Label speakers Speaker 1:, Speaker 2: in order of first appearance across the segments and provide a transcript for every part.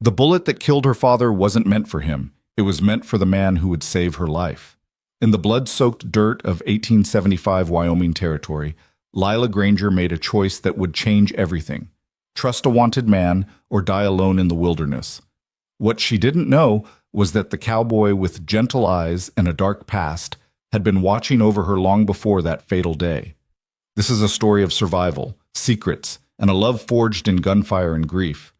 Speaker 1: The bullet that killed her father wasn't meant for him. It was meant for the man who would save her life. In the blood-soaked dirt of 1875 Wyoming territory, Lila Granger made a choice that would change everything. Trust a wanted man or die alone in the wilderness. What she didn't know was that the cowboy with gentle eyes and a dark past had been watching over her long before that fatal day. This is a story of survival, secrets, and a love forged in gunfire and grief.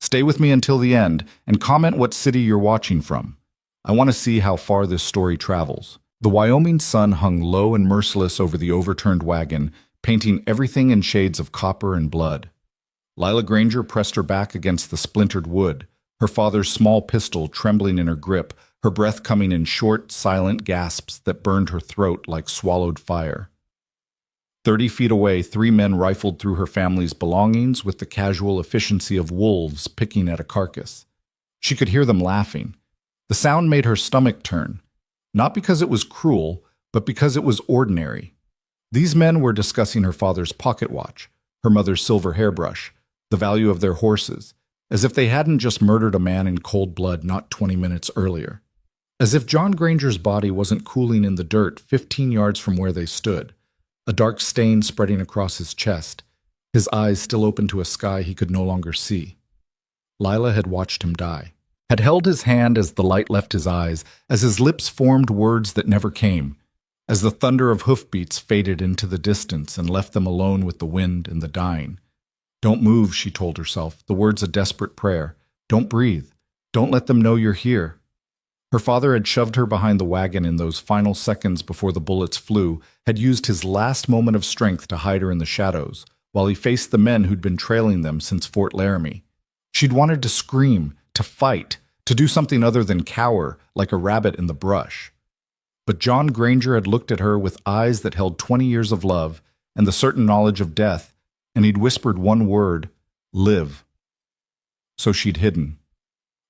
Speaker 1: Stay with me until the end and comment what city you're watching from. I want to see how far this story travels. The Wyoming sun hung low and merciless over the overturned wagon, painting everything in shades of copper and blood. Lila Granger pressed her back against the splintered wood, her father's small pistol trembling in her grip, her breath coming in short, silent gasps that burned her throat like swallowed fire. 30 feet away, 3 men rifled through her family's belongings with the casual efficiency of wolves picking at a carcass. She could hear them laughing. The sound made her stomach turn, not because it was cruel, but because it was ordinary. These men were discussing her father's pocket watch, her mother's silver hairbrush, the value of their horses, as if they hadn't just murdered a man in cold blood not 20 minutes earlier. As if John Granger's body wasn't cooling in the dirt 15 yards from where they stood, a dark stain spreading across his chest, his eyes still open to a sky he could no longer see. Lila had watched him die, had held his hand as the light left his eyes, as his lips formed words that never came, as the thunder of hoofbeats faded into the distance and left them alone with the wind and the dying. Don't move, she told herself, the words a desperate prayer. Don't breathe. Don't let them know you're here. Her father had shoved her behind the wagon in those final seconds before the bullets flew, had used his last moment of strength to hide her in the shadows, while he faced the men who'd been trailing them since Fort Laramie. She'd wanted to scream, to fight, to do something other than cower, like a rabbit in the brush. But John Granger had looked at her with eyes that held 20 years of love and the certain knowledge of death, and he'd whispered one word, live. So she'd hidden.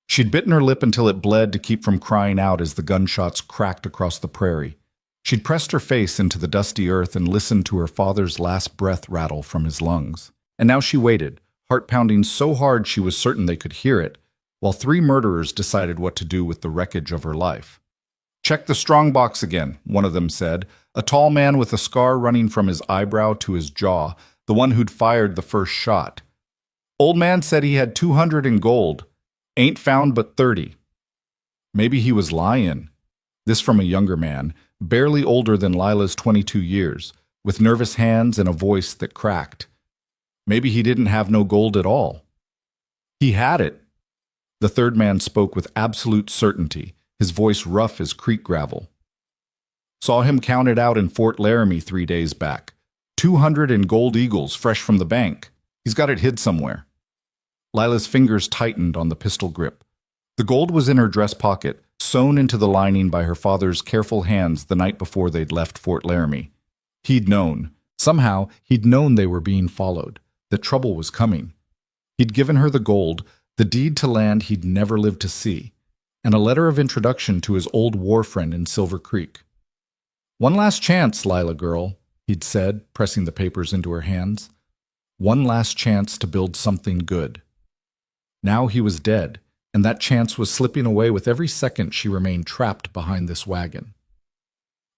Speaker 1: She'd bitten her lip until it bled to keep from crying out as the gunshots cracked across the prairie. She'd pressed her face into the dusty earth and listened to her father's last breath rattle from his lungs. And now she waited, heart pounding so hard she was certain they could hear it, while 3 murderers decided what to do with the wreckage of her life. Check the strong box again, one of them said, a tall man with a scar running from his eyebrow to his jaw, the one who'd fired the first shot. Old man said he had 200 in gold. Ain't found but 30. Maybe he was lying. This from a younger man, barely older than Lila's 22 years, with nervous hands and a voice that cracked. Maybe he didn't have no gold at all. He had it. The third man spoke with absolute certainty, his voice rough as creek gravel. Saw him counted out in Fort Laramie 3 days back. 200 in gold eagles fresh from the bank. He's got it hid somewhere. Lila's fingers tightened on the pistol grip. The gold was in her dress pocket, sewn into the lining by her father's careful hands the night before they'd left Fort Laramie. He'd known. Somehow, he'd known they were being followed, that trouble was coming. He'd given her the gold, the deed to land he'd never lived to see, and a letter of introduction to his old war friend in Silver Creek. One last chance, Lila girl, he'd said, pressing the papers into her hands. One last chance to build something good. Now he was dead, and that chance was slipping away with every second she remained trapped behind this wagon.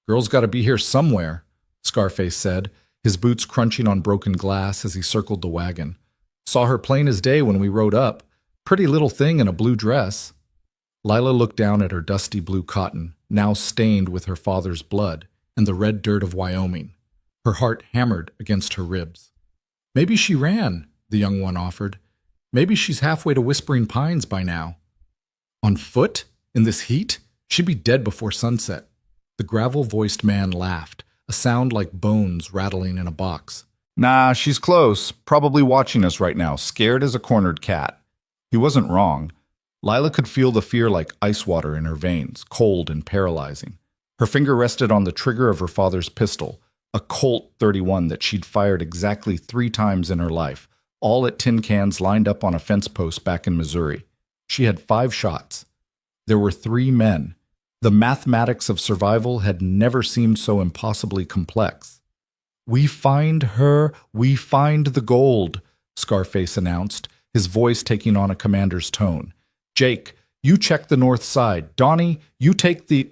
Speaker 1: Girl's got to be here somewhere, Scarface said, his boots crunching on broken glass as he circled the wagon. Saw her plain as day when we rode up. Pretty little thing in a blue dress. Lila looked down at her dusty blue cotton, now stained with her father's blood and the red dirt of Wyoming. Her heart hammered against her ribs. Maybe she ran, the young one offered. Maybe she's halfway to Whispering Pines by now. On foot? In this heat? She'd be dead before sunset. The gravel-voiced man laughed, a sound like bones rattling in a box. Nah, she's close, probably watching us right now, scared as a cornered cat. He wasn't wrong. Lila could feel the fear like ice water in her veins, cold and paralyzing. Her finger rested on the trigger of her father's pistol, a Colt 31 that she'd fired exactly 3 times in her life, all at tin cans lined up on a fence post back in Missouri. She had 5 shots. There were 3 men. The mathematics of survival had never seemed so impossibly complex. We find her, we find the gold, Scarface announced, his voice taking on a commander's tone. "Jake, you check the north side. Donnie, you take the—"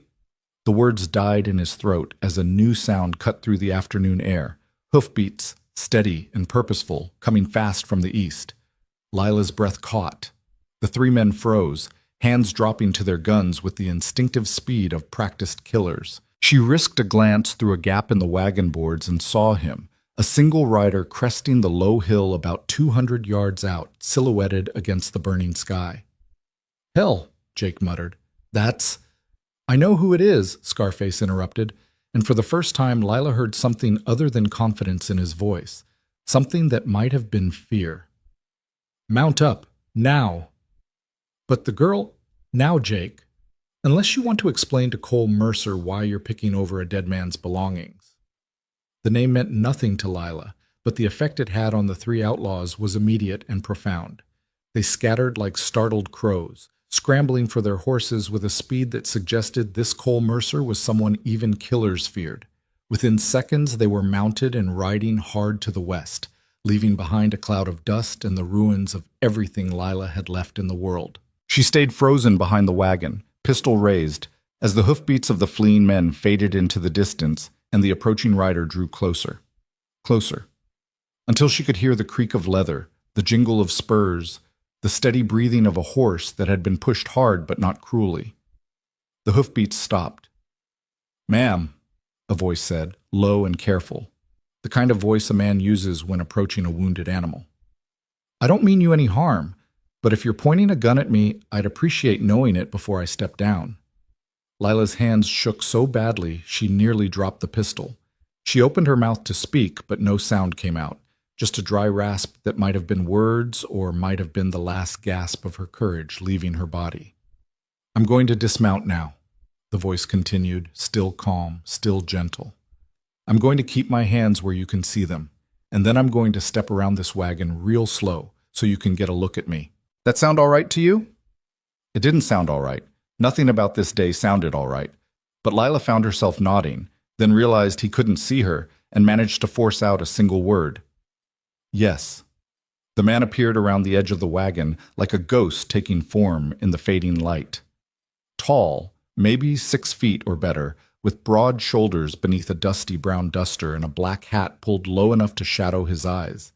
Speaker 1: The words died in his throat as a new sound cut through the afternoon air. Hoofbeats, steady and purposeful, coming fast from the east. Lila's breath caught. The three men froze, hands dropping to their guns with the instinctive speed of practiced killers. She risked a glance through a gap in the wagon boards and saw him, a single rider cresting the low hill about 200 yards out, silhouetted against the burning sky. "Hell," Jake muttered. "That's—" "I know who it is," Scarface interrupted, and for the first time Lila heard something other than confidence in his voice, something that might have been fear. "Mount up, now." But the girl— "Now, Jake, unless you want to explain to Cole Mercer why you're picking over a dead man's belongings." The name meant nothing to Lila, but the effect it had on the three outlaws was immediate and profound. They scattered like startled crows, scrambling for their horses with a speed that suggested this Cole Mercer was someone even killers feared. Within seconds, they were mounted and riding hard to the west, leaving behind a cloud of dust and the ruins of everything Lila had left in the world. She stayed frozen behind the wagon, pistol raised, as the hoofbeats of the fleeing men faded into the distance and the approaching rider drew closer, closer, until she could hear the creak of leather, the jingle of spurs, the steady breathing of a horse that had been pushed hard but not cruelly. The hoofbeats stopped. "Ma'am," a voice said, low and careful, the kind of voice a man uses when approaching a wounded animal. "I don't mean you any harm, but if you're pointing a gun at me, I'd appreciate knowing it before I step down." Lila's hands shook so badly she nearly dropped the pistol. She opened her mouth to speak, but no sound came out, just a dry rasp that might have been words or might have been the last gasp of her courage leaving her body. "I'm going to dismount now," the voice continued, still calm, still gentle. "I'm going to keep my hands where you can see them, and then I'm going to step around this wagon real slow so you can get a look at me. That sound all right to you?" It didn't sound all right. Nothing about this day sounded all right. But Lila found herself nodding, then realized he couldn't see her and managed to force out a single word. "Yes." The man appeared around the edge of the wagon like a ghost taking form in the fading light. Tall, maybe 6 feet or better, with broad shoulders beneath a dusty brown duster and a black hat pulled low enough to shadow his eyes.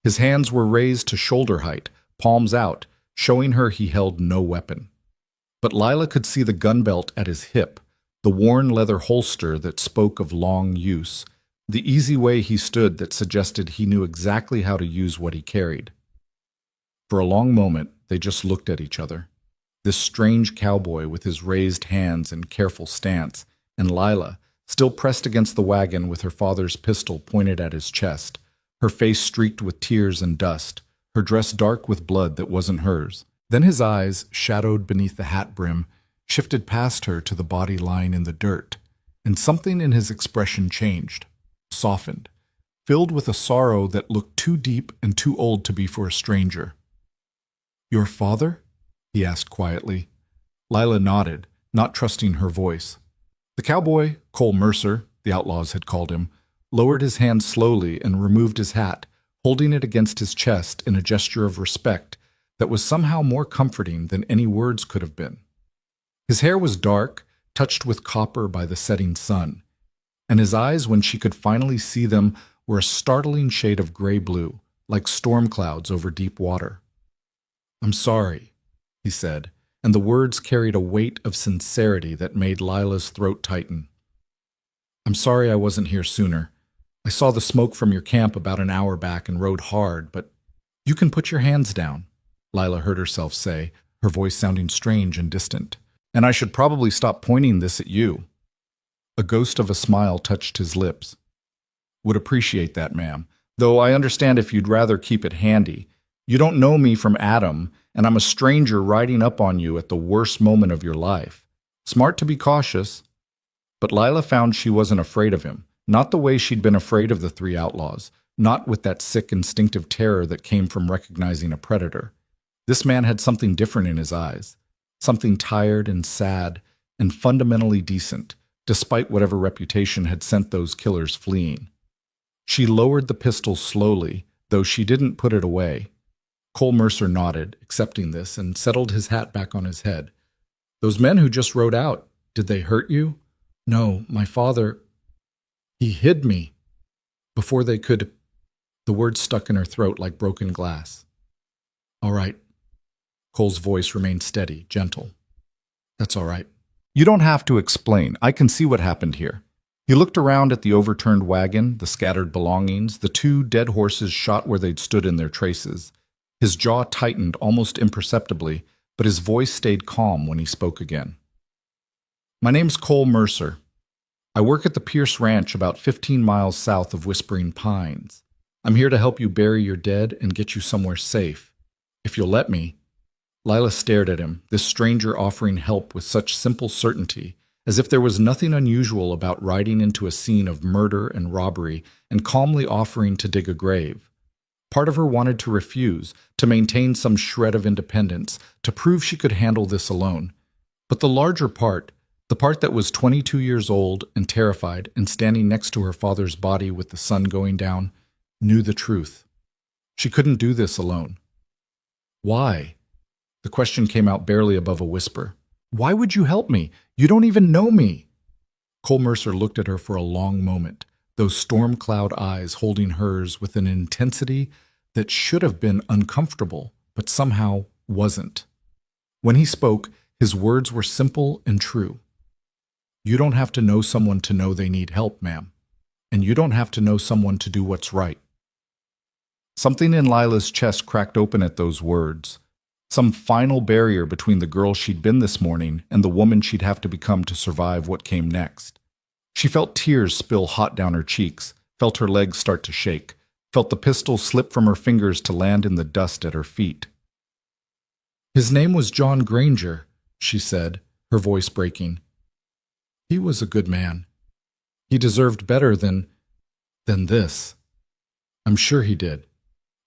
Speaker 1: His hands were raised to shoulder height, palms out, showing her he held no weapon. But Lila could see the gun belt at his hip, the worn leather holster that spoke of long use, the easy way he stood that suggested he knew exactly how to use what he carried. For a long moment, they just looked at each other. This strange cowboy with his raised hands and careful stance, and Lila, still pressed against the wagon with her father's pistol pointed at his chest, her face streaked with tears and dust, her dress dark with blood that wasn't hers. Then his eyes, shadowed beneath the hat brim, shifted past her to the body lying in the dirt, and something in his expression changed, softened, filled with a sorrow that looked too deep and too old to be for a stranger. "Your father?" he asked quietly. Lila nodded, not trusting her voice. The cowboy, Cole Mercer, the outlaws had called him, lowered his hand slowly and removed his hat, holding it against his chest in a gesture of respect that was somehow more comforting than any words could have been. His hair was dark, touched with copper by the setting sun, and his eyes, when she could finally see them, were a startling shade of gray-blue, like storm clouds over deep water. "I'm sorry," he said, and the words carried a weight of sincerity that made Lila's throat tighten. "I'm sorry I wasn't here sooner. I saw the smoke from your camp about an hour back and rode hard, but you can put your hands down," Lila heard herself say, her voice sounding strange and distant. "And I should probably stop pointing this at you." A ghost of a smile touched his lips. "Would appreciate that, ma'am, though I understand if you'd rather keep it handy. You don't know me from Adam, and I'm a stranger riding up on you at the worst moment of your life. Smart to be cautious." But Lila found she wasn't afraid of him, not the way she'd been afraid of the three outlaws, not with that sick instinctive terror that came from recognizing a predator. This man had something different in his eyes, something tired and sad and fundamentally decent, despite whatever reputation had sent those killers fleeing. She lowered the pistol slowly, though she didn't put it away. Cole Mercer nodded, accepting this, and settled his hat back on his head. Those men who just rode out, did they hurt you? No, my father, he hid me. Before they could, the words stuck in her throat like broken glass. All right. Cole's voice remained steady, gentle. That's all right. You don't have to explain. I can see what happened here. He looked around at the overturned wagon, the scattered belongings, the two dead horses shot where they'd stood in their traces. His jaw tightened almost imperceptibly, but his voice stayed calm when he spoke again. My name's Cole Mercer. I work at the Pierce Ranch about 15 miles south of Whispering Pines. I'm here to help you bury your dead and get you somewhere safe. If you'll let me. Lila stared at him, this stranger offering help with such simple certainty, as if there was nothing unusual about riding into a scene of murder and robbery and calmly offering to dig a grave. Part of her wanted to refuse, to maintain some shred of independence, to prove she could handle this alone. But the larger part, the part that was 22 years old and terrified and standing next to her father's body with the sun going down, knew the truth. She couldn't do this alone. Why? The question came out barely above a whisper. Why would you help me? You don't even know me. Cole Mercer looked at her for a long moment, those storm cloud eyes holding hers with an intensity that should have been uncomfortable, but somehow wasn't. When he spoke, his words were simple and true. You don't have to know someone to know they need help, ma'am. And you don't have to know someone to do what's right. Something in Lila's chest cracked open at those words. Some final barrier between the girl she'd been this morning and the woman she'd have to become to survive what came next. She felt tears spill hot down her cheeks, felt her legs start to shake, felt the pistol slip from her fingers to land in the dust at her feet. His name was John Granger, she said, her voice breaking. He was a good man. He deserved better than this. I'm sure he did.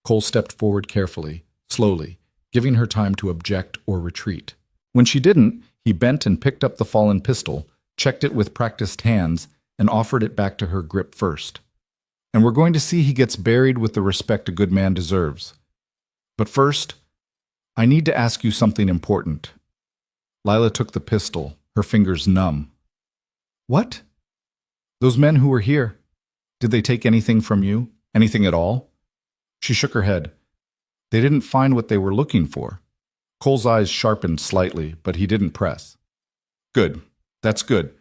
Speaker 1: Cole stepped forward carefully, slowly, giving her time to object or retreat. When she didn't, he bent and picked up the fallen pistol, checked it with practiced hands, and offered it back to her grip first. And we're going to see he gets buried with the respect a good man deserves. But first, I need to ask you something important. Lila took the pistol, her fingers numb. What? Those men who were here, did they take anything from you? Anything at all? She shook her head. They didn't find what they were looking for. Cole's eyes sharpened slightly, but he didn't press. Good. That's good.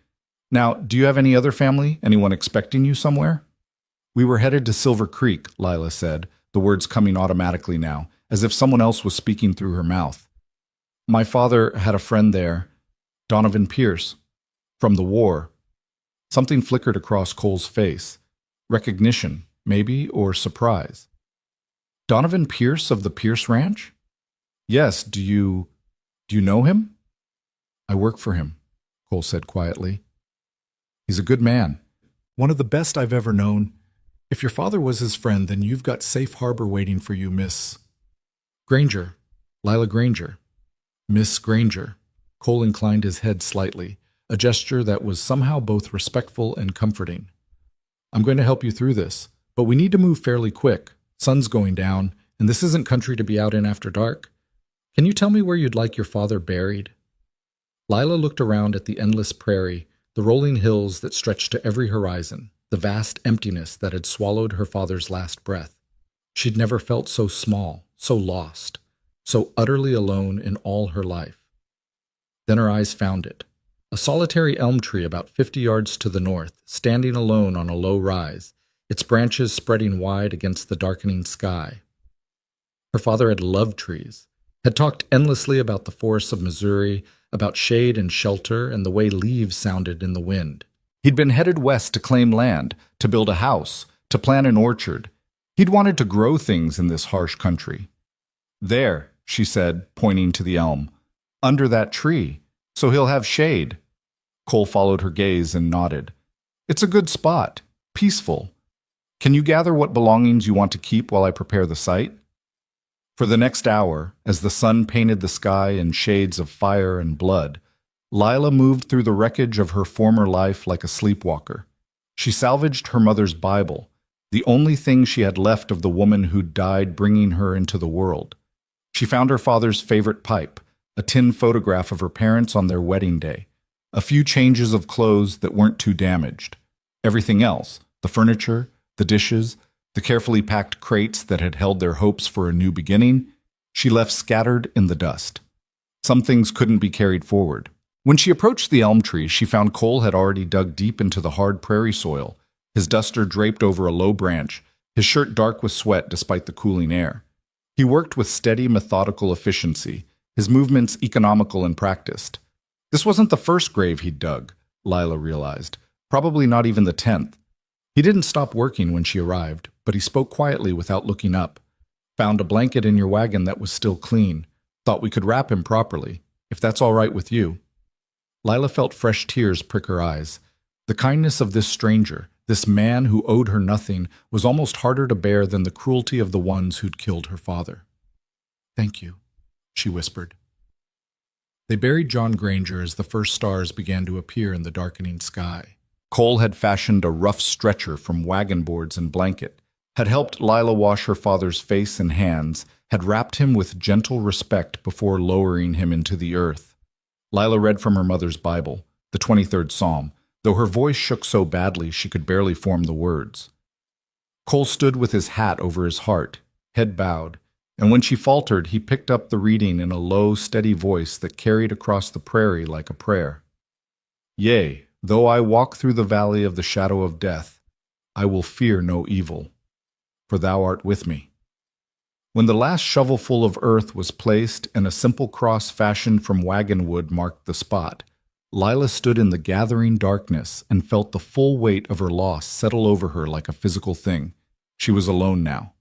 Speaker 1: Now, do you have any other family? Anyone expecting you somewhere? We were headed to Silver Creek, Lila said, the words coming automatically now, as if someone else was speaking through her mouth. My father had a friend there, Donovan Pierce, from the war. Something flickered across Cole's face. Recognition, maybe, or surprise. Donovan Pierce of the Pierce Ranch? Yes, do you know him? I work for him, Cole said quietly. He's a good man. One of the best I've ever known. If your father was his friend, then you've got safe harbor waiting for you, Miss Granger. Lila Granger. Miss Granger. Cole inclined his head slightly, a gesture that was somehow both respectful and comforting. I'm going to help you through this, but we need to move fairly quick. Sun's going down, and this isn't country to be out in after dark. Can you tell me where you'd like your father buried? Lila looked around at the endless prairie, the rolling hills that stretched to every horizon, the vast emptiness that had swallowed her father's last breath. She'd never felt so small, so lost, so utterly alone in all her life. Then her eyes found it. A solitary elm tree about 50 yards to the north, standing alone on a low rise, its branches spreading wide against the darkening sky. Her father had loved trees, had talked endlessly about the forests of Missouri, about shade and shelter and the way leaves sounded in the wind. He'd been headed west to claim land, to build a house, to plant an orchard. He'd wanted to grow things in this harsh country. There, she said, pointing to the elm, under that tree, so he'll have shade. Cole followed her gaze and nodded. It's a good spot, peaceful. Can you gather what belongings you want to keep while I prepare the site? For the next hour, as the sun painted the sky in shades of fire and blood, Lila moved through the wreckage of her former life like a sleepwalker. She salvaged her mother's Bible, the only thing she had left of the woman who'd died bringing her into the world. She found her father's favorite pipe, a tin photograph of her parents on their wedding day, a few changes of clothes that weren't too damaged. Everything else, the furniture, the dishes, the carefully packed crates that had held their hopes for a new beginning, she left scattered in the dust. Some things couldn't be carried forward. When she approached the elm tree, she found Cole had already dug deep into the hard prairie soil, his duster draped over a low branch, his shirt dark with sweat despite the cooling air. He worked with steady, methodical efficiency, his movements economical and practiced. This wasn't the first grave he'd dug, Lila realized, probably not even the 10th. He didn't stop working when she arrived, but he spoke quietly without looking up. Found a blanket in your wagon that was still clean. Thought we could wrap him properly, if that's all right with you. Lila felt fresh tears prick her eyes. The kindness of this stranger, this man who owed her nothing, was almost harder to bear than the cruelty of the ones who'd killed her father. "Thank you," she whispered. They buried John Granger as the first stars began to appear in the darkening sky. Cole had fashioned a rough stretcher from wagon boards and blanket, had helped Lila wash her father's face and hands, had wrapped him with gentle respect before lowering him into the earth. Lila read from her mother's Bible, the 23rd Psalm, though her voice shook so badly she could barely form the words. Cole stood with his hat over his heart, head bowed, and when she faltered, he picked up the reading in a low, steady voice that carried across the prairie like a prayer. "Yea, though I walk through the valley of the shadow of death, I will fear no evil, for thou art with me." When the last shovelful of earth was placed and a simple cross fashioned from wagon wood marked the spot, Lila stood in the gathering darkness and felt the full weight of her loss settle over her like a physical thing. She was alone now.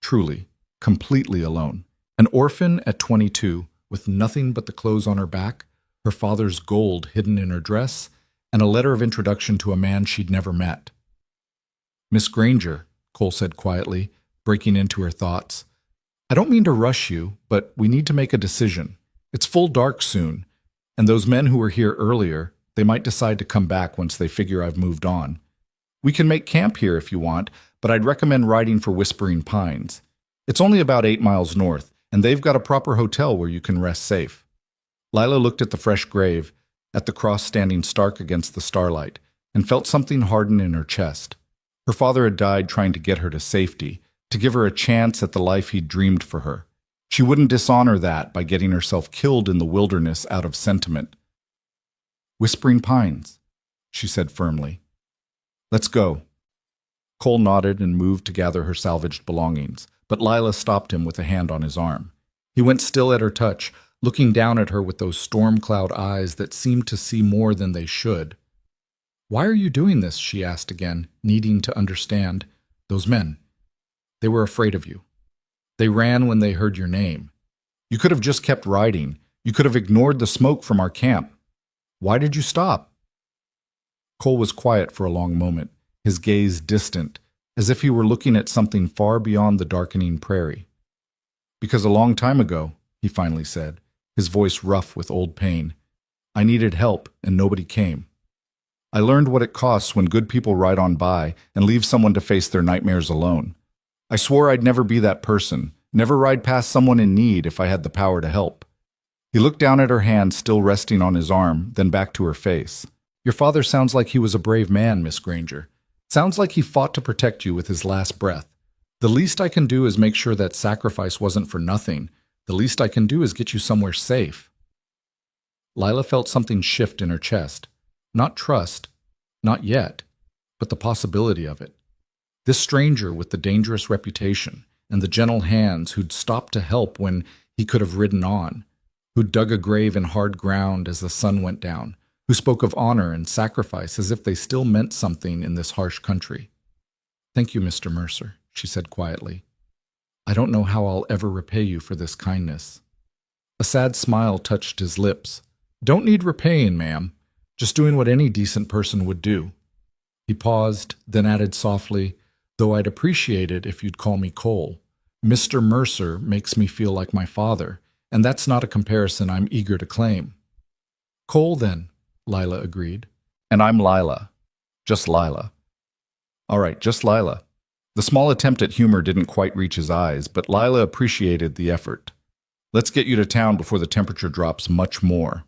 Speaker 1: Truly, completely alone. An orphan at 22, with nothing but the clothes on her back, her father's gold hidden in her dress, and a letter of introduction to a man she'd never met. "Miss Granger," Cole said quietly, breaking into her thoughts, "I don't mean to rush you, but we need to make a decision. It's full dark soon, and those men who were here earlier, they might decide to come back once they figure I've moved on. We can make camp here if you want, but I'd recommend riding for Whispering Pines. It's only about 8 miles north, and they've got a proper hotel where you can rest safe." Lila looked at the fresh grave, at the cross standing stark against the starlight, and felt something harden in her chest. Her father had died trying to get her to safety, to give her a chance at the life he'd dreamed for her. She wouldn't dishonor that by getting herself killed in the wilderness out of sentiment. "Whispering Pines," she said firmly. "Let's go." Cole nodded and moved to gather her salvaged belongings, but Lila stopped him with a hand on his arm. He went still at her touch, looking down at her with those storm cloud eyes that seemed to see more than they should. "Why are you doing this?" she asked again, needing to understand. "Those men, they were afraid of you. They ran when they heard your name. You could have just kept riding. You could have ignored the smoke from our camp. Why did you stop?" Cole was quiet for a long moment, his gaze distant, as if he were looking at something far beyond the darkening prairie. "Because a long time ago," he finally said, his voice rough with old pain, "I needed help and nobody came. I learned what it costs when good people ride on by and leave someone to face their nightmares alone. I swore I'd never be that person, never ride past someone in need if I had the power to help." He looked down at her hand still resting on his arm, then back to her face. "Your father sounds like he was a brave man, Miss Granger. Sounds like he fought to protect you with his last breath. The least I can do is make sure that sacrifice wasn't for nothing. The least I can do is get you somewhere safe." Lila felt something shift in her chest. Not trust, not yet, but the possibility of it. This stranger with the dangerous reputation and the gentle hands who'd stopped to help when he could have ridden on, who'd dug a grave in hard ground as the sun went down, who spoke of honor and sacrifice as if they still meant something in this harsh country. "Thank you, Mr. Mercer," she said quietly. "I don't know how I'll ever repay you for this kindness." A sad smile touched his lips. "Don't need repaying, ma'am. Just doing what any decent person would do." He paused, then added softly, "Though I'd appreciate it if you'd call me Cole. Mr. Mercer makes me feel like my father, and that's not a comparison I'm eager to claim." "Cole, then," Lila agreed. "And I'm Lila. Just Lila." "All right, just Lila." The small attempt at humor didn't quite reach his eyes, but Lila appreciated the effort. Let's get you to town before the temperature drops much more.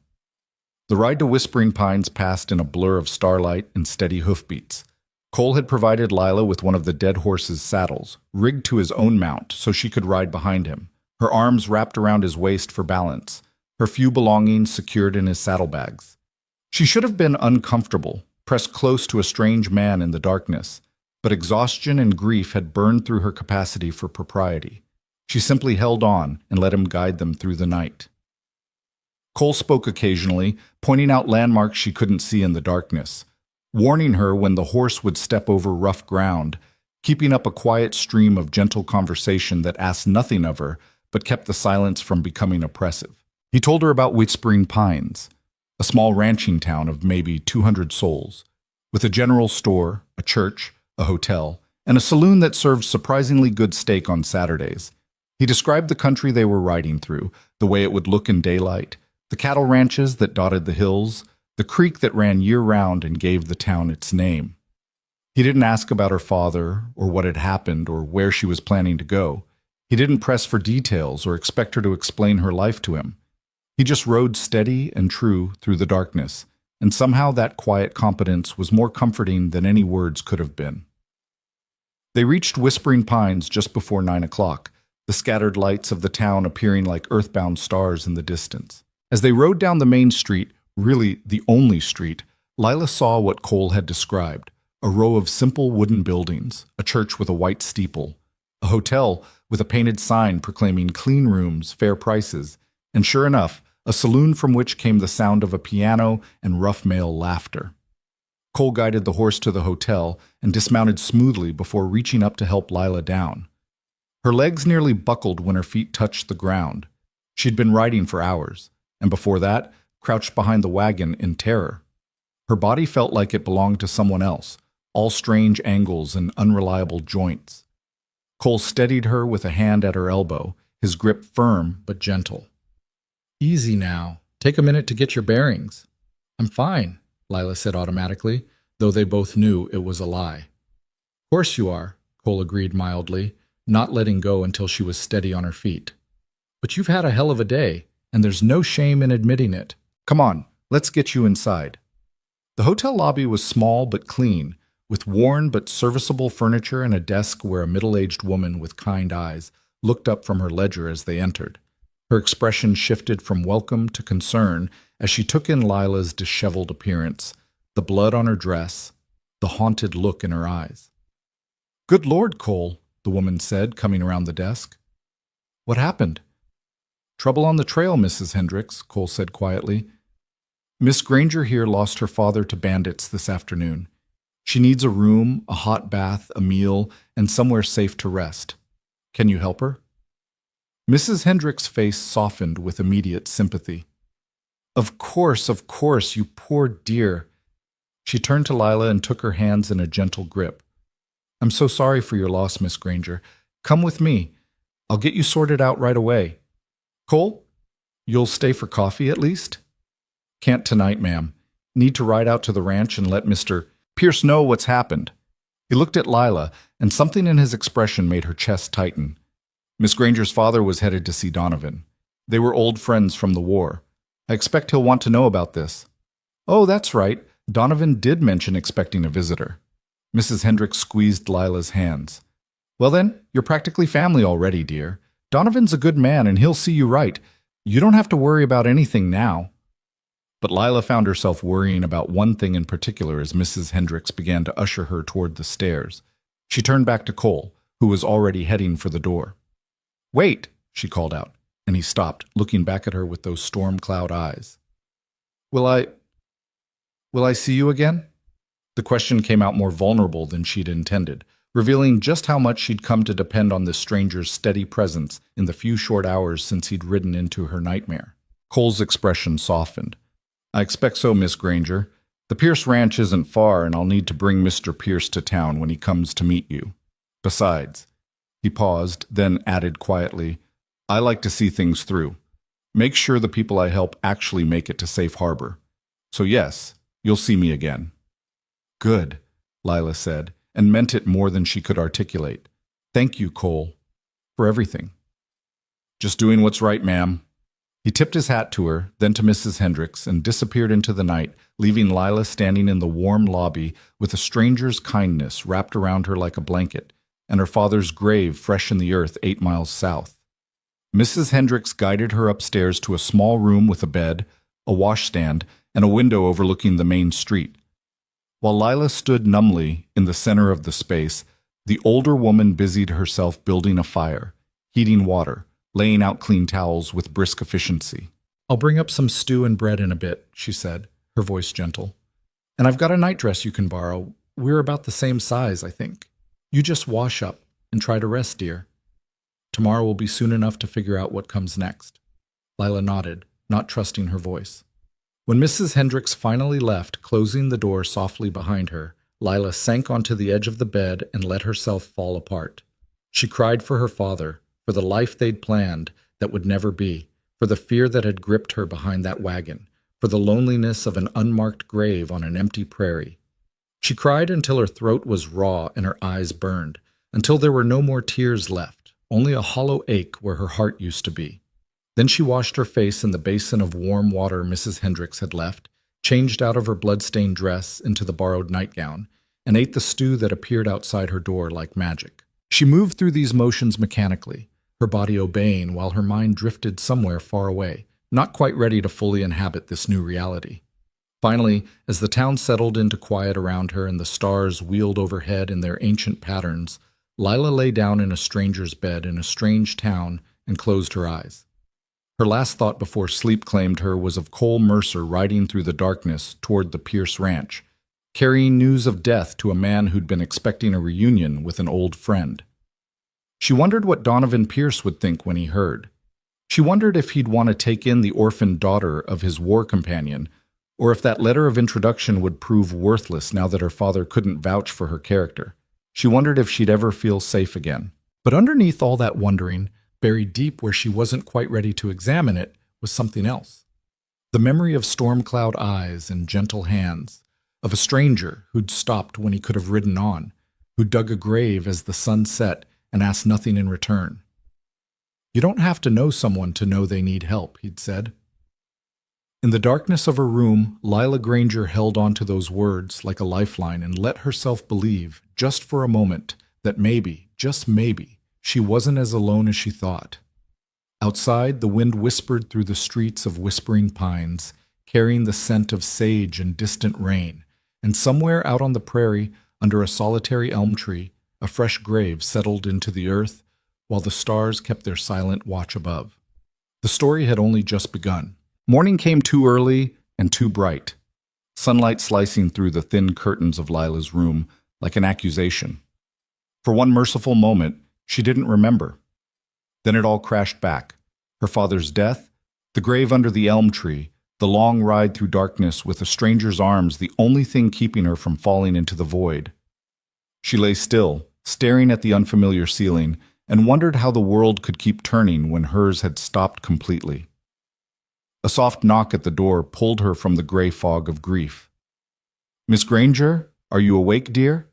Speaker 1: The ride to Whispering Pines passed in a blur of starlight and steady hoofbeats. Cole had provided Lila with one of the dead horse's saddles, rigged to his own mount so she could ride behind him, her arms wrapped around his waist for balance, her few belongings secured in his saddlebags. She should have been uncomfortable, pressed close to a strange man in the darkness, but exhaustion and grief had burned through her capacity for propriety. She simply held on and let him guide them through the night. Cole spoke occasionally, pointing out landmarks she couldn't see in the darkness, warning her when the horse would step over rough ground, keeping up a quiet stream of gentle conversation that asked nothing of her but kept the silence from becoming oppressive. He told her about Whispering Pines, a small ranching town of maybe 200 souls, with a general store, a church, a hotel, and a saloon that served surprisingly good steak on Saturdays. He described the country they were riding through, the way it would look in daylight, the cattle ranches that dotted the hills, the creek that ran year-round and gave the town its name. He didn't ask about her father, or what had happened, or where she was planning to go. He didn't press for details or expect her to explain her life to him. He just rode steady and true through the darkness, and somehow that quiet competence was more comforting than any words could have been. They reached Whispering Pines just before 9 o'clock, the scattered lights of the town appearing like earthbound stars in the distance. As they rode down the main street, really the only street, Lila saw what Cole had described, a row of simple wooden buildings, a church with a white steeple, a hotel with a painted sign proclaiming clean rooms, fair prices, and sure enough, a saloon from which came the sound of a piano and rough male laughter. Cole guided the horse to the hotel and dismounted smoothly before reaching up to help Lila down. Her legs nearly buckled when her feet touched the ground. She'd been riding for hours, and before that, crouched behind the wagon in terror. Her body felt like it belonged to someone else, all strange angles and unreliable joints. Cole steadied her with a hand at her elbow, his grip firm but gentle. "Easy now. Take a minute to get your bearings." "I'm fine," Lila said automatically, though they both knew it was a lie. "Of course you are," Cole agreed mildly, not letting go until she was steady on her feet. "But you've had a hell of a day, and there's no shame in admitting it. Come on, let's get you inside." The hotel lobby was small but clean, with worn but serviceable furniture and a desk where a middle-aged woman with kind eyes looked up from her ledger as they entered. Her expression shifted from welcome to concern as she took in Lila's disheveled appearance, the blood on her dress, the haunted look in her eyes. "Good Lord, Cole," the woman said, coming around the desk. "What happened?" "Trouble on the trail, Mrs. Hendricks," Cole said quietly. "Miss Granger here lost her father to bandits this afternoon. She needs a room, a hot bath, a meal, and somewhere safe to rest. Can you help her?" Mrs. Hendricks' face softened with immediate sympathy. Of course, you poor dear." She turned to Lila and took her hands in a gentle grip. "I'm so sorry for your loss, Miss Granger. Come with me. I'll get you sorted out right away. Cole, you'll stay for coffee at least?" "Can't tonight, ma'am. Need to ride out to the ranch and let Mr. Pierce know what's happened." He looked at Lila, and something in his expression made her chest tighten. Miss Granger's father was headed to see Donovan. They were old friends from the war. "I expect he'll want to know about this." "Oh, that's right. Donovan did mention expecting a visitor." Mrs. Hendricks squeezed Lila's hands. "Well then, you're practically family already, dear. Donovan's a good man and he'll see you right. You don't have to worry about anything now." But Lila found herself worrying about one thing in particular as Mrs. Hendricks began to usher her toward the stairs. She turned back to Cole, who was already heading for the door. "Wait," she called out, and he stopped, looking back at her with those storm cloud eyes. Will I see you again?" The question came out more vulnerable than she'd intended, revealing just how much she'd come to depend on this stranger's steady presence in the few short hours since he'd ridden into her nightmare. Cole's expression softened. "I expect so, Miss Granger. The Pierce Ranch isn't far, and I'll need to bring Mr. Pierce to town when he comes to meet you. Besides," he paused, then added quietly, "I like to see things through. Make sure the people I help actually make it to safe harbor. So yes, you'll see me again." "Good," Lila said, and meant it more than she could articulate. "Thank you, Cole, for everything." Just doing what's right, ma'am. He tipped his hat to her, then to Mrs. Hendricks, and disappeared into the night, leaving Lila standing in the warm lobby with a stranger's kindness wrapped around her like a blanket, and her father's grave fresh in the earth 8 miles south. Mrs. Hendricks guided her upstairs to a small room with a bed, a washstand, and a window overlooking the main street. While Lila stood numbly in the center of the space, the older woman busied herself building a fire, heating water, laying out clean towels with brisk efficiency. "I'll bring up some stew and bread in a bit," she said, her voice gentle. "And I've got a nightdress you can borrow. We're about the same size, I think. You just wash up and try to rest, dear. Tomorrow will be soon enough to figure out what comes next." Lila nodded, not trusting her voice. When Mrs. Hendricks finally left, closing the door softly behind her, Lila sank onto the edge of the bed and let herself fall apart. She cried for her father, for the life they'd planned that would never be, for the fear that had gripped her behind that wagon, for the loneliness of an unmarked grave on an empty prairie. She cried until her throat was raw and her eyes burned, until there were no more tears left, only a hollow ache where her heart used to be. Then she washed her face in the basin of warm water Mrs. Hendricks had left, changed out of her blood-stained dress into the borrowed nightgown, and ate the stew that appeared outside her door like magic. She moved through these motions mechanically, her body obeying while her mind drifted somewhere far away, not quite ready to fully inhabit this new reality. Finally, as the town settled into quiet around her and the stars wheeled overhead in their ancient patterns, Lila lay down in a stranger's bed in a strange town and closed her eyes. Her last thought before sleep claimed her was of Cole Mercer riding through the darkness toward the Pierce Ranch, carrying news of death to a man who'd been expecting a reunion with an old friend. She wondered what Donovan Pierce would think when he heard. She wondered if he'd want to take in the orphaned daughter of his war companion, or if that letter of introduction would prove worthless now that her father couldn't vouch for her character. She wondered if she'd ever feel safe again. But underneath all that wondering, buried deep where she wasn't quite ready to examine it, was something else. The memory of storm-cloud eyes and gentle hands, of a stranger who'd stopped when he could have ridden on, who dug a grave as the sun set and asked nothing in return. "You don't have to know someone to know they need help," he'd said. In the darkness of her room, Lila Granger held on to those words like a lifeline and let herself believe, just for a moment, that maybe, just maybe, she wasn't as alone as she thought. Outside, the wind whispered through the streets of whispering pines, carrying the scent of sage and distant rain, and somewhere out on the prairie, under a solitary elm tree, a fresh grave settled into the earth, while the stars kept their silent watch above. The story had only just begun. Morning came too early and too bright, sunlight slicing through the thin curtains of Lila's room like an accusation. For one merciful moment, she didn't remember. Then it all crashed back. Her father's death, the grave under the elm tree, the long ride through darkness with a stranger's arms the only thing keeping her from falling into the void. She lay still, staring at the unfamiliar ceiling, and wondered how the world could keep turning when hers had stopped completely. A soft knock at the door pulled her from the gray fog of grief. "Miss Granger, are you awake, dear?"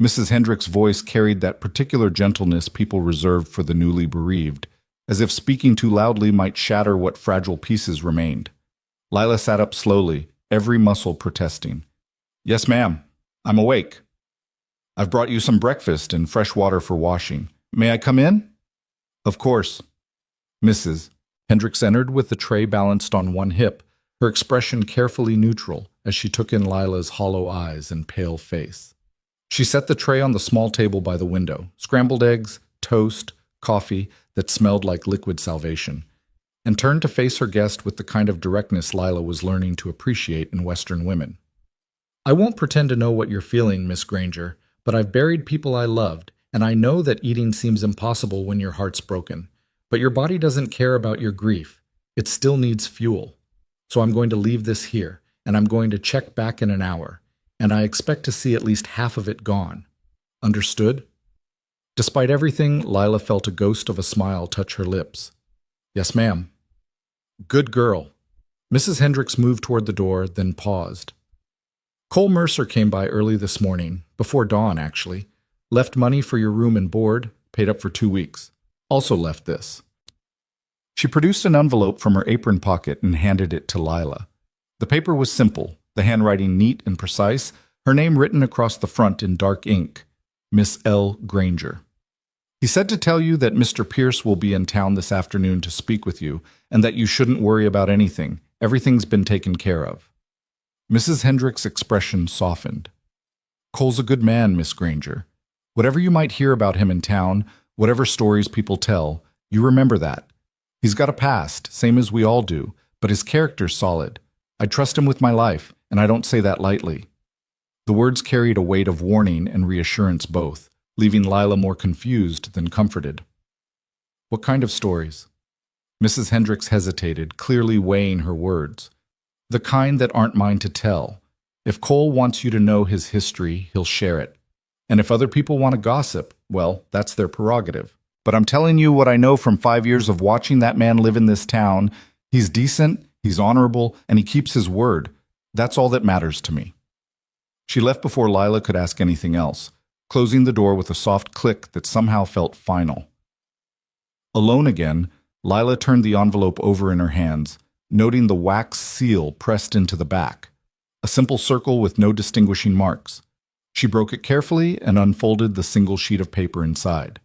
Speaker 1: Mrs. Hendricks' voice carried that particular gentleness people reserved for the newly bereaved, as if speaking too loudly might shatter what fragile pieces remained. Lila sat up slowly, every muscle protesting. "Yes, ma'am. I'm awake. I've brought you some breakfast and fresh water for washing. May I come in?" "Of course." Mrs. Hendricks entered with the tray balanced on one hip, her expression carefully neutral as she took in Lila's hollow eyes and pale face. She set the tray on the small table by the window, scrambled eggs, toast, coffee that smelled like liquid salvation, and turned to face her guest with the kind of directness Lila was learning to appreciate in Western women. "I won't pretend to know what you're feeling, Miss Granger, but I've buried people I loved, and I know that eating seems impossible when your heart's broken. But your body doesn't care about your grief. It still needs fuel. So I'm going to leave this here, and I'm going to check back in an hour, and I expect to see at least half of it gone. Understood?" Despite everything, Lila felt a ghost of a smile touch her lips. "Yes, ma'am." "Good girl." Mrs. Hendricks moved toward the door, then paused. "Cole Mercer came by early this morning, before dawn, actually. Left money for your room and board, paid up for 2 weeks. Also left this." She produced an envelope from her apron pocket and handed it to Lila. The paper was simple, the handwriting neat and precise, her name written across the front in dark ink, Miss L. Granger. He said to tell you that Mr. Pierce will be in town this afternoon to speak with you, and that you shouldn't worry about anything. Everything's been taken care of. Mrs. Hendricks' expression softened. Cole's a good man, Miss Granger. Whatever you might hear about him in town, whatever stories people tell, you remember that. He's got a past, same as we all do, but his character's solid. I trust him with my life, and I don't say that lightly. The words carried a weight of warning and reassurance both, leaving Lila more confused than comforted. What kind of stories? Mrs. Hendricks hesitated, clearly weighing her words. The kind that aren't mine to tell. If Cole wants you to know his history, he'll share it. And if other people want to gossip, well, that's their prerogative. But I'm telling you what I know from 5 years of watching that man live in this town. He's decent, he's honorable, and he keeps his word. That's all that matters to me. She left before Lila could ask anything else, closing the door with a soft click that somehow felt final. Alone again, Lila turned the envelope over in her hands, noting the wax seal pressed into the back, a simple circle with no distinguishing marks. She broke it carefully and unfolded the single sheet of paper inside.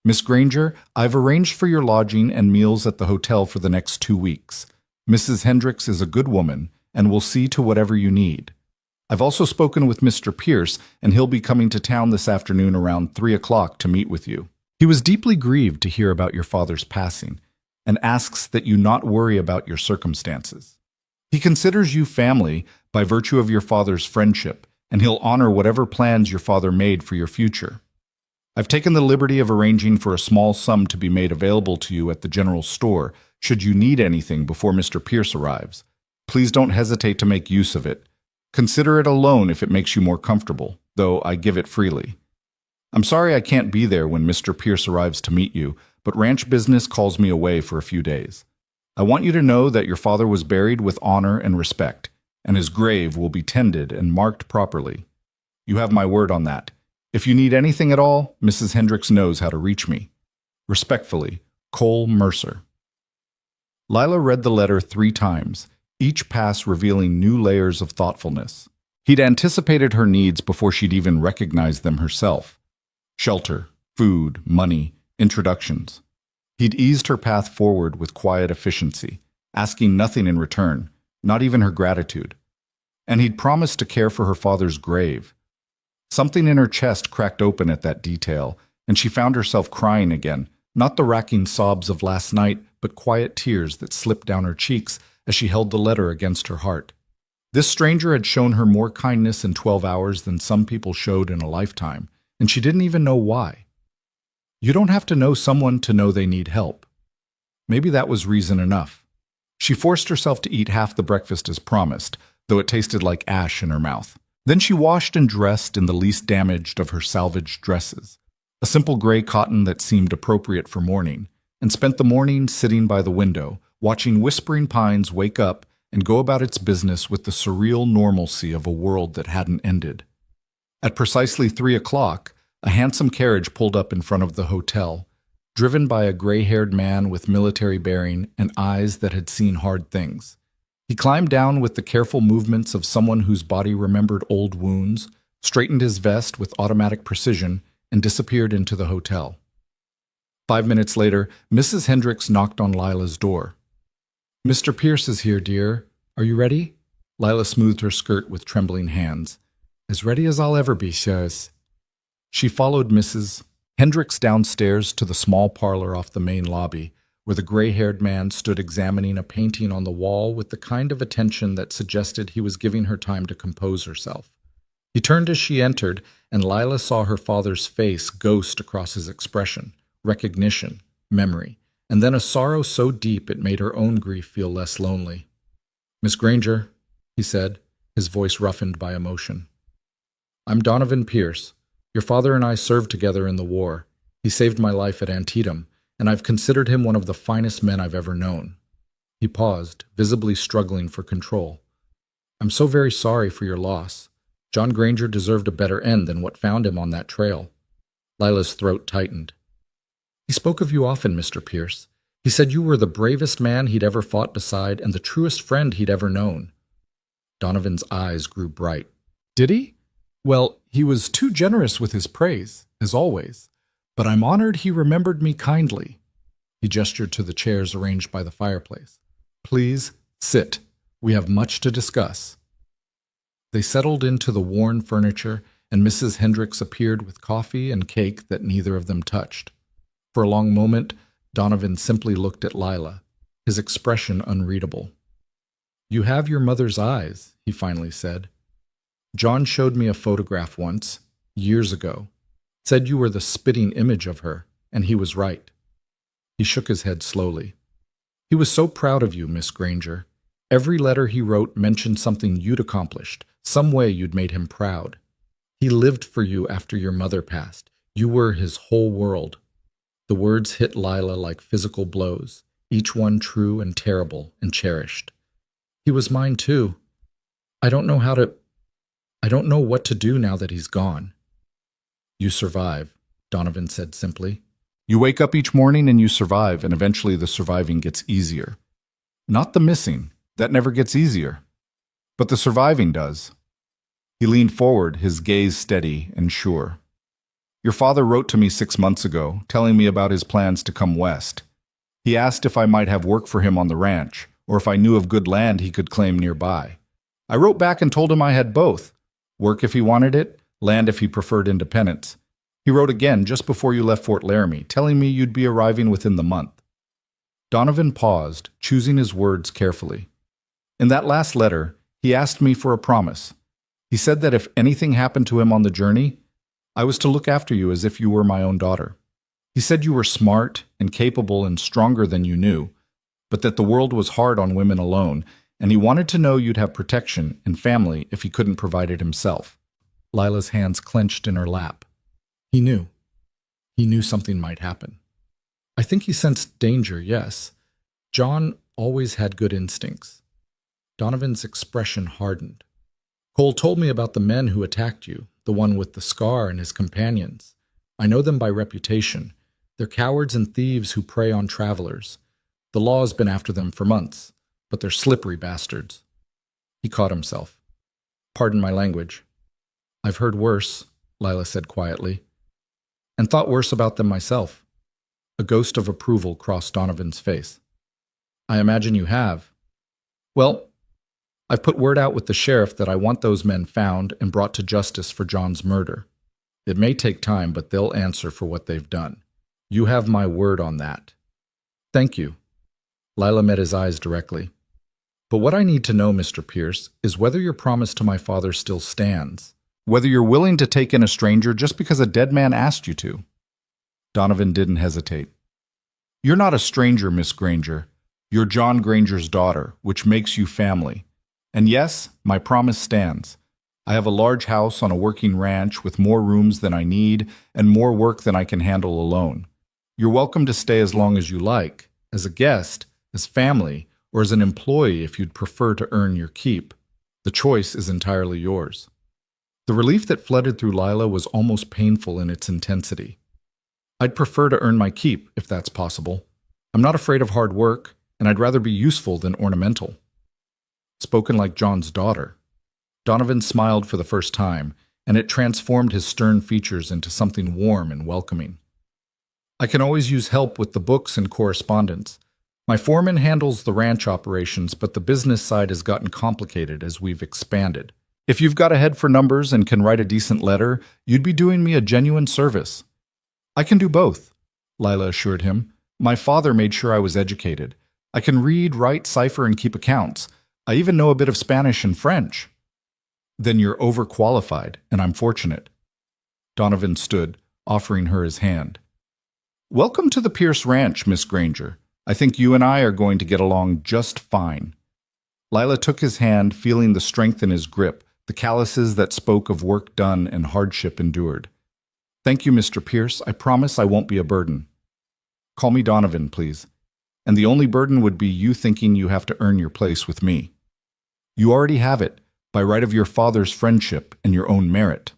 Speaker 1: Miss Granger, I've arranged for your lodging and meals at the hotel for the next 2 weeks. Mrs. Hendricks is a good woman and will see to whatever you need. I've also spoken with Mr. Pierce, and he'll be coming to town this afternoon around 3 o'clock to meet with you. He was deeply grieved to hear about your father's passing, and asks that you not worry about your circumstances. He considers you family by virtue of your father's friendship, and he'll honor whatever plans your father made for your future. I've taken the liberty of arranging for a small sum to be made available to you at the general store, should you need anything before Mr. Pierce arrives. Please don't hesitate to make use of it. Consider it a loan if it makes you more comfortable, though I give it freely. I'm sorry I can't be there when Mr. Pierce arrives to meet you, but ranch business calls me away for a few days. I want you to know that your father was buried with honor and respect, and his grave will be tended and marked properly. You have my word on that. If you need anything at all, Mrs. Hendricks knows how to reach me. Respectfully, Cole Mercer. Lila read the letter 3 times, each pass revealing new layers of thoughtfulness. He'd anticipated her needs before she'd even recognized them herself. Shelter, food, money, introductions. He'd eased her path forward with quiet efficiency, asking nothing in return, not even her gratitude. And he'd promised to care for her father's grave. Something in her chest cracked open at that detail, and she found herself crying again, not the racking sobs of last night, but quiet tears that slipped down her cheeks as she held the letter against her heart. This stranger had shown her more kindness in 12 hours than some people showed in a lifetime, and she didn't even know why. You don't have to know someone to know they need help. Maybe that was reason enough. She forced herself to eat half the breakfast as promised, though it tasted like ash in her mouth. Then she washed and dressed in the least damaged of her salvaged dresses, a simple gray cotton that seemed appropriate for morning, and spent the morning sitting by the window, watching Whispering Pines wake up and go about its business with the surreal normalcy of a world that hadn't ended. At precisely 3 o'clock, a handsome carriage pulled up in front of the hotel, driven by a gray-haired man with military bearing and eyes that had seen hard things. He climbed down with the careful movements of someone whose body remembered old wounds, straightened his vest with automatic precision, and disappeared into the hotel. 5 minutes later, Mrs. Hendricks knocked on Lila's door. "Mr. Pierce is here, dear. Are you ready?" Lila smoothed her skirt with trembling hands. "As ready as I'll ever be, sirs." She followed Mrs. Hendricks downstairs to the small parlor off the main lobby, where the gray-haired man stood examining a painting on the wall with the kind of attention that suggested he was giving her time to compose herself. He turned as she entered, and Lila saw her father's face ghost across his expression, recognition, memory, and then a sorrow so deep it made her own grief feel less lonely. "Miss Granger," he said, his voice roughened by emotion. "I'm Donovan Pierce. Your father and I served together in the war. He saved my life at Antietam, and I've considered him one of the finest men I've ever known." He paused, visibly struggling for control. "I'm so very sorry for your loss. John Granger deserved a better end than what found him on that trail." Lila's throat tightened. "He spoke of you often, Mr. Pierce.
Speaker 2: He said you were the bravest man he'd ever fought beside and the truest friend he'd ever known. Donovan's eyes grew bright.
Speaker 1: Did he? Well, he was too generous with his praise, as always, but I'm honored he remembered me kindly. He gestured to the chairs arranged by the fireplace. Please sit. We have much to discuss. They settled into the worn furniture, and Mrs. Hendricks appeared with coffee and cake that neither of them touched. For a long moment, Donovan simply looked at Lila, his expression unreadable. You have your mother's eyes, he finally said. John showed me a photograph once, years ago. Said you were the spitting image of her, and he was right. He shook his head slowly. He was so proud of you, Miss Granger. Every letter he wrote mentioned something you'd accomplished, some way you'd made him proud. He lived for you after your mother passed. You were his whole world. The words hit Lila like physical blows, each one true and terrible and cherished. He was mine too. I don't know what to do now that he's gone. You survive, Donovan said simply. You wake up each morning and you survive, and eventually the surviving gets easier. Not the missing. That never gets easier. But the surviving does. He leaned forward, his gaze steady and sure. Your father wrote to me 6 months ago, telling me about his plans to come west. He asked if I might have work for him on the ranch, or if I knew of good land he could claim nearby. I wrote back and told him I had both. Work if he wanted it, land if he preferred independence. He wrote again just before you left Fort Laramie, telling me you'd be arriving within the month. Donovan paused, choosing his words carefully. In that last letter, he asked me for a promise. He said that if anything happened to him on the journey, I was to look after you as if you were my own daughter. He said you were smart and capable and stronger than you knew, but that the world was hard on women alone, and he wanted to know you'd have protection and family if he couldn't provide it himself. Lila's hands clenched in her lap. He knew. He knew something might happen. I think he sensed danger, yes. John always had good instincts. Donovan's expression hardened. Cole told me about the men who attacked you, the one with the scar and his companions. I know them by reputation. They're cowards and thieves who prey on travelers. The law has been after them for months, but they're slippery bastards. He caught himself. Pardon my language. I've heard worse, Lila said quietly, and thought worse about them myself. A ghost of approval crossed Donovan's face. I imagine you have. Well, I've put word out with the sheriff that I want those men found and brought to justice for John's murder. It may take time, but they'll answer for what they've done. You have my word on that. Thank you. Lila met his eyes directly. But what I need to know, Mr. Pierce, is whether your promise to my father still stands. Whether you're willing to take in a stranger just because a dead man asked you to. Donovan didn't hesitate. You're not a stranger, Miss Granger. You're John Granger's daughter, which makes you family. And yes, my promise stands. I have a large house on a working ranch with more rooms than I need and more work than I can handle alone. You're welcome to stay as long as you like, as a guest, as family, or as an employee if you'd prefer to earn your keep. The choice is entirely yours. The relief that flooded through Lila was almost painful in its intensity. I'd prefer to earn my keep, if that's possible. I'm not afraid of hard work, and I'd rather be useful than ornamental. Spoken like John's daughter. Donovan smiled for the first time, and it transformed his stern features into something warm and welcoming. I can always use help with the books and correspondence. My foreman handles the ranch operations, but the business side has gotten complicated as we've expanded. If you've got a head for numbers and can write a decent letter, you'd be doing me a genuine service. I can do both, Lila assured him. My father made sure I was educated. I can read, write, cipher, and keep accounts. I even know a bit of Spanish and French. Then you're overqualified, and I'm fortunate. Donovan stood, offering her his hand. Welcome to the Pierce Ranch, Miss Granger. I think you and I are going to get along just fine. Lila took his hand, feeling the strength in his grip, the calluses that spoke of work done and hardship endured. Thank you, Mr. Pierce. I promise I won't be a burden. Call me Donovan, please. And the only burden would be you thinking you have to earn your place with me. You already have it, by right of your father's friendship and your own merit.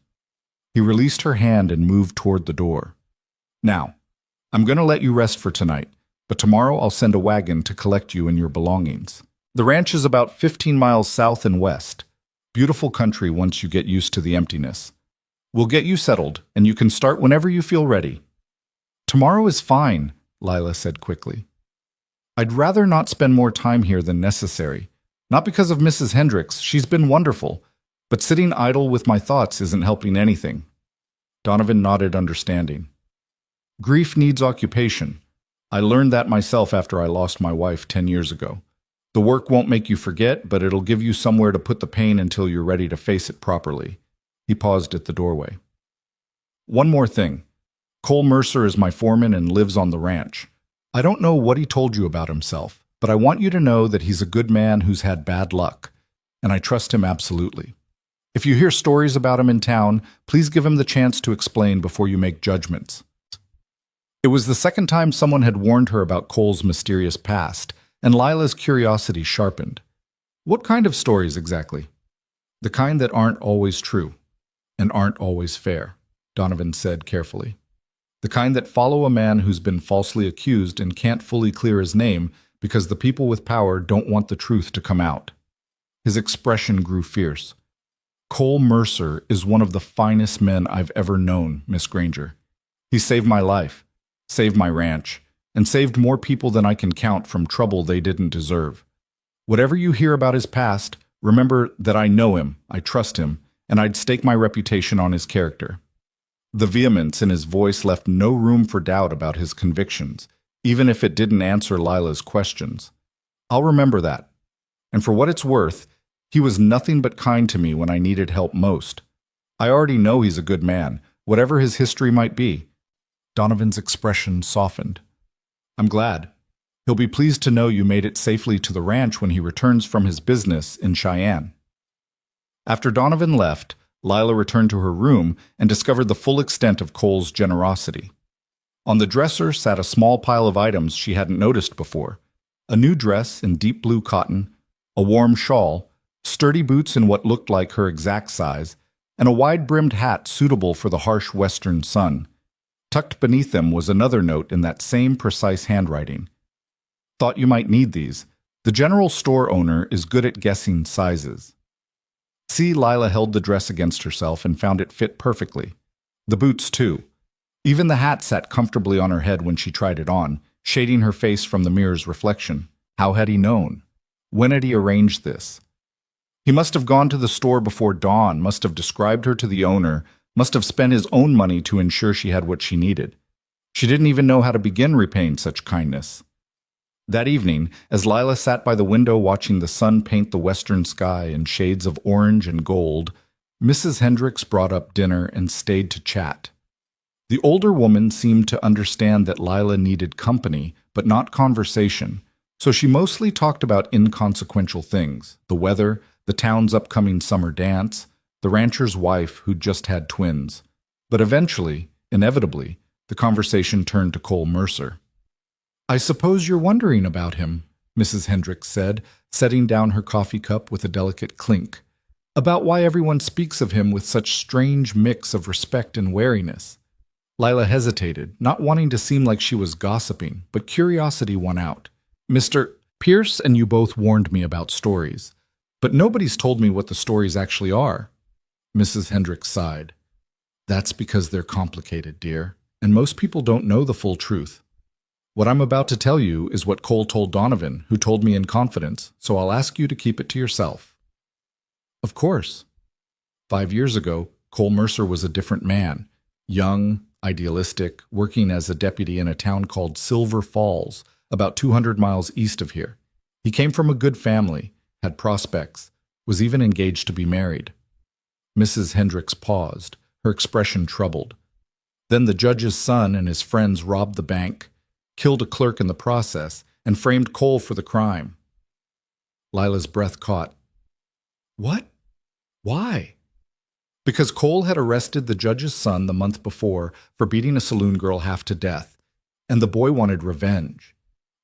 Speaker 1: He released her hand and moved toward the door. Now, I'm going to let you rest for tonight, but tomorrow I'll send a wagon to collect you and your belongings. The ranch is about 15 miles south and west. Beautiful country once you get used to the emptiness. We'll get you settled, and you can start whenever you feel ready." "Tomorrow is fine," Lila said quickly. "I'd rather not spend more time here than necessary. Not because of Mrs. Hendricks, she's been wonderful, but sitting idle with my thoughts isn't helping anything." Donovan nodded understanding. "Grief needs occupation. I learned that myself after I lost my wife 10 years ago. The work won't make you forget, but it'll give you somewhere to put the pain until you're ready to face it properly." He paused at the doorway. "One more thing. Cole Mercer is my foreman and lives on the ranch. I don't know what he told you about himself, but I want you to know that he's a good man who's had bad luck, and I trust him absolutely. If you hear stories about him in town, please give him the chance to explain before you make judgments." It was the second time someone had warned her about Cole's mysterious past, and Lila's curiosity sharpened. "What kind of stories exactly?" "The kind that aren't always true, and aren't always fair," Donovan said carefully. "The kind that follow a man who's been falsely accused and can't fully clear his name because the people with power don't want the truth to come out." His expression grew fierce. "Cole Mercer is one of the finest men I've ever known, Miss Granger. He saved my life, saved my ranch, and saved more people than I can count from trouble they didn't deserve. Whatever you hear about his past, remember that I know him, I trust him, and I'd stake my reputation on his character." The vehemence in his voice left no room for doubt about his convictions, even if it didn't answer Lila's questions. "I'll remember that. And for what it's worth, he was nothing but kind to me when I needed help most. I already know he's a good man, whatever his history might be." Donovan's expression softened. "I'm glad. He'll be pleased to know you made it safely to the ranch when he returns from his business in Cheyenne." After Donovan left, Lila returned to her room and discovered the full extent of Cole's generosity. On the dresser sat a small pile of items she hadn't noticed before: a new dress in deep blue cotton, a warm shawl, sturdy boots in what looked like her exact size, and a wide-brimmed hat suitable for the harsh western sun. Tucked beneath them was another note in that same precise handwriting. "Thought you might need these. The general store owner is good at guessing sizes." See, Lila held the dress against herself and found it fit perfectly. The boots, too. Even the hat sat comfortably on her head when she tried it on, shading her face from the mirror's reflection. How had he known? When had he arranged this? He must have gone to the store before dawn, must have described her to the owner, must have spent his own money to ensure she had what she needed. She didn't even know how to begin repaying such kindness. That evening, as Lila sat by the window watching the sun paint the western sky in shades of orange and gold, Mrs. Hendricks brought up dinner and stayed to chat. The older woman seemed to understand that Lila needed company, but not conversation, so she mostly talked about inconsequential things: the weather, the town's upcoming summer dance, the rancher's wife who'd just had twins. But eventually, inevitably, the conversation turned to Cole Mercer. "I suppose you're wondering about him," Mrs. Hendricks said, setting down her coffee cup with a delicate clink, "about why everyone speaks of him with such strange mix of respect and wariness." Lila hesitated, not wanting to seem like she was gossiping, but curiosity won out. "Mr. Pierce and you both warned me about stories, but nobody's told me what the stories actually are." Mrs. Hendricks sighed. "That's because they're complicated, dear, and most people don't know the full truth. What I'm about to tell you is what Cole told Donovan, who told me in confidence, so I'll ask you to keep it to yourself." "Of course." 5 years ago, Cole Mercer was a different man, young, idealistic, working as a deputy in a town called Silver Falls, about 200 miles east of here. He came from a good family, had prospects, was even engaged to be married. Mrs. Hendricks paused, her expression troubled. Then the judge's son and his friends robbed the bank, killed a clerk in the process, and framed Cole for the crime. Lila's breath caught. "What? Why?" "Because Cole had arrested the judge's son the month before for beating a saloon girl half to death, and the boy wanted revenge.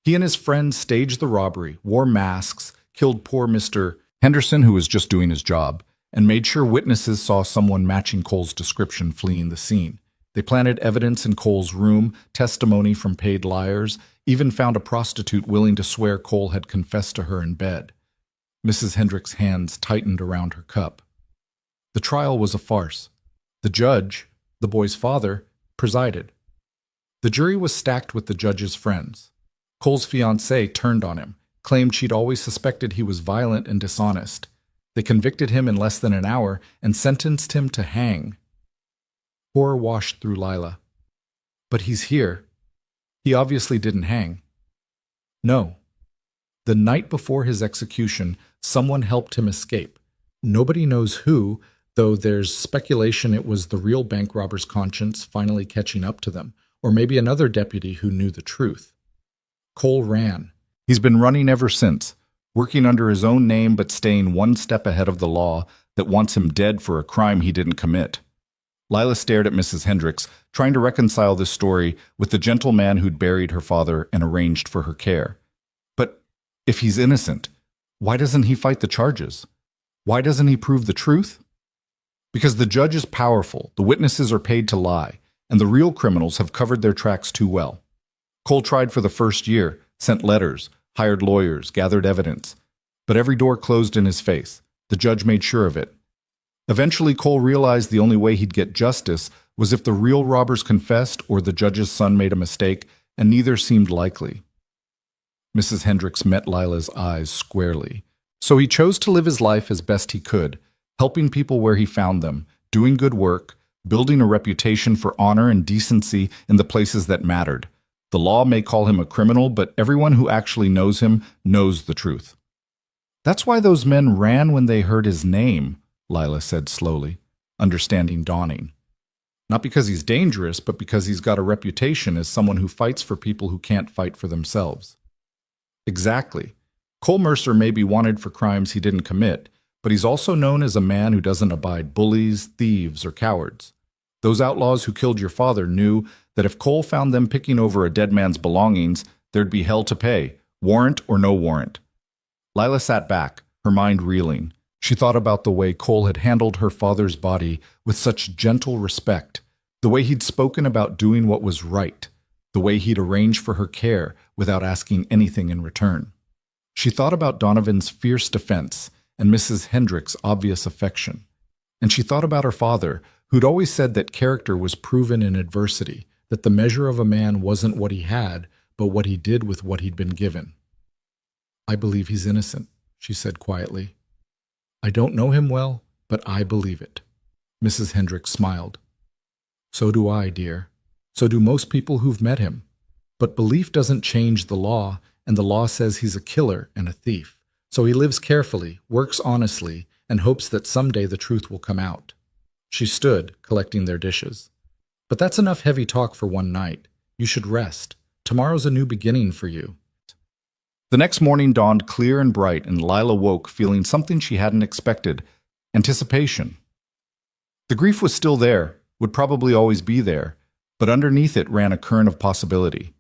Speaker 1: He and his friends staged the robbery, wore masks, killed poor Mr. Henderson, who was just doing his job, and made sure witnesses saw someone matching Cole's description fleeing the scene. They planted evidence in Cole's room, testimony from paid liars,
Speaker 2: even found a prostitute willing to swear Cole had confessed to her in bed. Mrs. Hendrick's hands tightened around her cup. The trial was a farce. The judge, the boy's father, presided. The jury was stacked with the judge's friends. Cole's fiancée turned on him, claimed she'd always suspected he was violent and dishonest. They convicted him in less than an hour and sentenced him to hang. Horror washed through Lila. But he's here. He obviously didn't hang. No. The night before his execution, someone helped him escape. Nobody knows who, though there's speculation it was the real bank robber's conscience finally catching up to them, or maybe another deputy who knew the truth. Cole ran.
Speaker 1: He's been running ever since, working under his own name but staying one step ahead of the law that wants him dead for a crime he didn't commit. Lila stared at Mrs. Hendricks, trying to reconcile this story with the gentle man who'd buried her father and arranged for her care. But if he's innocent, why doesn't he fight the charges? Why doesn't he prove the truth? Because the judge is powerful, the witnesses are paid to lie, and the real criminals have covered their tracks too well. Cole tried for the first year, sent letters, hired lawyers, gathered evidence. But every door closed in his face. The judge made sure of it. Eventually, Cole realized the only way he'd get justice was if the real robbers confessed or the judge's son made a mistake, and neither seemed likely. Mrs. Hendricks met Lila's eyes squarely. So he chose to live his life as best he could, helping people where he found them, doing good work, building a reputation for honor and decency in the places that mattered. The law may call him a criminal, but everyone who actually knows him knows the truth. That's why those men ran when they heard his name, Lila said slowly, understanding dawning. Not because he's dangerous, but because he's got a reputation as someone who fights for people who can't fight for themselves. Exactly. Cole Mercer may be wanted for crimes he didn't commit, but he's also known as a man who doesn't abide bullies, thieves, or cowards. Those outlaws who killed your father knew that if Cole found them picking over a dead man's belongings, there'd be hell to pay, warrant or no warrant. Lila sat back, her mind reeling. She thought about the way Cole had handled her father's body with such gentle respect, the way he'd spoken about doing what was right, the way he'd arranged for her care without asking anything in return. She thought about Donovan's fierce defense and Mrs. Hendrick's obvious affection. And she thought about her father, who'd always said that character was proven in adversity, that the measure of a man wasn't what he had, but what he did with what he'd been given. "I believe he's innocent," she said quietly. "I don't know him well, but I believe it." Mrs. Hendricks smiled. "So do I, dear. So do most people who've met him. But belief doesn't change the law, and the law says he's a killer and a thief. So he lives carefully, works honestly, and hopes that someday the truth will come out." She stood, collecting their dishes. "But that's enough heavy talk for one night. You should rest. Tomorrow's a new beginning for you." The next morning dawned clear and bright, and Lila woke feeling something she hadn't expected: anticipation. The grief was still there, would probably always be there, but underneath it ran a current of possibility.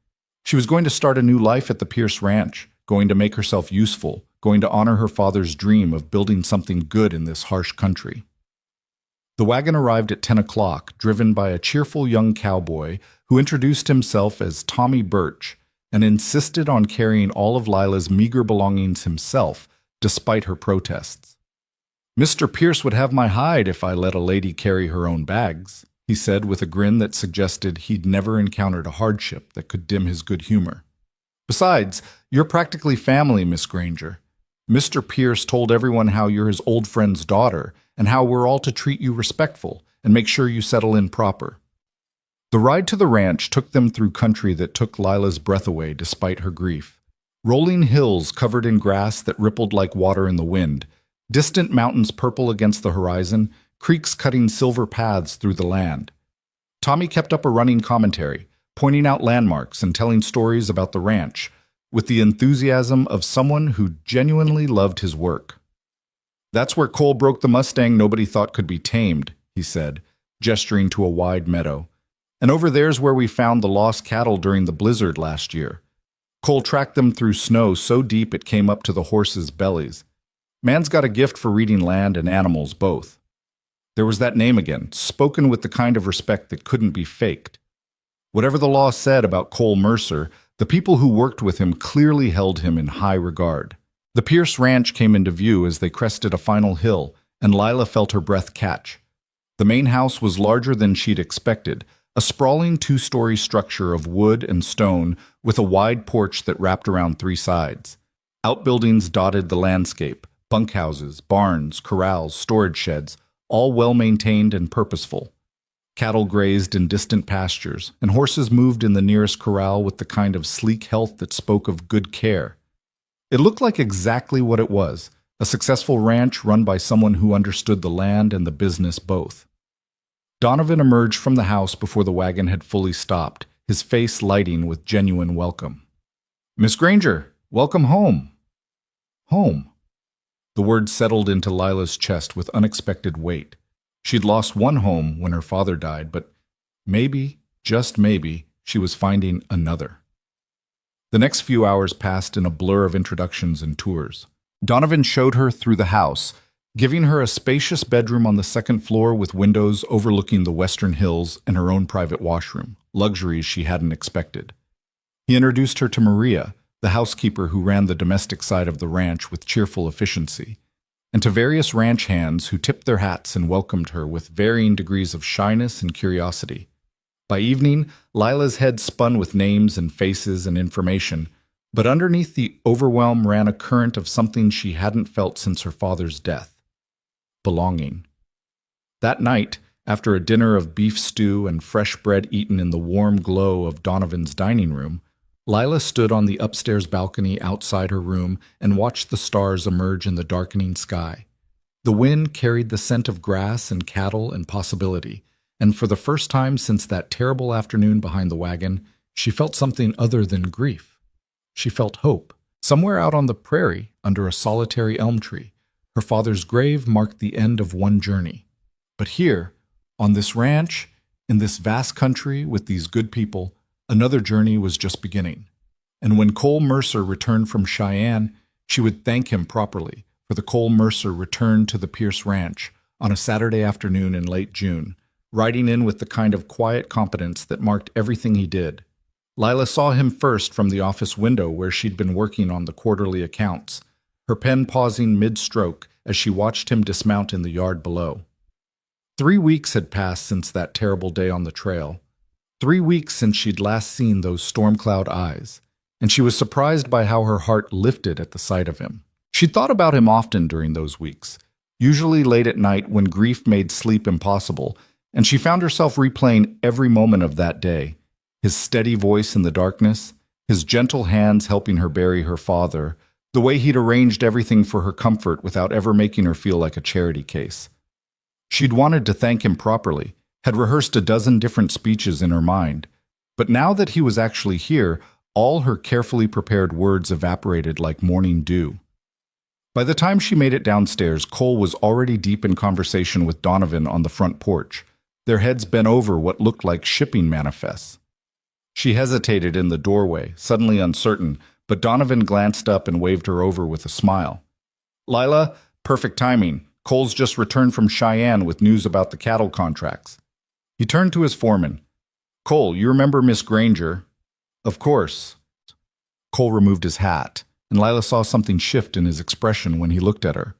Speaker 1: She was going to start a new life at the Pierce Ranch, going to make herself useful, going to honor her father's dream of building something good in this harsh country. The wagon arrived at 10 o'clock, driven by a cheerful young cowboy who introduced himself as Tommy Birch and insisted on carrying all of Lila's meager belongings himself, despite her protests. "Mr. Pierce would have my hide if I let a lady carry her own bags," he said with a grin that suggested he'd never encountered a hardship that could dim his good humor. "Besides, you're practically family, Miss Granger. Mr. Pierce told everyone how you're his old friend's daughter and how we're all to treat you respectful and make sure you settle in proper." The ride to the ranch took them through country that took Lila's breath away despite her grief. Rolling hills covered in grass that rippled like water in the wind, distant mountains purple against the horizon, creeks cutting silver paths through the land. Tommy kept up a running commentary, pointing out landmarks and telling stories about the ranch, with the enthusiasm of someone who genuinely loved his work. "That's where Cole broke the Mustang nobody thought could be tamed," he said, gesturing to a wide meadow. "And over there's where we found the lost cattle during the blizzard last year. Cole tracked them through snow so deep it came up to the horses' bellies. Man's got a gift for reading land and animals both." There was that name again, spoken with the kind of respect that couldn't be faked. Whatever the law said about Cole Mercer, The people who worked with him clearly held him in high regard. The Pierce Ranch came into view as they crested a final hill, and Lila felt her breath catch. The main house was larger than she'd expected, a sprawling two-story structure of wood and stone with a wide porch that wrapped around three sides. Outbuildings dotted the landscape, bunkhouses, barns, corrals, storage sheds, all well-maintained and purposeful. Cattle grazed in distant pastures, and horses moved in the nearest corral with the kind of sleek health that spoke of good care. It looked like exactly what it was, a successful ranch run by someone who understood the land and the business both. Donovan emerged from the house before the wagon had fully stopped, his face lighting with genuine welcome. "Miss Granger, welcome home." Home. The word settled into Lila's chest with unexpected weight. She'd lost one home when her father died, but maybe, just maybe, she was finding another. The next few hours passed in a blur of introductions and tours. Donovan showed her through the house, giving her a spacious bedroom on the second floor with windows overlooking the western hills and her own private washroom, luxuries she hadn't expected. He introduced her to Maria, the housekeeper who ran the domestic side of the ranch with cheerful efficiency, and to various ranch hands who tipped their hats and welcomed her with varying degrees of shyness and curiosity. By evening, Lila's head spun with names and faces and information, but underneath the overwhelm ran a current of something she hadn't felt since her father's death: belonging. That night, after a dinner of beef stew and fresh bread eaten in the warm glow of Donovan's dining room, Lila stood on the upstairs balcony outside her room and watched the stars emerge in the darkening sky. The wind carried the scent of grass and cattle and possibility, and for the first time since that terrible afternoon behind the wagon, she felt something other than grief. She felt hope. Somewhere out on the prairie, under a solitary elm tree, her father's grave marked the end of one journey. But here, on this ranch, in this vast country with these good people, another journey was just beginning. And when Cole Mercer returned from Cheyenne, she would thank him properly, for the Cole Mercer returned to the Pierce Ranch on a Saturday afternoon in late June, riding in with the kind of quiet competence that marked everything he did. Lila saw him first from the office window where she'd been working on the quarterly accounts, her pen pausing mid-stroke as she watched him dismount in the yard below. 3 weeks had passed since that terrible day on the trail. 3 weeks since she'd last seen those storm-cloud eyes, and she was surprised by how her heart lifted at the sight of him. She'd thought about him often during those weeks, usually late at night when grief made sleep impossible, and she found herself replaying every moment of that day. His steady voice in the darkness, his gentle hands helping her bury her father, the way he'd arranged everything for her comfort without ever making her feel like a charity case. She'd wanted to thank him properly, had rehearsed a dozen different speeches in her mind, but now that he was actually here, all her carefully prepared words evaporated like morning dew. By the time she made it downstairs, Cole was already deep in conversation with Donovan on the front porch, their heads bent over what looked like shipping manifests. She hesitated in the doorway, suddenly uncertain, but Donovan glanced up and waved her over with a smile. "Lila, perfect timing. Cole's just returned from Cheyenne with news about the cattle contracts." He turned to his foreman. "Cole, you remember Miss Granger?" "Of course." Cole removed his hat, and Lila saw something shift in his expression when he looked at her.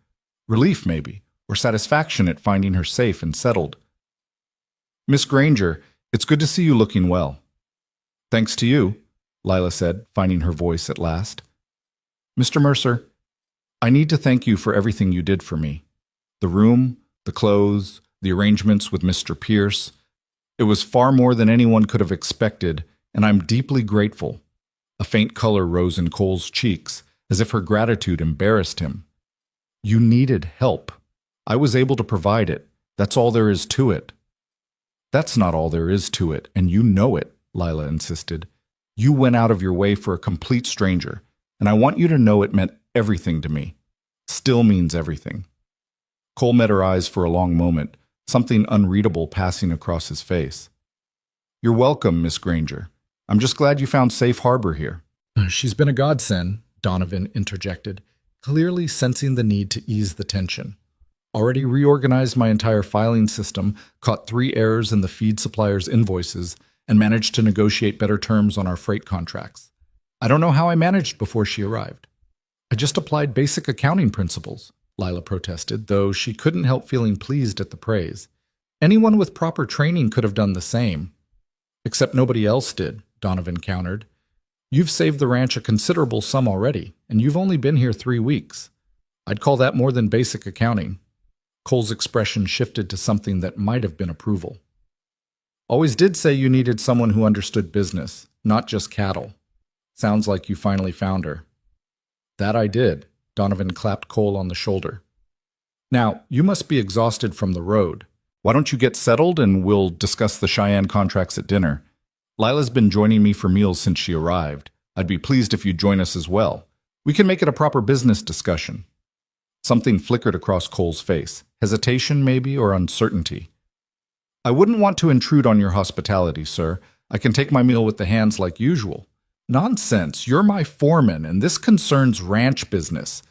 Speaker 1: Relief, maybe, or satisfaction at finding her safe and settled. "Miss Granger, it's good to see you looking well." "Thanks to you," Lila said, finding her voice at last. "Mr. Mercer, I need to thank you for everything you did for me. The room, the clothes, the arrangements with Mr. Pierce. It was far more than anyone could have expected, and I'm deeply grateful." A faint color rose in Cole's cheeks, as if her gratitude embarrassed him. "You needed help. I was able to provide it. That's all there is to it." "That's not all there is to it, and you know it," Lila insisted. "You went out of your way for a complete stranger, and I want you to know it meant everything to me. Still means everything." Cole met her eyes for a long moment, something unreadable passing across his face. "You're welcome, Miss Granger. I'm just glad you found safe harbor here." "She's been a godsend," Donovan interjected, clearly sensing the need to ease the tension. "Already reorganized my entire filing system, caught 3 errors in the feed supplier's invoices, and managed to negotiate better terms on our freight contracts.
Speaker 2: I don't know how I managed before she arrived. I just applied basic accounting principles, Lila protested, though she couldn't help feeling pleased at the praise. Anyone with proper training could have done the same. Except nobody else did, Donovan countered. You've saved the ranch a considerable sum already, and you've only been here 3 weeks. I'd call that more than basic accounting. Cole's expression shifted to something that might have been approval. Always did say you needed someone who understood business, not just cattle. Sounds like you finally found her. That I did, Donovan clapped Cole on the shoulder. Now, you must be exhausted from the road. Why don't you get settled and we'll discuss the Cheyenne contracts at dinner? Lila's been joining me for meals since she arrived. I'd be pleased if you'd join us as well. We can make it a proper business discussion. Something flickered across Cole's face. Hesitation, maybe, or uncertainty. I wouldn't want to intrude on your hospitality, sir. I can take my meal with the hands like usual. Nonsense. You're my foreman, and this concerns ranch business.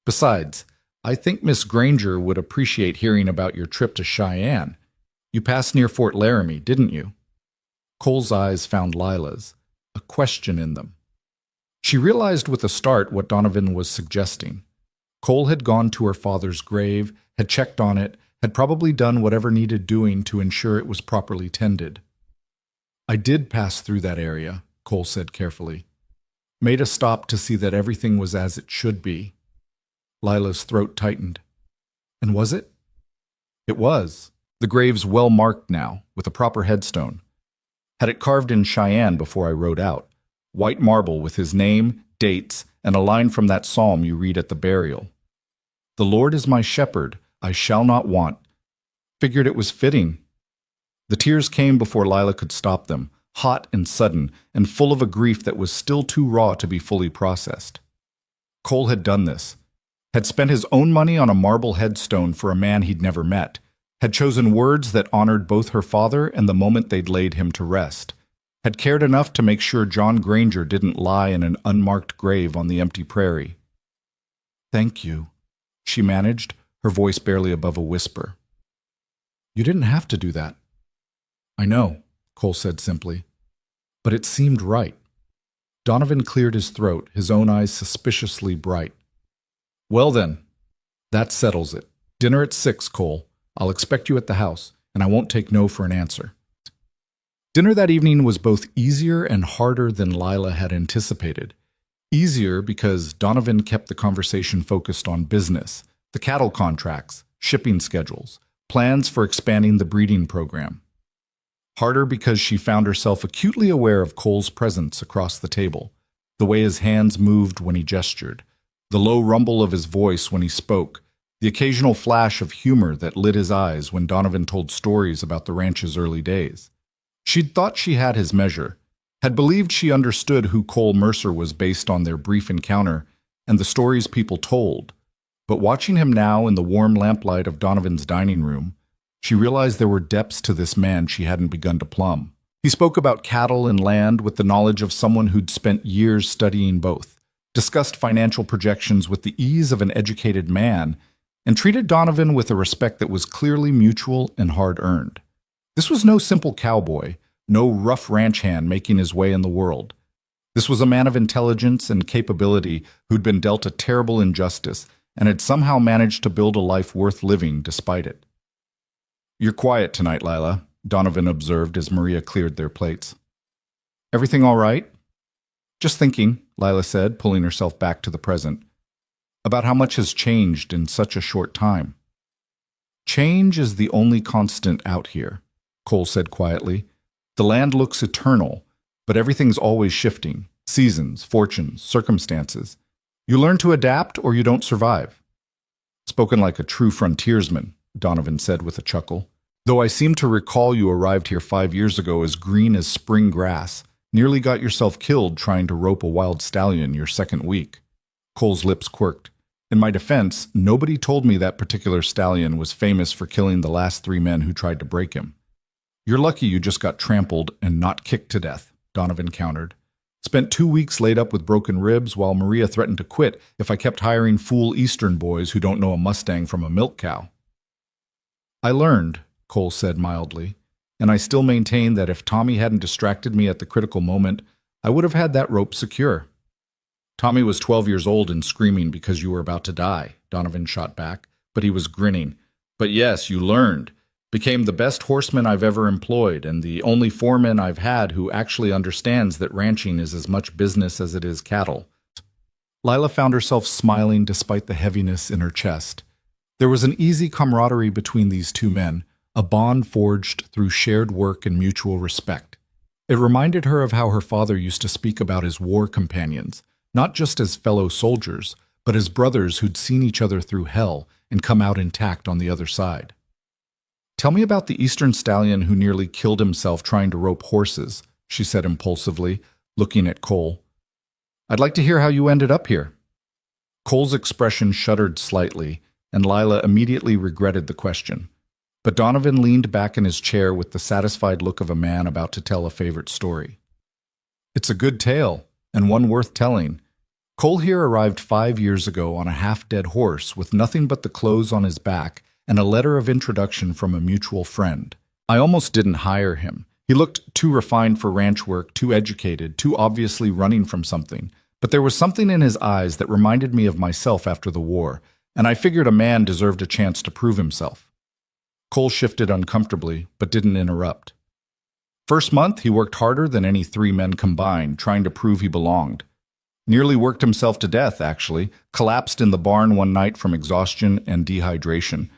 Speaker 2: Besides, I think Miss Granger would appreciate hearing about your trip to Cheyenne. You passed near Fort Laramie, didn't you? Cole's eyes found Lila's, a question in them. She realized with a start what Donovan was suggesting. Cole had gone to her father's grave, had checked on it, had probably done whatever needed doing to ensure it was properly tended. I did pass through that area, Cole said carefully. Made a stop to see that everything was as it should be. Lila's throat tightened. And was it? It was. The grave's well marked now, with a proper headstone. Had it carved in Cheyenne before I rode out. White marble with his name, dates, and a line from that psalm you read at the burial. The Lord is my shepherd, I shall not want. Figured it was fitting. The tears came before Lila could stop them, hot and sudden, and full of a grief that was still too raw to be fully processed. Cole had done this. Had spent his own money on a marble headstone for a man he'd never met. Had chosen words that honored both her father and the moment they'd laid him to rest. Had cared enough to make sure John Granger didn't lie in an unmarked grave on the empty prairie. Thank you, she managed, her voice barely above a whisper. You didn't have to do that. I know, Cole said simply. But it seemed right. Donovan cleared his throat, his own eyes suspiciously bright. Well then, that settles it. Dinner at 6, Cole. I'll expect you at the house, and I won't take no for an answer. Dinner that evening was both easier and harder than Lila had anticipated. Easier because Donovan kept the conversation focused on business, the cattle contracts, shipping schedules, plans for expanding the breeding program. Harder because she found herself acutely aware of Cole's presence across the table, the way his hands moved when he gestured, the low rumble of his voice when he spoke, the occasional flash of humor that lit his eyes when Donovan told stories about the ranch's early days. She'd thought she had his measure, had believed she understood who Cole Mercer was based on their brief encounter and the stories people told, but watching him now in the warm lamplight of Donovan's dining room, she realized there were depths to this man she hadn't begun to plumb. He spoke about cattle and land with the knowledge of someone who'd spent years studying both, discussed financial projections with the ease of an educated man, and treated Donovan with a respect that was clearly mutual and hard-earned. This was no simple cowboy, no rough ranch hand making his way in the world. This was a man of intelligence and capability who'd been dealt a terrible injustice and had somehow managed to build a life worth living despite it. You're quiet tonight, Lila, Donovan observed as Maria cleared their plates. Everything all right? Just thinking, Lila said, pulling herself back to the present, about how much has changed in such a short time. Change is the only constant out here, Cole said quietly. The land looks eternal, but everything's always shifting. Seasons, fortunes, circumstances. You learn to adapt or you don't survive. Spoken like a true frontiersman, Donovan said with a chuckle. Though I seem to recall you arrived here 5 years ago as green as spring grass, nearly got yourself killed trying to rope a wild stallion your second week. Cole's lips quirked. In my defense, nobody told me that particular stallion was famous for killing the last 3 men who tried to break him. You're lucky you just got trampled and not kicked to death, Donovan countered. Spent 2 weeks laid up with broken ribs while Maria threatened to quit if I kept hiring fool Eastern boys who don't know a Mustang from a milk cow. I learned, Cole said mildly, and I still maintain that if Tommy hadn't distracted me at the critical moment, I would have had that rope secure. Tommy was 12 years old and screaming because you were about to die, Donovan shot back, but he was grinning. But yes, you learned. Became the best horseman I've ever employed, and the only foreman I've had who actually understands that ranching is as much business as it is cattle.
Speaker 1: Lila found herself smiling despite the heaviness in her chest. There was an easy camaraderie between these two men, a bond forged through shared work and mutual respect. It reminded her of how her father used to speak about his war companions, not just as fellow soldiers, but as brothers who'd seen each other through hell and come out intact on the other side. "Tell me about the Eastern stallion who nearly killed himself trying to rope horses," she said impulsively, looking at Cole. "I'd like to hear how you ended up here." Cole's expression shuddered slightly, and Lila immediately regretted the question. But Donovan leaned back in his chair with the satisfied look of a man about to tell a favorite story. "It's a good tale, and one worth telling. Cole here arrived 5 years ago on a half-dead horse with nothing but the clothes on his back and a letter of introduction from a mutual friend. I almost didn't hire him. He looked too refined for ranch work, too educated, too obviously running from something. But there was something in his eyes that reminded me of myself after the war, and I figured a man deserved a chance to prove himself." Cole shifted uncomfortably, but didn't interrupt. "First month, he worked harder than any 3 men combined, trying to prove he belonged. Nearly worked himself to death, actually. Collapsed in the barn one night from exhaustion and dehydration.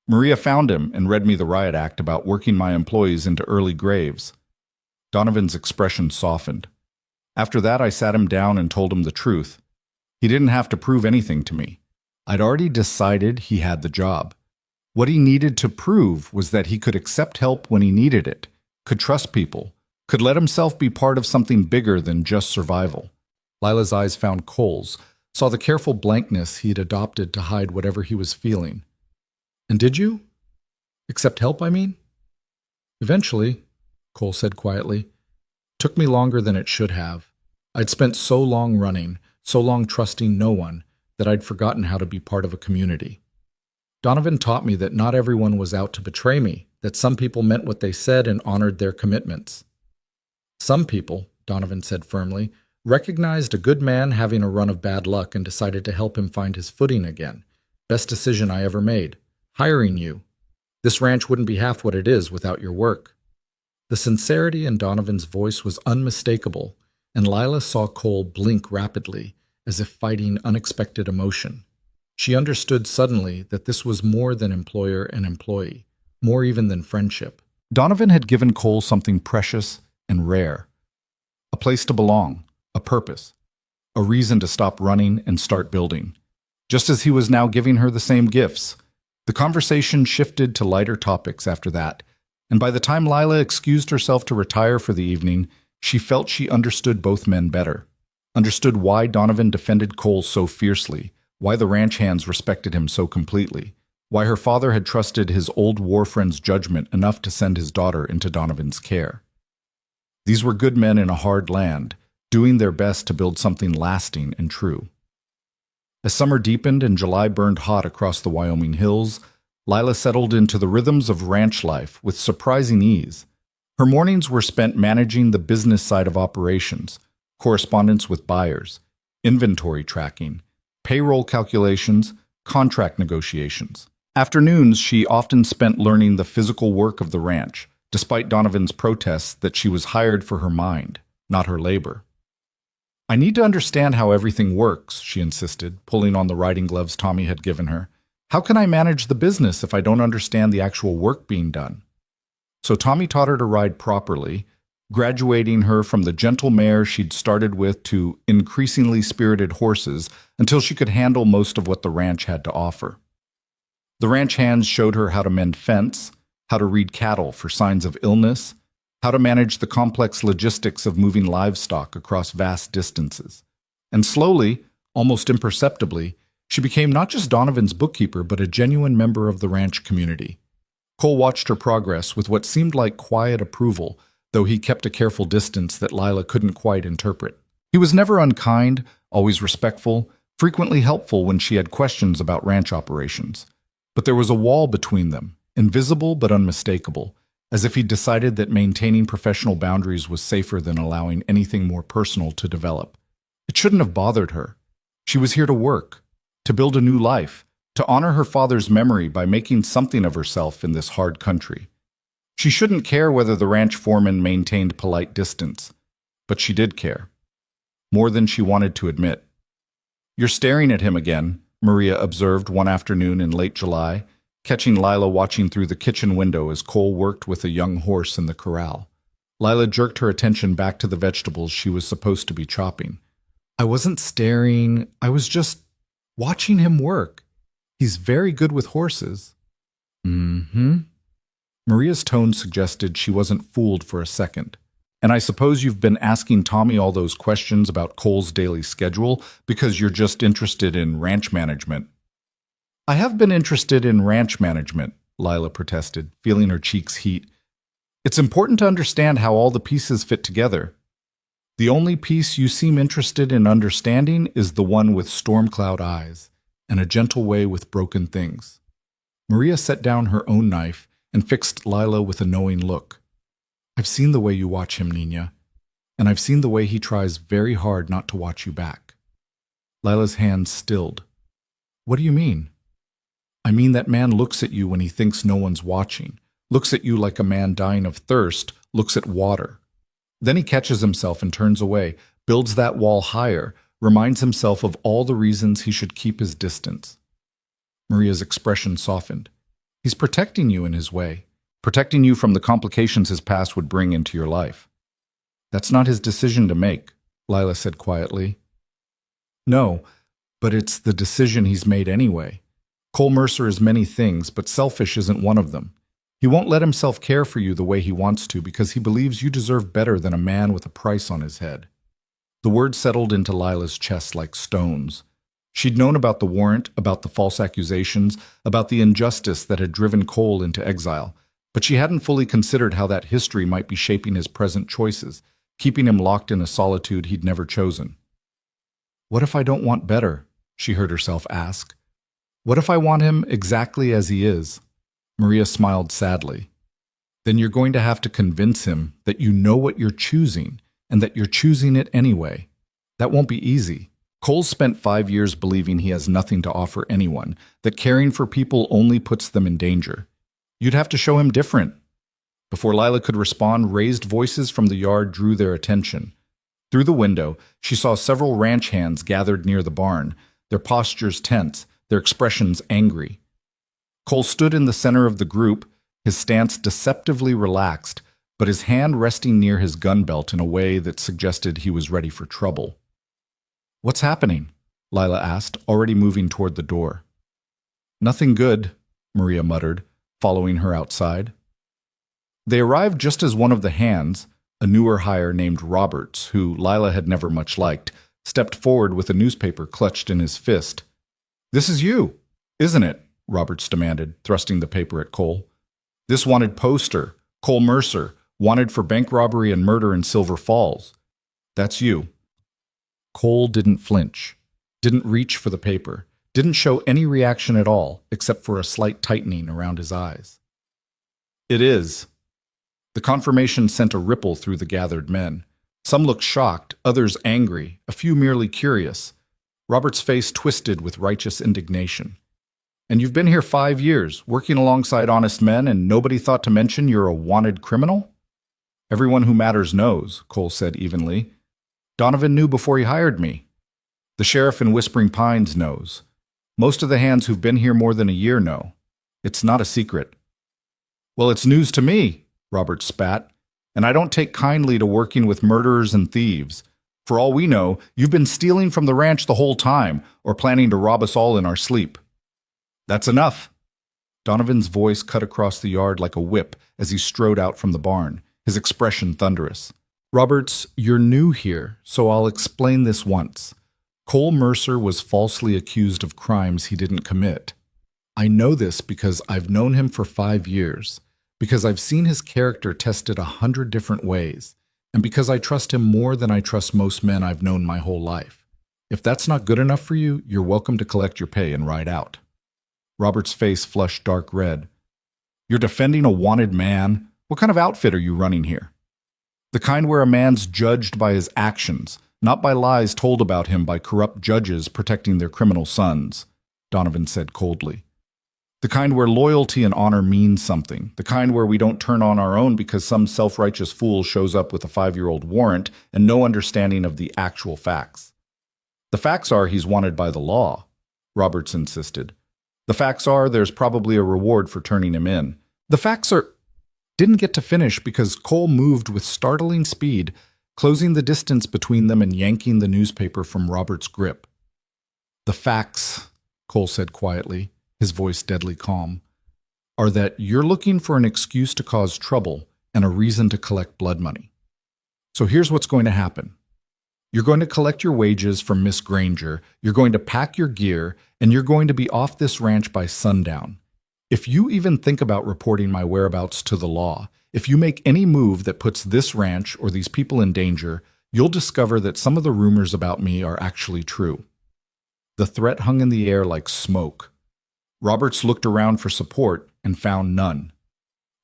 Speaker 1: Maria found him and read me the riot act about working my employees into early graves." Donovan's expression softened. "After that, I sat him down and told him the truth. He didn't have to prove anything to me. I'd already decided he had the job. What he needed to prove was that he could accept help when he needed it, could trust people, could let himself be part of something bigger than just survival." Lila's eyes found Cole's, saw the careful blankness he'd adopted to hide whatever he was feeling. "And did you? Accept help, I mean?" "Eventually," Cole said quietly. "Took me longer than it should have. I'd spent so long running, so long trusting no one, that I'd forgotten how to be part of a community. Donovan taught me that not everyone was out to betray me, that some people meant what they said and honored their commitments. Some people," Donovan said firmly, "recognized a good man having a run of bad luck and decided to help him find his footing again. Best decision I ever made. Hiring you. This ranch wouldn't be half what it is without your work." The sincerity in Donovan's voice was unmistakable, and Lila saw Cole blink rapidly, as if fighting unexpected emotion. She understood suddenly that this was more than employer and employee, more even than friendship. Donovan had given Cole something precious and rare. A place to belong, a purpose, a reason to stop running and start building. Just as he was now giving her the same gifts. The conversation shifted to lighter topics after that, and by the time Lila excused herself to retire for the evening, she felt she understood both men better. Understood why Donovan defended Cole so fiercely, why the ranch hands respected him so completely, why her father had trusted his old war friend's judgment enough to send his daughter into Donovan's care. These were good men in a hard land, doing their best to build something lasting and true. As summer deepened and July burned hot across the Wyoming hills, Lila settled into the rhythms of ranch life with surprising ease. Her mornings were spent managing the business side of operations, correspondence with buyers, inventory tracking, payroll calculations, contract negotiations. Afternoons, she often spent learning the physical work of the ranch, despite Donovan's protests that she was hired for her mind, not her labor. "I need to understand how everything works," she insisted, pulling on the riding gloves Tommy had given her. "How can I manage the business if I don't understand the actual work being done?" So Tommy taught her to ride properly, graduating her from the gentle mare she'd started with to increasingly spirited horses until she could handle most of what the ranch had to offer. The ranch hands showed her how to mend fence, how to read cattle for signs of illness, how to manage the complex logistics of moving livestock across vast distances. And slowly, almost imperceptibly, she became not just Donovan's bookkeeper, but a genuine member of the ranch community. Cole watched her progress with what seemed like quiet approval, though he kept a careful distance that Lila couldn't quite interpret. He was never unkind, always respectful, frequently helpful when she had questions about ranch operations. But there was a wall between them, invisible but unmistakable, as if he'd decided that maintaining professional boundaries was safer than allowing anything more personal to develop.
Speaker 2: It shouldn't have bothered her. She was here to work, to build a new life, to honor her father's memory by making something of herself in this hard country. She shouldn't care whether the ranch foreman maintained polite distance, but she did care. More than she wanted to admit. "You're staring at him again," Maria observed one afternoon in late July, catching Lila watching through the kitchen window as Cole worked with a young horse in the corral. Lila jerked her attention back to the vegetables she was supposed to be chopping. "I wasn't staring, I was just watching him work. He's very good with horses." "Mm-hmm." Maria's tone suggested she wasn't fooled for a second. "And I suppose you've been asking Tommy all those questions about Cole's daily schedule because you're just interested in ranch management." "I have been interested in ranch management," Lila protested, feeling her cheeks heat. "It's important to understand how all the pieces fit together. The only piece you seem interested in understanding is the one with storm cloud eyes and a gentle way with broken things." Maria set down her own knife and fixed Lila with a knowing look. "I've seen the way you watch him, Nina, and I've seen the way he tries very hard not to watch you back." Lila's hands stilled. "What do you mean?" "I mean that man looks at you when he thinks no one's watching, looks at you like a man dying of thirst looks at water. Then he catches himself and turns away, builds that wall higher, reminds himself of all the reasons he should keep his distance." Maria's expression softened. "He's protecting you in his way, protecting you from the complications his past would bring into your life." "That's not his decision to make," Lila said quietly. "No, but it's the decision he's made anyway. Cole Mercer is many things, but selfish isn't one of them. He won't let himself care for you the way he wants to because he believes you deserve better than a man with a price on his head." The words settled into Lila's chest like stones. She'd known about the warrant, about the false accusations, about the injustice that had driven Cole into exile, but she hadn't fully considered how that history might be shaping his present choices, keeping him locked in a solitude he'd never chosen. "What if I don't want better?" she heard herself ask. "What if I want him exactly as he is?" Maria smiled sadly. "Then you're going to have to convince him that you know what you're choosing and that you're choosing it anyway. That won't be easy. Cole's spent 5 years believing he has nothing to offer anyone, that caring for people only puts them in danger. You'd have to show him different." Before Lila could respond, raised voices from the yard drew their attention. Through the window, she saw several ranch hands gathered near the barn, their postures tense, their expressions angry. Cole stood in the center of the group, his stance deceptively relaxed, but his hand resting near his gun belt in a way that suggested he was ready for trouble. "What's happening?" Lila asked, already moving toward the door. "Nothing good," Maria muttered, following her outside. They arrived just as one of the hands, a newer hire named Roberts, who Lila had never much liked, stepped forward with a newspaper clutched in his fist. "This is you, isn't it?" Roberts demanded, thrusting the paper at Cole. "This wanted poster, Cole Mercer, wanted for bank robbery and murder in Silver Falls. That's you." Cole didn't flinch, didn't reach for the paper, didn't show any reaction at all, except for a slight tightening around his eyes. "It is." The confirmation sent a ripple through the gathered men. Some looked shocked, others angry, a few merely curious. Robert's face twisted with righteous indignation. "And you've been here 5 years, working alongside honest men, and nobody thought to mention you're a wanted criminal?" "Everyone who matters knows," Cole said evenly. "Donovan knew before he hired me. The sheriff in Whispering Pines knows. Most of the hands who've been here more than a year know. It's not a secret." "Well, it's news to me," Robert spat, "and I don't take kindly to working with murderers and thieves. For all we know, you've been stealing from the ranch the whole time, or planning to rob us all in our sleep." "That's enough." Donovan's voice cut across the yard like a whip as he strode out from the barn, his expression thunderous. "Roberts, you're new here, so I'll explain this once. Cole Mercer was falsely accused of crimes he didn't commit. I know this because I've known him for 5 years, because I've seen his character tested 100 different ways, and because I trust him more than I trust most men I've known my whole life. If that's not good enough for you, you're welcome to collect your pay and ride out." Robert's face flushed dark red. "You're defending a wanted man? What kind of outfit are you running here?" "The kind where a man's judged by his actions,
Speaker 1: not by lies told about him by corrupt judges protecting their criminal sons, Donovan said coldly. The kind where loyalty and honor mean something. The kind where we don't turn on our own because some self-righteous fool shows up with a 5-year-old warrant and no understanding of the actual facts. The facts are he's wanted by the law, Roberts insisted. The facts are there's probably a reward for turning him in. The facts are... Didn't get to finish because Cole moved with startling speed, closing the distance between them and yanking the newspaper from Robert's grip. The facts, Cole said quietly, his voice deadly calm, are that you're looking for an excuse to cause trouble and a reason to collect blood money. So here's what's going to happen. You're going to collect your wages from Miss Granger, you're going to pack your gear, and you're going to be off this ranch by sundown. If you even think about reporting my whereabouts to the law, if you make any move that puts this ranch or these people in danger, you'll discover that some of the rumors about me are actually true. The threat hung in the air like smoke. Roberts looked around for support and found none.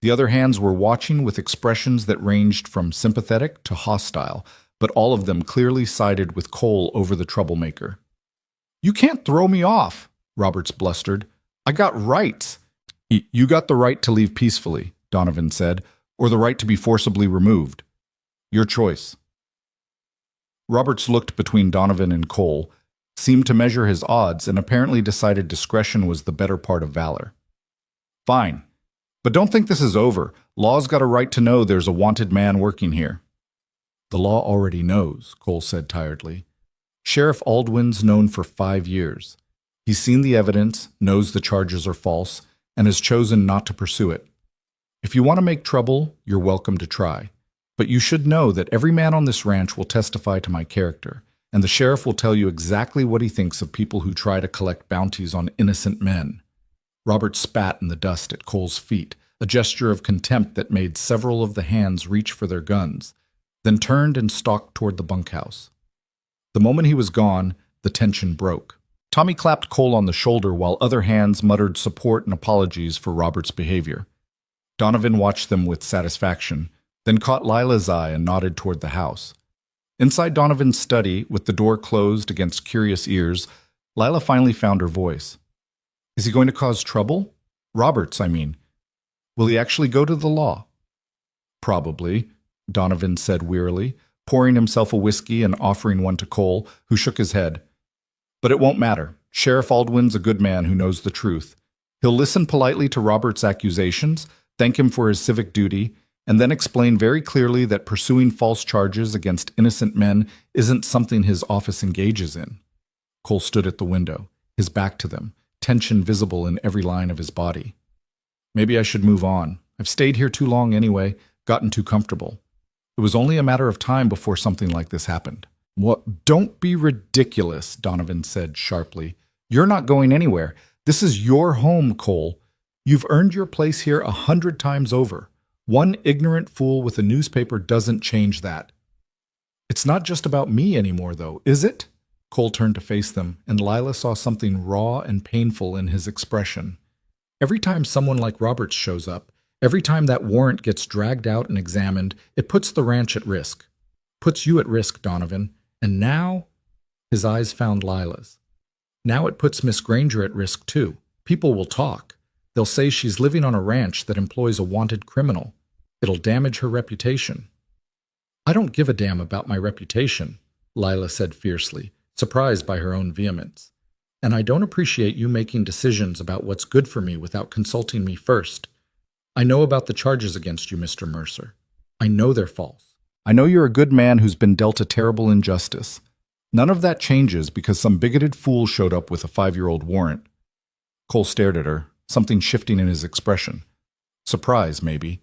Speaker 1: The other hands were watching with expressions that ranged from sympathetic to hostile, but all of them clearly sided with Cole over the troublemaker. "You can't throw me off," Roberts blustered. "I got rights." "You got the right to leave peacefully," Donovan said, "or the right to be forcibly removed. Your choice." Roberts looked between Donovan and Cole, seemed to measure his odds, and apparently decided discretion was the better part of valor. "Fine. But don't think this is over. Law's got a right to know there's a wanted man working here." "The law already knows," Cole said tiredly. "Sheriff Aldwin's known for 5 years. He's seen the evidence, knows the charges are false, and has chosen not to pursue it. If you want to make trouble, you're welcome to try. But you should know that every man on this ranch will testify to my character, and the sheriff will tell you exactly what he thinks of people who try to collect bounties on innocent men." Robert spat in the dust at Cole's feet, a gesture of contempt that made several of the hands reach for their guns, then turned and stalked toward the bunkhouse. The moment he was gone, the tension broke. Tommy clapped Cole on the shoulder while other hands muttered support and apologies for Robert's behavior. Donovan watched them with satisfaction, then caught Lila's eye and nodded toward the house. Inside Donovan's study, with the door closed against curious ears, Lila finally found her voice. "Is he going to cause trouble? Roberts, I mean. Will he actually go to the law?" "Probably," Donovan said wearily, pouring himself a whiskey and offering one to Cole, who shook his head. "But it won't matter. Sheriff Aldwin's a good man who knows the truth. He'll listen politely to Robert's accusations, thank him for his civic duty, and then explain very clearly that pursuing false charges against innocent men isn't something his office engages in." Cole stood at the window, his back to them, tension visible in every line of his body. "Maybe I should move on. I've stayed here too long anyway, gotten too comfortable. It was only a matter of time before something like this happened." "What? Don't be ridiculous," Donovan said sharply. "You're not going anywhere. This is your home, Cole. You've earned your place here 100 times over. One ignorant fool with a newspaper doesn't change that." "It's not just about me anymore, though, is it?" Cole turned to face them, and Lila saw something raw and painful in his expression. "Every time someone like Roberts shows up, every time that warrant gets dragged out and examined, it puts the ranch at risk. Puts you at risk, Donovan. And now," his eyes found Lila's, "now it puts Miss Granger at risk too. People will talk. They'll say she's living on a ranch that employs a wanted criminal. It'll damage her reputation." "I don't give a damn about my reputation," Lila said fiercely, surprised by her own vehemence. "And I don't appreciate you making decisions about what's good for me without consulting me first. I know about the charges against you, Mr. Mercer. I know they're false. I know you're a good man who's been dealt a terrible injustice. None of that changes because some bigoted fool showed up with a 5-year-old warrant." Cole stared at her, something shifting in his expression. Surprise, maybe,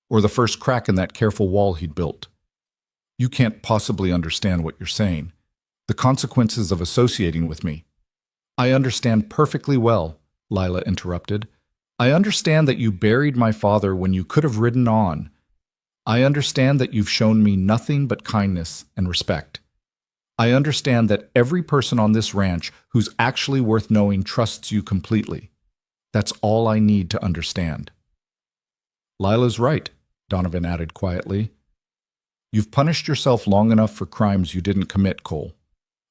Speaker 1: or the first crack in that careful wall he'd built. "You can't possibly understand what you're saying. The consequences of associating with me." "I understand perfectly well," Lila interrupted. "I understand that you buried my father when you could have ridden on. I understand that you've shown me nothing but kindness and respect. I understand that every person on this ranch who's actually worth knowing trusts you completely. That's all I need to understand." "Lila's right," Donovan added quietly. You've punished yourself long enough for crimes you didn't commit, Cole.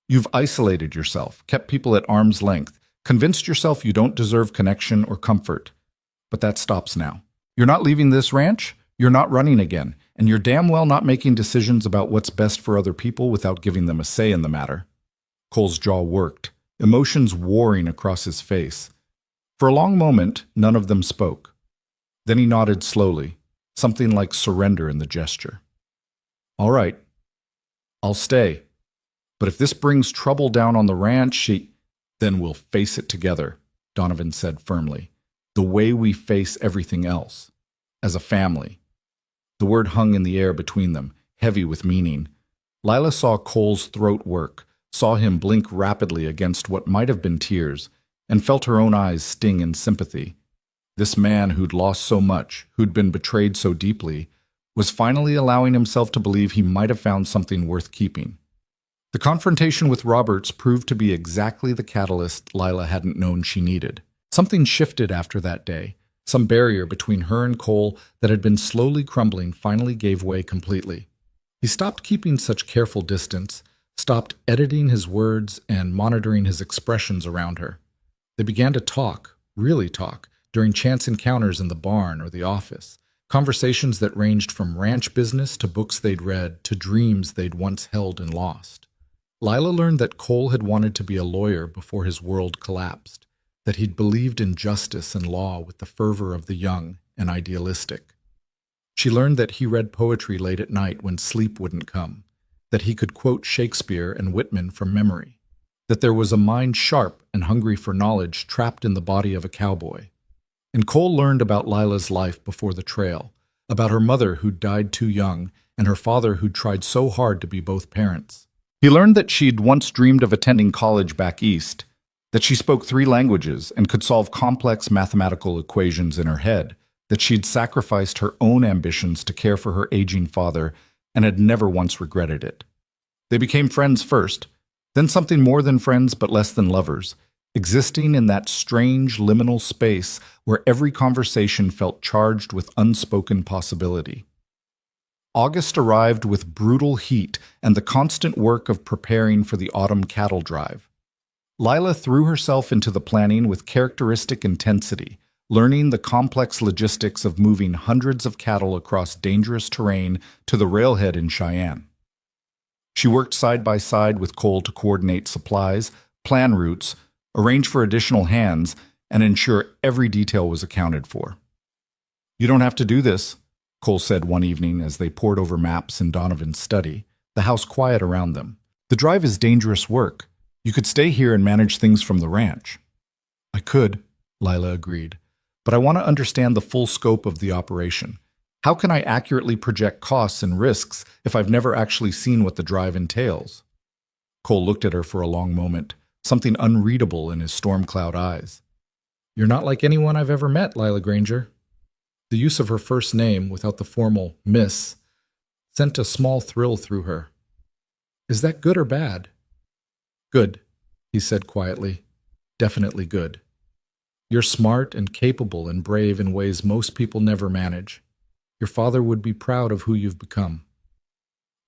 Speaker 1: You've isolated yourself, kept people at arm's length, convinced yourself you don't deserve connection or comfort. But that stops now. You're not leaving this ranch, you're not running again, and you're damn well not making decisions about what's best for other people without giving them a say in the matter. Cole's jaw worked, emotions warring across his face. For a long moment, none of them spoke. Then he nodded slowly, something like surrender in the gesture. All right, I'll stay. But if this brings trouble down on the ranch, then we'll face it together, Donovan said firmly. The way we face everything else. As a family. The word hung in the air between them, heavy with meaning. Lila saw Cole's throat work, saw him blink rapidly against what might have been tears, and felt her own eyes sting in sympathy. This man who'd lost so much, who'd been betrayed so deeply, was finally allowing himself to believe he might have found something worth keeping. The confrontation with Roberts proved to be exactly the catalyst Lila hadn't known she needed. Something shifted after that day. Some barrier between her and Cole that had been slowly crumbling finally gave way completely. He stopped keeping such careful distance, stopped editing his words and monitoring his expressions around her. They began to talk, really talk, during chance encounters in the barn or the office, conversations that ranged from ranch business to books they'd read to dreams they'd once held and lost. Lila learned that Cole had wanted to be a lawyer before his world collapsed, that he'd believed in justice and law with the fervor of the young and idealistic. She learned that he read poetry late at night when sleep wouldn't come, that he could quote Shakespeare and Whitman from memory, that there was a mind sharp and hungry for knowledge trapped in the body of a cowboy. And Cole learned about Lila's life before the trail, about her mother who'd died too young and her father who'd tried so hard to be both parents. He learned that she'd once dreamed of attending college back east, that she spoke 3 languages and could solve complex mathematical equations in her head, that she'd sacrificed her own ambitions to care for her aging father and had never once regretted it. They became friends first, then something more than friends but less than lovers, existing in that strange liminal space where every conversation felt charged with unspoken possibility. August arrived with brutal heat and the constant work of preparing for the autumn cattle drive. Lila threw herself into the planning with characteristic intensity, learning the complex logistics of moving hundreds of cattle across dangerous terrain to the railhead in Cheyenne. She worked side by side with Cole to coordinate supplies, plan routes, arrange for additional hands, and ensure every detail was accounted for. "You don't have to do this," Cole said one evening as they pored over maps in Donovan's study, the house quiet around them. "The drive is dangerous work. You could stay here and manage things from the ranch." "I could," Lila agreed, "but I want to understand the full scope of the operation. How can I accurately project costs and risks if I've never actually seen what the drive entails?" Cole looked at her for a long moment, something unreadable in his storm cloud eyes. "You're not like anyone I've ever met, Lila Granger." The use of her first name, without the formal Miss, sent a small thrill through her. "Is that good or bad?" "Good," he said quietly. "Definitely good. You're smart and capable and brave in ways most people never manage. Your father would be proud of who you've become."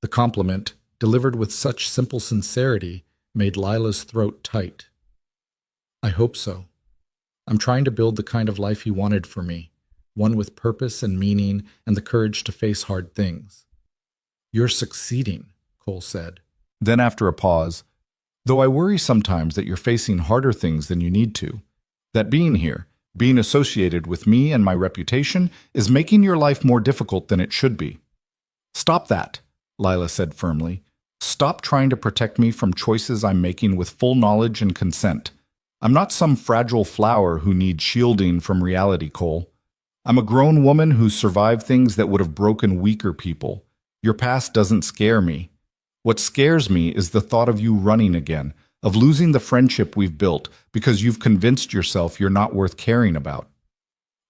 Speaker 1: The compliment, delivered with such simple sincerity, made Lila's throat tight. "I hope so. I'm trying to build the kind of life he wanted for me, one with purpose and meaning and the courage to face hard things." "You're succeeding," Cole said. Then after a pause, "Though I worry sometimes that you're facing harder things than you need to, that being here, being associated with me and my reputation, is making your life more difficult than it should be." "Stop that," Lila said firmly. "Stop trying to protect me from choices I'm making with full knowledge and consent. I'm not some fragile flower who needs shielding from reality, Cole. I'm a grown woman who's survived things that would have broken weaker people. Your past doesn't scare me. What scares me is the thought of you running again, of losing the friendship we've built because you've convinced yourself you're not worth caring about."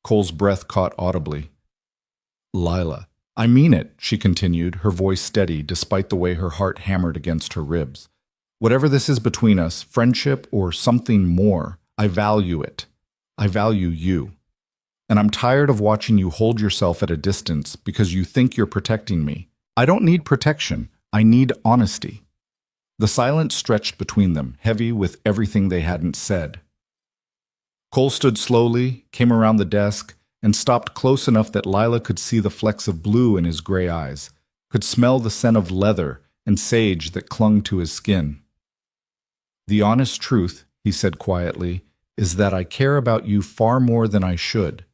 Speaker 1: Cole's breath caught audibly. "Lila, I mean it," she continued, her voice steady despite the way her heart hammered against her ribs. "Whatever this is between us, friendship or something more, I value it. I value you. And I'm tired of watching you hold yourself at a distance because you think you're protecting me. I don't need protection. I need honesty. The silence stretched between them, heavy with everything they hadn't said. Cole stood slowly, came around the desk, and stopped close enough that Lila could see the flecks of blue in his gray eyes, could smell the scent of leather and sage that clung to his skin. The honest truth, he said quietly, is that I care about you far more than I should.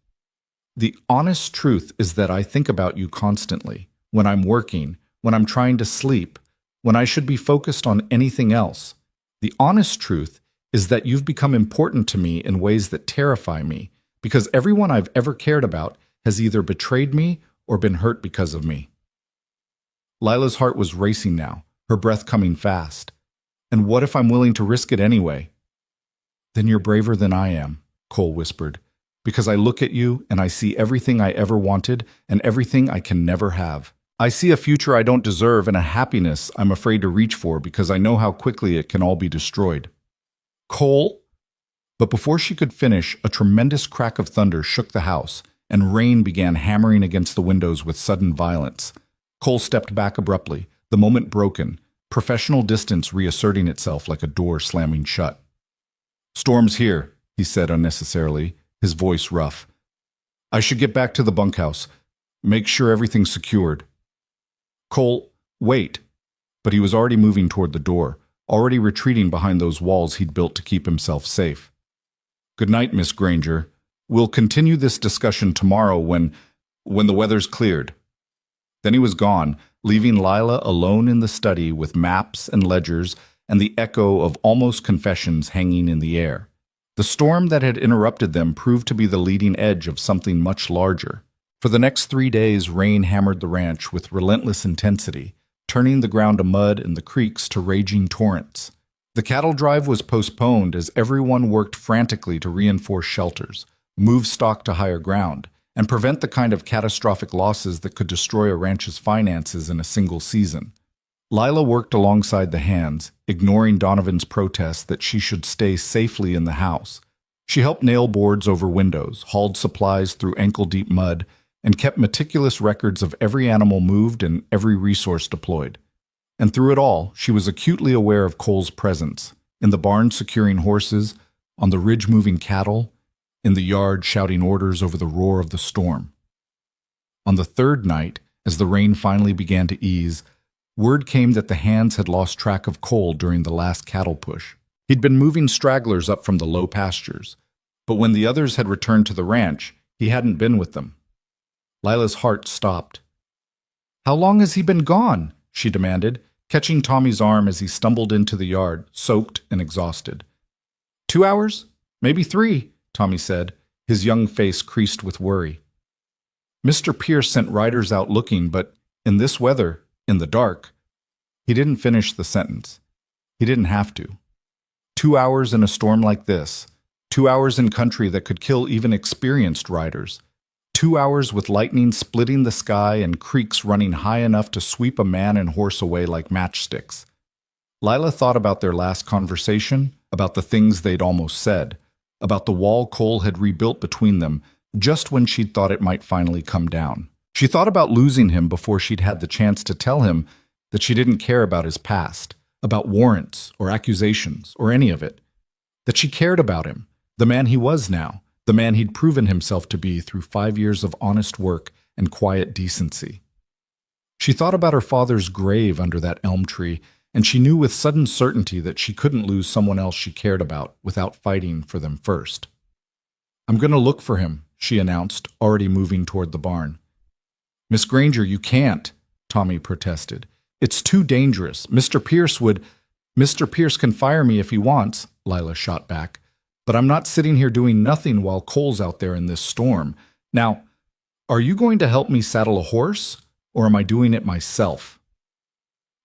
Speaker 1: The honest truth is that I think about you constantly, when I'm working, when I'm trying to sleep, when I should be focused on anything else. The honest truth is that you've become important to me in ways that terrify me, because everyone I've ever cared about has either betrayed me or been hurt because of me. Lila's heart was racing now, her breath coming fast. And what if I'm willing to risk it anyway? Then you're braver than I am, Cole whispered, because I look at you and I see everything I ever wanted and everything I can never have. I see a future I don't deserve and a happiness I'm afraid to reach for because I know how quickly it can all be destroyed. Cole? But before she could finish, a tremendous crack of thunder shook the house, and rain began hammering against the windows with sudden violence. Cole stepped back abruptly, the moment broken, professional distance reasserting itself like a door slamming shut. "Storm's here," he said unnecessarily, his voice rough. "I should get back to the bunkhouse. Make sure everything's secured." Cole, wait. But he was already moving toward the door, already retreating behind those walls he'd built to keep himself safe. "Good night, Miss Granger. We'll continue this discussion tomorrow when the weather's cleared." Then he was gone, leaving Lila alone in the study with maps and ledgers and the echo of almost confessions hanging in the air. The storm that had interrupted them proved to be the leading edge of something much larger. For the next 3 days, rain hammered the ranch with relentless intensity, turning the ground to mud and the creeks to raging torrents. The cattle drive was postponed as everyone worked frantically to reinforce shelters, move stock to higher ground, and prevent the kind of catastrophic losses that could destroy a ranch's finances in a single season. Lila worked alongside the hands, ignoring Donovan's protest that she should stay safely in the house. She helped nail boards over windows, hauled supplies through ankle-deep mud, and kept meticulous records of every animal moved and every resource deployed. And through it all, she was acutely aware of Cole's presence, in the barn securing horses, on the ridge moving cattle, in the yard shouting orders over the roar of the storm. On the third night, as the rain finally began to ease, word came that the hands had lost track of Cole during the last cattle push. He'd been moving stragglers up from the low pastures, but when the others had returned to the ranch, he hadn't been with them. Lila's heart stopped. "How long has he been gone?" she demanded, catching Tommy's arm as he stumbled into the yard, soaked and exhausted. 2 hours? Maybe 3, Tommy said, his young face creased with worry. "Mr. Pierce sent riders out looking, but in this weather, in the dark..." He didn't finish the sentence. He didn't have to. 2 hours in a storm like this, 2 hours in country that could kill even experienced riders, 2 hours with lightning splitting the sky and creeks running high enough to sweep a man and horse away like matchsticks. Lila thought about their last conversation, about the things they'd almost said, about the wall Cole had rebuilt between them just when she'd thought it might finally come down. She thought about losing him before she'd had the chance to tell him that she didn't care about his past, about warrants or accusations or any of it, that she cared about him, the man he was now, the man he'd proven himself to be through 5 years of honest work and quiet decency. She thought about her father's grave under that elm tree, and she knew with sudden certainty that she couldn't lose someone else she cared about without fighting for them first. "I'm going to look for him," she announced, already moving toward the barn. "Miss Granger, you can't," Tommy protested. "It's too dangerous. Mr. Pierce can fire me if he wants," Lila shot back. "But I'm not sitting here doing nothing while Cole's out there in this storm. Now, are you going to help me saddle a horse, or am I doing it myself?"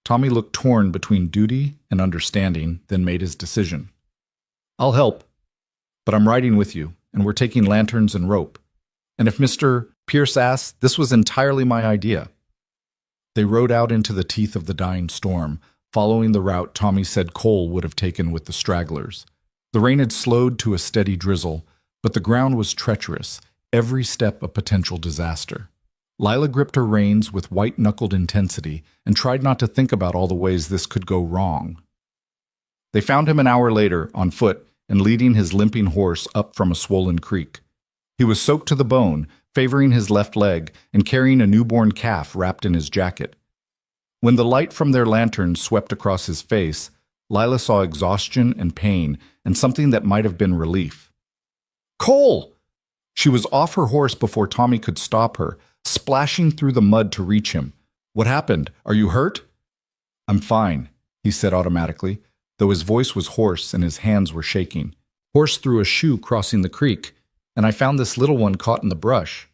Speaker 1: Tommy looked torn between duty and understanding, then made his decision. "I'll help, but I'm riding with you, and we're taking lanterns and rope. And if Mr. Pierce asks, this was entirely my idea." They rode out into the teeth of the dying storm, following the route Tommy said Cole would have taken with the stragglers. The rain had slowed to a steady drizzle, but the ground was treacherous, every step a potential disaster.
Speaker 2: Lila gripped her reins with white-knuckled intensity and tried not to think about all the ways this could go wrong. They found him an hour later, on foot, and leading his limping horse up from a swollen creek. He was soaked to the bone, favoring his left leg, and carrying a newborn calf wrapped in his jacket. When the light from their lantern swept across his face, Lila saw exhaustion and pain and something that might have been relief. "Cole!" She was off her horse before Tommy could stop her, splashing through the mud to reach him. "What happened? Are you hurt?" "I'm fine," he said automatically, though his voice was hoarse and his hands were shaking. "Horse threw a shoe crossing the creek, and I found this little one caught in the brush.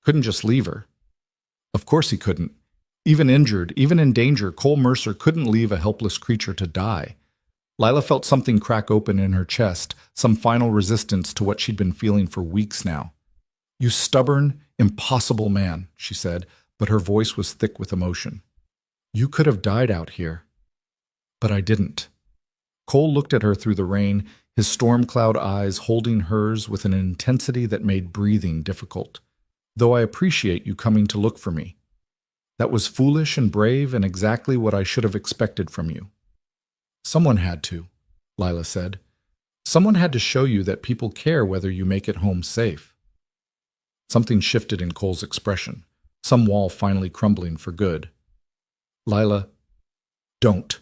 Speaker 2: Couldn't just leave her." Of course he couldn't. Even injured, even in danger, Cole Mercer couldn't leave a helpless creature to die. Lila felt something crack open in her chest, some final resistance to what she'd been feeling for weeks now. "You stubborn, impossible man," she said, but her voice was thick with emotion. "You could have died out here. But I didn't." Cole looked at her through the rain, his storm cloud eyes holding hers with an intensity that made breathing difficult. "Though I appreciate you coming to look for me. That was foolish and brave and exactly what I should have expected from you." "Someone had to," Lila said. "Someone had to show you that people care whether you make it home safe." Something shifted in Cole's expression, some wall finally crumbling for good. "Lila, don't,"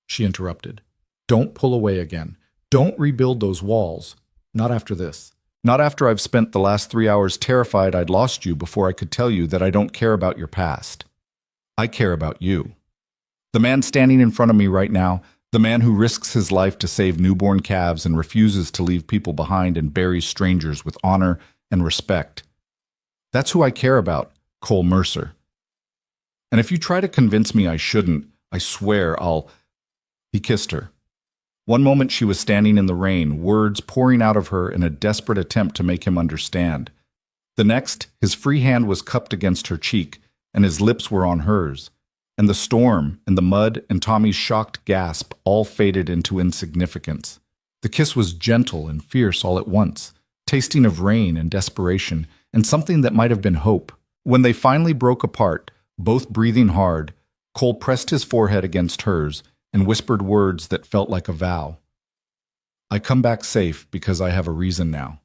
Speaker 2: she interrupted. "Don't pull away again. Don't rebuild those walls. Not after this. Not after I've spent the last 3 hours terrified I'd lost you before I could tell you that I don't care about your past. I care about you. The man standing in front of me right now, the man who risks his life to save newborn calves and refuses to leave people behind and buries strangers with honor and respect. That's who I care about, Cole Mercer. And if you try to convince me I shouldn't, I swear I'll—" He kissed her. One moment she was standing in the rain, words pouring out of her in a desperate attempt to make him understand. The next, his free hand was cupped against her cheek, and his lips were on hers. And the storm, and the mud, and Tommy's shocked gasp all faded into insignificance. The kiss was gentle and fierce all at once, tasting of rain and desperation, and something that might have been hope. When they finally broke apart, both breathing hard, Cole pressed his forehead against hers and whispered words that felt like a vow. "I come back safe because I have a reason now.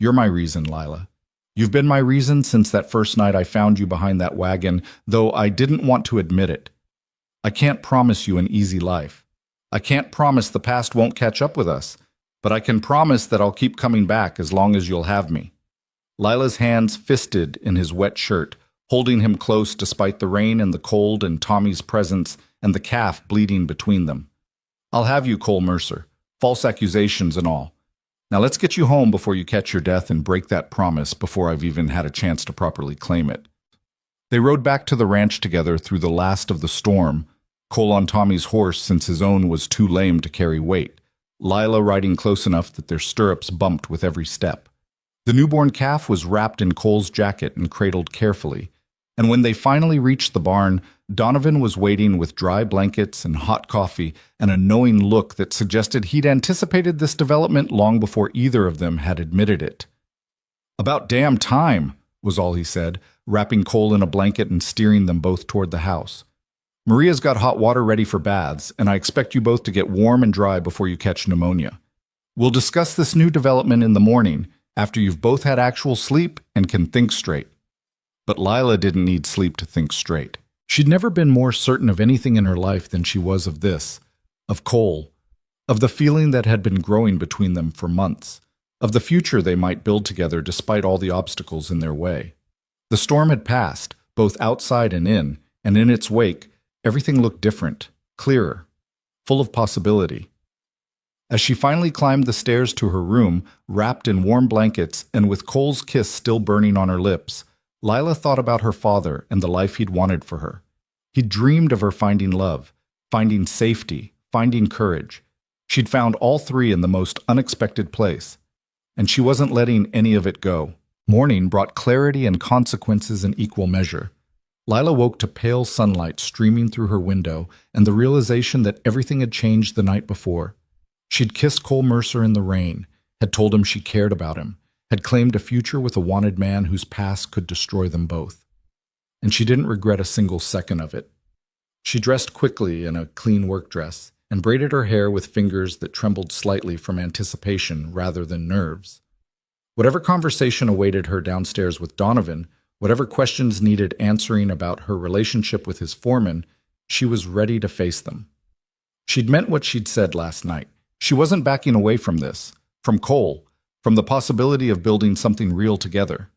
Speaker 2: You're my reason, Lila. You've been my reason since that first night I found you behind that wagon, though I didn't want to admit it. I can't promise you an easy life. I can't promise the past won't catch up with us, but I can promise that I'll keep coming back as long as you'll have me." Lila's hands fisted in his wet shirt, holding him close despite the rain and the cold and Tommy's presence and the calf bleeding between them. "I'll have you, Cole Mercer. False accusations and all. Now let's get you home before you catch your death and break that promise before I've even had a chance to properly claim it." They rode back to the ranch together through the last of the storm, Cole on Tommy's horse since his own was too lame to carry weight, Lila riding close enough that their stirrups bumped with every step. The newborn calf was wrapped in Cole's jacket and cradled carefully, and when they finally reached the barn, Donovan was waiting with dry blankets and hot coffee and a knowing look that suggested he'd anticipated this development long before either of them had admitted it. "About damn time," was all he said, wrapping Cole in a blanket and steering them both toward the house. "Maria's got hot water ready for baths, and I expect you both to get warm and dry before you catch pneumonia. We'll discuss this new development in the morning, after you've both had actual sleep and can think straight." But Lila didn't need sleep to think straight. She'd never been more certain of anything in her life than she was of this, of Cole, of the feeling that had been growing between them for months, of the future they might build together despite all the obstacles in their way. The storm had passed, both outside and in its wake, everything looked different, clearer, full of possibility. As she finally climbed the stairs to her room, wrapped in warm blankets and with Cole's kiss still burning on her lips, Lila thought about her father and the life he'd wanted for her. He'd dreamed of her finding love, finding safety, finding courage. She'd found all three in the most unexpected place, and she wasn't letting any of it go. Morning brought clarity and consequences in equal measure. Lila woke to pale sunlight streaming through her window and the realization that everything had changed the night before. She'd kissed Cole Mercer in the rain, had told him she cared about him, had claimed a future with a wanted man whose past could destroy them both. and she didn't regret a single second of it. She dressed quickly in a clean work dress and braided her hair with fingers that trembled slightly from anticipation rather than nerves. Whatever conversation awaited her downstairs with Donovan, whatever questions needed answering about her relationship with his foreman, she was ready to face them. She'd meant what she'd said last night. She wasn't backing away from this, from Cole, from the possibility of building something real together.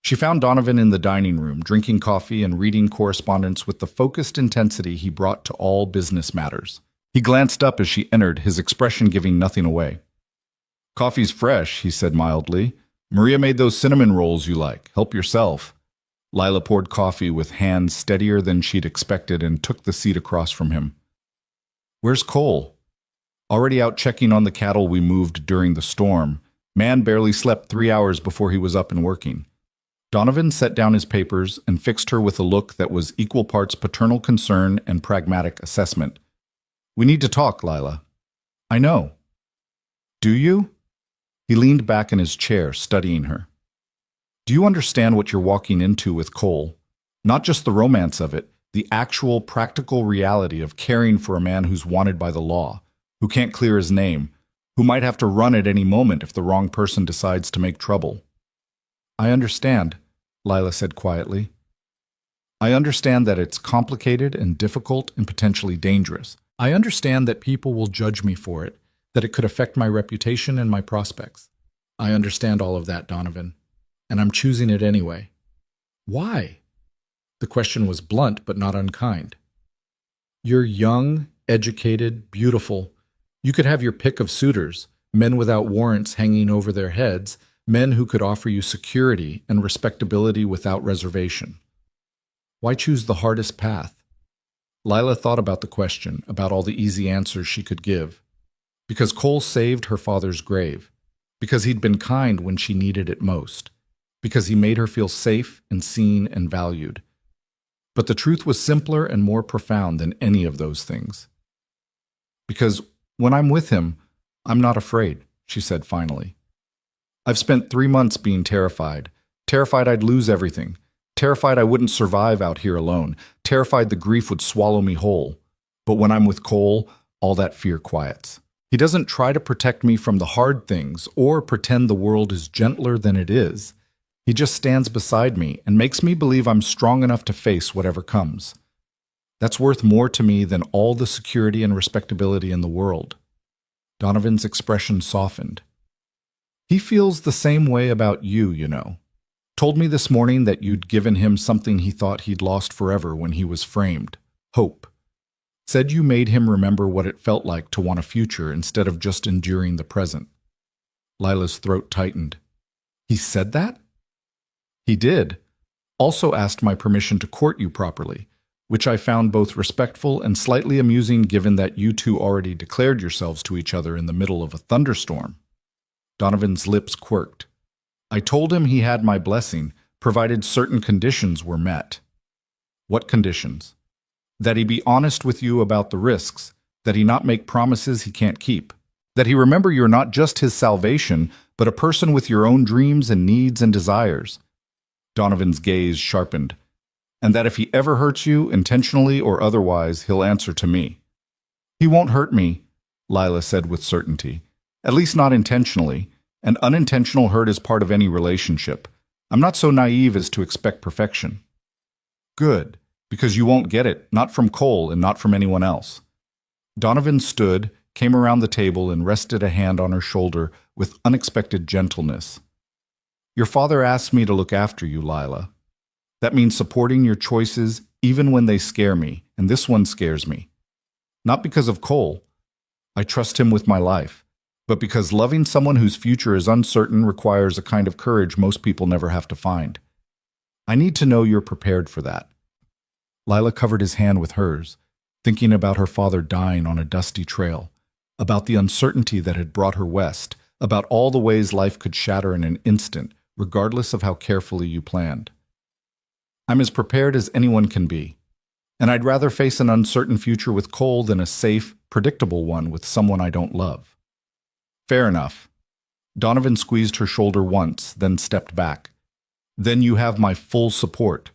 Speaker 2: She found Donovan in the dining room, drinking coffee and reading correspondence with the focused intensity he brought to all business matters. He glanced up as she entered, his expression giving nothing away. "Coffee's fresh," he said mildly. "Maria made those cinnamon rolls you like. Help yourself." Lila poured coffee with hands steadier than she'd expected and took the seat across from him. "Where's Cole?" "Already out checking on the cattle we moved during the storm. Man barely slept 3 hours before he was up and working." Donovan set down his papers and fixed her with a look that was equal parts paternal concern and pragmatic assessment. "We need to talk, Lila." "I know." "Do you?" He leaned back in his chair, studying her. "Do you understand what you're walking into with Cole? Not just the romance of it, the actual practical reality of caring for a man who's wanted by the law, who can't clear his name, who might have to run at any moment if the wrong person decides to make trouble." "I understand," Lila said quietly. "I understand that it's complicated and difficult and potentially dangerous. I understand that people will judge me for it, that it could affect my reputation and my prospects. I understand all of that, Donovan, and I'm choosing it anyway." "Why?" The question was blunt but not unkind. "You're young, educated, beautiful. You could have your pick of suitors, men without warrants hanging over their heads, men who could offer you security and respectability without reservation. Why choose the hardest path?" Lila thought about the question, about all the easy answers she could give. Because Cole saved her father's grave. Because he'd been kind when she needed it most. Because he made her feel safe and seen and valued. But the truth was simpler and more profound than any of those things. "Because when I'm with him, I'm not afraid," she said finally. "I've spent 3 months being terrified. Terrified I'd lose everything. Terrified I wouldn't survive out here alone. Terrified the grief would swallow me whole. But when I'm with Cole, all that fear quiets. He doesn't try to protect me from the hard things or pretend the world is gentler than it is. He just stands beside me and makes me believe I'm strong enough to face whatever comes. That's worth more to me than all the security and respectability in the world." Donovan's expression softened. "He feels the same way about you, you know. Told me this morning that you'd given him something he thought he'd lost forever when he was framed. Hope. Said you made him remember what it felt like to want a future instead of just enduring the present." Lila's throat tightened. "He said that?" "He did. Also asked my permission to court you properly, which I found both respectful and slightly amusing given that you two already declared yourselves to each other in the middle of a thunderstorm." Donovan's lips quirked. "I told him he had my blessing, provided certain conditions were met." "What conditions?" "That he be honest with you about the risks, that he not make promises he can't keep, that he remember you're not just his salvation, but a person with your own dreams and needs and desires." Donovan's gaze sharpened. "And that if he ever hurts you, intentionally or otherwise, he'll answer to me." "He won't hurt me," Lila said with certainty. "At least not intentionally, and unintentional hurt is part of any relationship. I'm not so naive as to expect perfection." "Good, because you won't get it, not from Cole and not from anyone else." Donovan stood, came around the table and rested a hand on her shoulder with unexpected gentleness. "Your father asked me to look after you, Lila. That means supporting your choices even when they scare me, and this one scares me. Not because of Cole. I trust him with my life. But because loving someone whose future is uncertain requires a kind of courage most people never have to find. I need to know you're prepared for that." Lila covered his hand with hers, thinking about her father dying on a dusty trail, about the uncertainty that had brought her west, about all the ways life could shatter in an instant, regardless of how carefully you planned. "I'm as prepared as anyone can be, and I'd rather face an uncertain future with Cole than a safe, predictable one with someone I don't love." "Fair enough." Donovan squeezed her shoulder once, then stepped back. "Then you have my full support.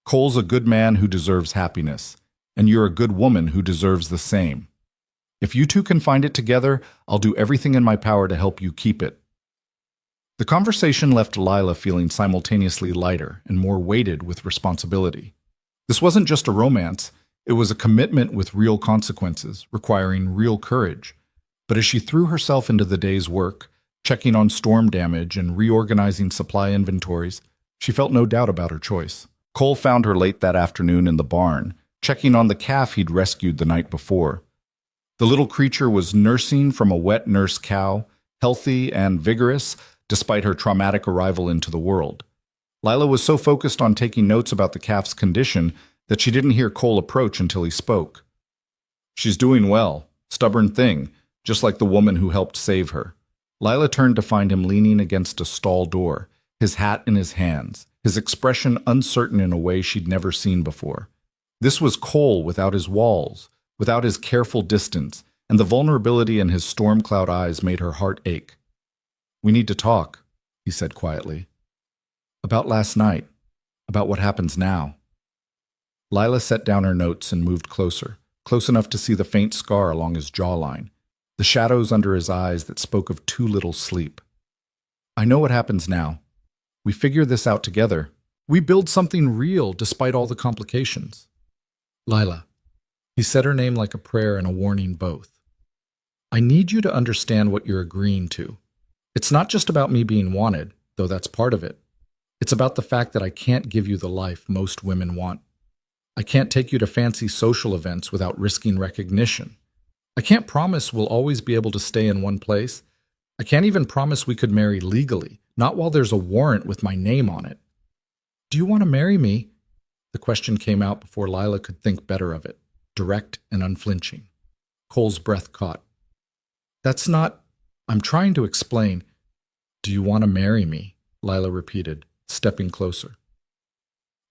Speaker 1: Cole's a good man who deserves happiness, and you're a good woman who deserves the same. If you two can find it together, I'll do everything in my power to help you keep it." The conversation left Lila feeling simultaneously lighter and more weighted with responsibility. This wasn't just a romance, it was a commitment with real consequences, requiring real courage. But as she threw herself into the day's work, checking on storm damage and reorganizing supply inventories, she felt no doubt about her choice. Cole found her late that afternoon in the barn, checking on the calf he'd rescued the night before. The little creature was nursing from a wet nurse cow, healthy and vigorous, despite her traumatic arrival into the world. Lila was so focused on taking notes about the calf's condition that she didn't hear Cole approach until he spoke. "She's doing well. Stubborn thing, just like the woman who helped save her." Lila turned to find him leaning against a stall door, his hat in his hands, his expression uncertain in a way she'd never seen before. This was Cole without his walls, without his careful distance, and the vulnerability in his storm cloud eyes made her heart ache. "We need to talk," he said quietly. "About last night, about what happens now." Lila set down her notes and moved closer, close enough to see the faint scar along his jawline, the shadows under his eyes that spoke of too little sleep. "I know what happens now. We figure this out together. We build something real despite all the complications." "Lila," he said her name like a prayer and a warning both. "I need you to understand what you're agreeing to. It's not just about me being wanted, though that's part of it. It's about the fact that I can't give you the life most women want. I can't take you to fancy social events without risking recognition. I can't promise we'll always be able to stay in one place. I can't even promise we could marry legally, not while there's a warrant with my name on it. Do you want to marry me?" The question came out before Lila could think better of it, direct and unflinching. Cole's breath caught. "That's not... I'm trying to explain." "Do you want to marry me?" Lila repeated, stepping closer.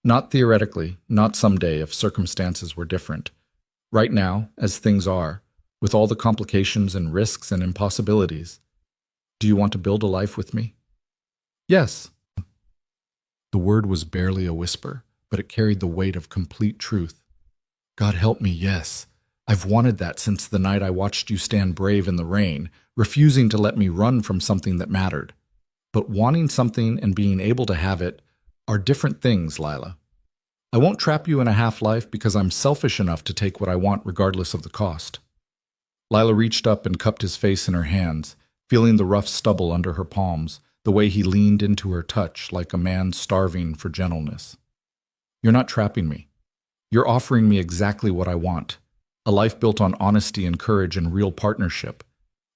Speaker 1: "Not theoretically, not someday if circumstances were different. Right now, as things are, with all the complications and risks and impossibilities. Do you want to build a life with me?" "Yes." The word was barely a whisper, but it carried the weight of complete truth. "God help me, yes. I've wanted that since the night I watched you stand brave in the rain, refusing to let me run from something that mattered. But wanting something and being able to have it are different things, Lila. I won't trap you in a half-life because I'm selfish enough to take what I want regardless of the cost." Lila reached up and cupped his face in her hands, feeling the rough stubble under her palms, the way he leaned into her touch like a man starving for gentleness. "You're not trapping me. You're offering me exactly what I want, a life built on honesty and courage and real partnership.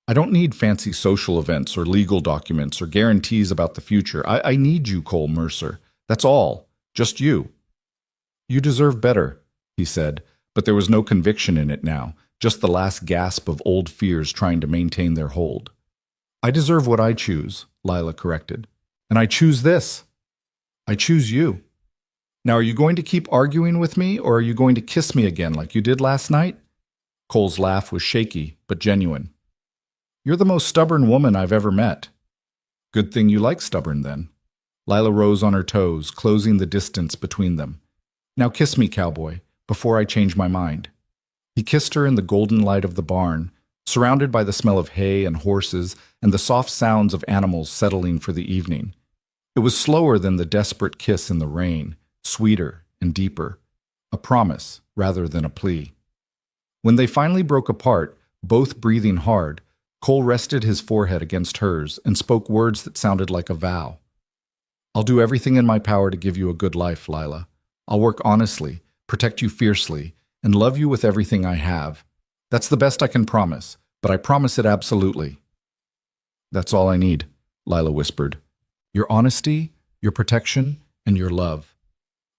Speaker 1: I don't need fancy social events or legal documents or guarantees about the future. I need you, Cole Mercer. That's all. Just you." "You deserve better," he said, but there was no conviction in it now, just the last gasp of old fears trying to maintain their hold. "I deserve what I choose," Lila corrected. "And I choose this. I choose you. Now, are you going to keep arguing with me, or are you going to kiss me again like you did last night?" Cole's laugh was shaky, but genuine. "You're the most stubborn woman I've ever met." "Good thing you like stubborn, then." Lila rose on her toes, closing the distance between them. "Now kiss me, cowboy, before I change my mind." He kissed her in the golden light of the barn, surrounded by the smell of hay and horses and the soft sounds of animals settling for the evening. It was slower than the desperate kiss in the rain, sweeter and deeper, a promise rather than a plea. When they finally broke apart, both breathing hard, Cole rested his forehead against hers and spoke words that sounded like a vow. "I'll do everything in my power to give you a good life, Lila. I'll work honestly, protect you fiercely, and love you with everything I have. That's the best I can promise, but I promise it absolutely." "That's all I need," Lila whispered. "Your honesty, your protection, and your love.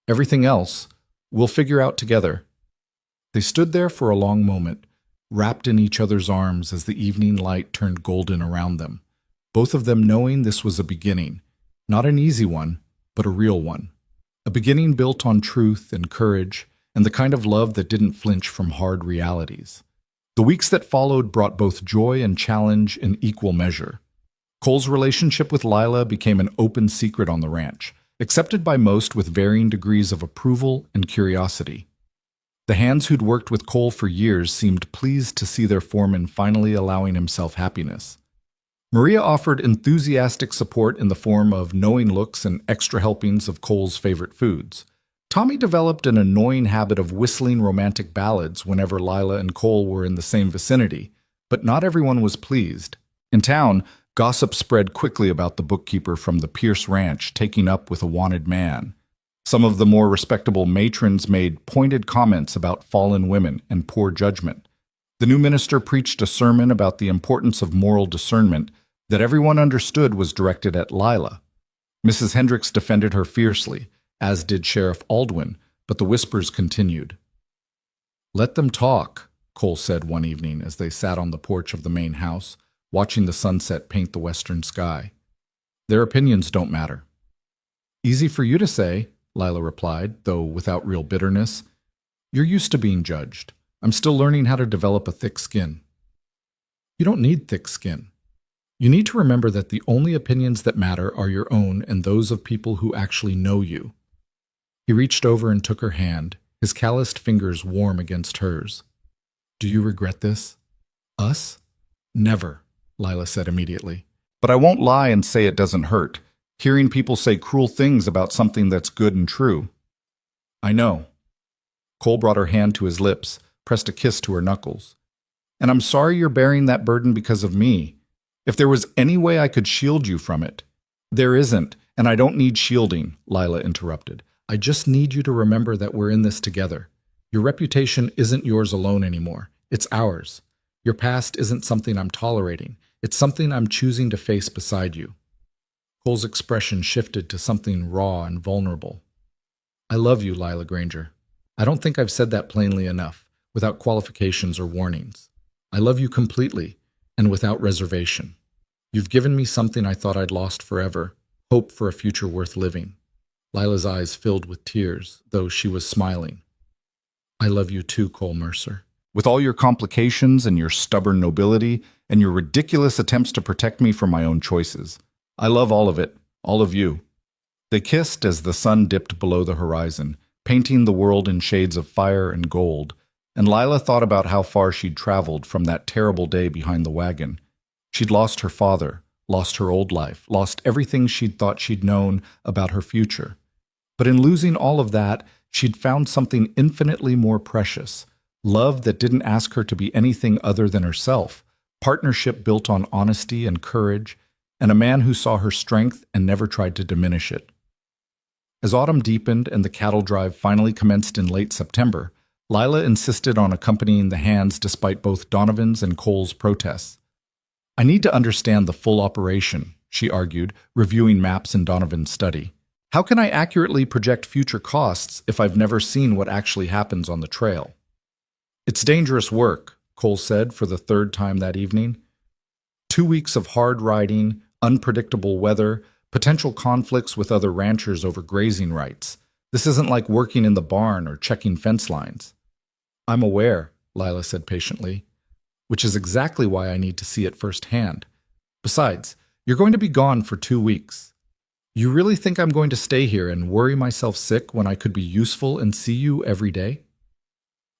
Speaker 1: Everything else, we'll figure out together." They stood there for a long moment, wrapped in each other's arms as the evening light turned golden around them, both of them knowing this was a beginning, not an easy one, but a real one. A beginning built on truth and courage, and the kind of love that didn't flinch from hard realities. The weeks that followed brought both joy and challenge in equal measure. Cole's relationship with Lila became an open secret on the ranch,
Speaker 2: accepted by most with varying degrees of approval and curiosity. The hands who'd worked with Cole for years seemed pleased to see their foreman finally allowing himself happiness. Maria offered enthusiastic support in the form of knowing looks and extra helpings of Cole's favorite foods. Tommy developed an annoying habit of whistling romantic ballads whenever Lila and Cole were in the same vicinity, but not everyone was pleased. In town, gossip spread quickly about the bookkeeper from the Pierce Ranch taking up with a wanted man. Some of the more respectable matrons made pointed comments about fallen women and poor judgment. The new minister preached a sermon about the importance of moral discernment that everyone understood was directed at Lila. Mrs. Hendricks defended her fiercely, as did Sheriff Aldwin, but the whispers continued. "Let them talk," Cole said one evening as they sat on the porch of the main house, watching the sunset paint the western sky. "Their opinions don't matter." "Easy for you to say," Lila replied, though without real bitterness. "You're used to being judged. I'm still learning how to develop a thick skin." "You don't need thick skin. You need to remember that the only opinions that matter are your own and those of people who actually know you." He reached over and took her hand, his calloused fingers warm against hers. "Do you regret this? Us?" "Never," Lila said immediately.
Speaker 1: "But I won't lie and say it doesn't hurt. Hearing people say cruel things about something that's good and true."
Speaker 2: "I know."
Speaker 1: Cole brought her hand to his lips, pressed a kiss to her knuckles. "And I'm sorry you're bearing that burden because of me. If there was any way I could shield you from it—" "There isn't, and I don't need shielding," Lila interrupted. "I just need you to remember that we're in this together. Your reputation isn't yours alone anymore. It's ours. Your past isn't something I'm tolerating. It's something I'm choosing to face beside you." Cole's expression shifted to something raw and vulnerable. "I love you, Lila Granger. I don't think I've said that plainly enough, without qualifications or warnings. I love you completely, and without reservation. You've given me something I thought I'd lost forever, hope for a future worth living." Lila's eyes filled with tears, though she was smiling. "I love you too, Cole Mercer. With all your complications and your stubborn nobility and your ridiculous attempts to protect me from my own choices. I love all of it, all of you." They kissed as the sun dipped below the horizon, painting the world in shades of fire and gold, and Lila thought about how far she'd traveled from that terrible day behind the wagon. She'd lost her father, lost her old life, lost everything she'd thought she'd known about her future. But in losing all of that, she'd found something infinitely more precious, love that didn't ask her to be anything other than herself, partnership built on honesty and courage, and a man who saw her strength and never tried to diminish it. As autumn deepened and the cattle drive finally commenced in late September, Lila insisted on accompanying the hands despite both Donovan's and Cole's protests. "I need to understand the full operation," she argued, reviewing maps in Donovan's study. "How can I accurately project future costs if I've never seen what actually happens on the trail?" "It's dangerous work," Cole said for the third time that evening. 2 weeks of hard riding, unpredictable weather, potential conflicts with other ranchers over grazing rights. This isn't like working in the barn or checking fence lines. "I'm aware," Lila said patiently, "which is exactly why I need to see it firsthand. Besides, you're going to be gone for 2 weeks. You really think I'm going to stay here and worry myself sick when I could be useful and see you every day?"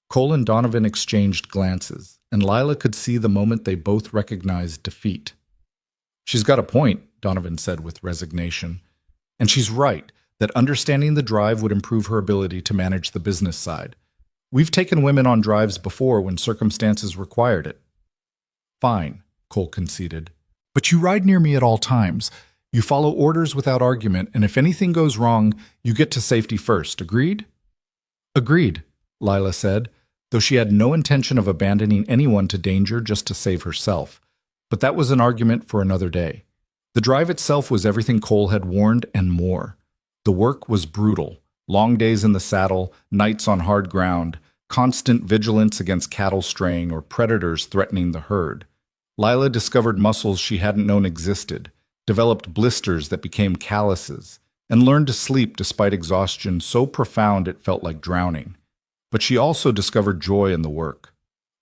Speaker 1: Cole and Donovan exchanged glances, and Lila could see the moment they both recognized defeat. "She's got a point," Donovan said with resignation. "And she's right, that understanding the drive would improve her ability to manage the business side. We've taken women on drives before when circumstances required it." "Fine," Cole conceded. "But you ride near me at all times. You follow orders without argument, and if anything goes wrong, you get to safety first. Agreed?" "Agreed," Lila said, though she had no intention of abandoning anyone to danger just to save herself. But that was an argument for another day. The drive itself was everything Cole had warned and more. The work was brutal. Long days in the saddle, nights on hard ground, constant vigilance against cattle straying or predators threatening the herd. Lila discovered muscles she hadn't known existed, developed blisters that became calluses, and learned to sleep despite exhaustion so profound it felt like drowning. But she also discovered joy in the work.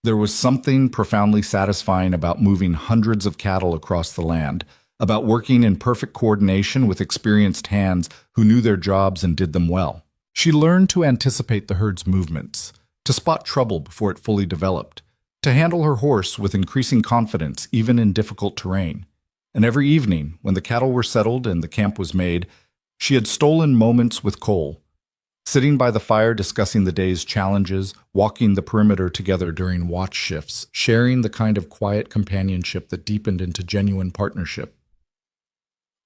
Speaker 1: There was something profoundly satisfying about moving hundreds of cattle across the land, about working in perfect coordination with experienced hands who knew their jobs and did them well. She learned to anticipate the herd's movements, to spot trouble before it fully developed, to handle her horse with increasing confidence even in difficult terrain. And every evening, when the cattle were settled and the camp was made, she had stolen moments with Cole, sitting by the fire discussing the day's challenges, walking the perimeter together during watch shifts, sharing the kind of quiet companionship that deepened into genuine partnership.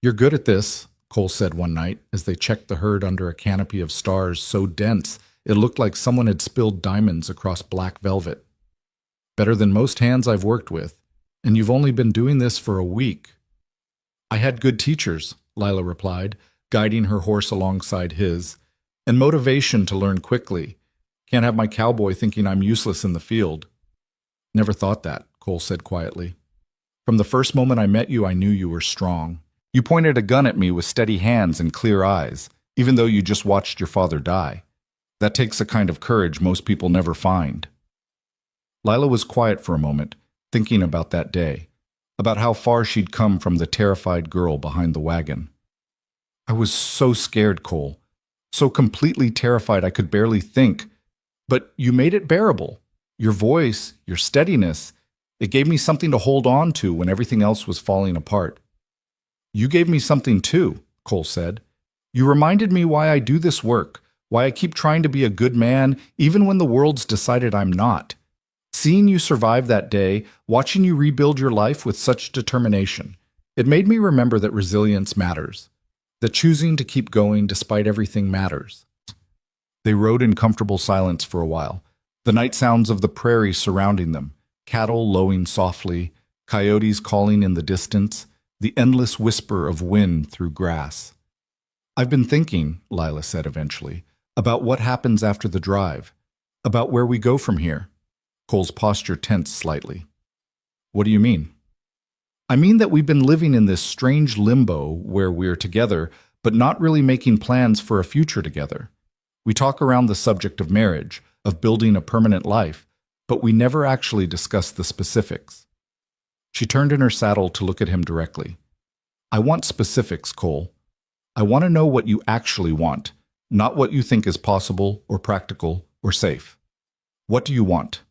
Speaker 1: "You're good at this," Cole said one night as they checked the herd under a canopy of stars so dense it looked like someone had spilled diamonds across black velvet. "Better than most hands I've worked with, and you've only been doing this for a week." "I had good teachers," Lila replied, guiding her horse alongside his, "and motivation to learn quickly. Can't have my cowboy thinking I'm useless in the field." "Never thought that," Cole said quietly. "From the first moment I met you, I knew you were strong. You pointed a gun at me with steady hands and clear eyes, even though you just watched your father die. That takes a kind of courage most people never find." Lila was quiet for a moment, thinking about that day, about how far she'd come from the terrified girl behind the wagon. "I was so scared, Cole. So completely terrified I could barely think. But you made it bearable. Your voice, your steadiness, it gave me something to hold on to when everything else was falling apart." "You gave me something too," Cole said. "You reminded me why I do this work, why I keep trying to be a good man even when the world's decided I'm not. Seeing you survive that day, watching you rebuild your life with such determination, it made me remember that resilience matters, that choosing to keep going despite everything matters." They rode in comfortable silence for a while, the night sounds of the prairie surrounding them, cattle lowing softly, coyotes calling in the distance, the endless whisper of wind through grass. "I've been thinking," Lila said eventually, "about what happens after the drive, about where we go from here." Cole's posture tensed slightly. "What do you mean?" "I mean that we've been living in this strange limbo where we're together, but not really making plans for a future together. We talk around the subject of marriage, of building a permanent life, but we never actually discuss the specifics." She turned in her saddle to look at him directly. "I want specifics, Cole. I want to know what you actually want, not what you think is possible or practical or safe. What do you want?"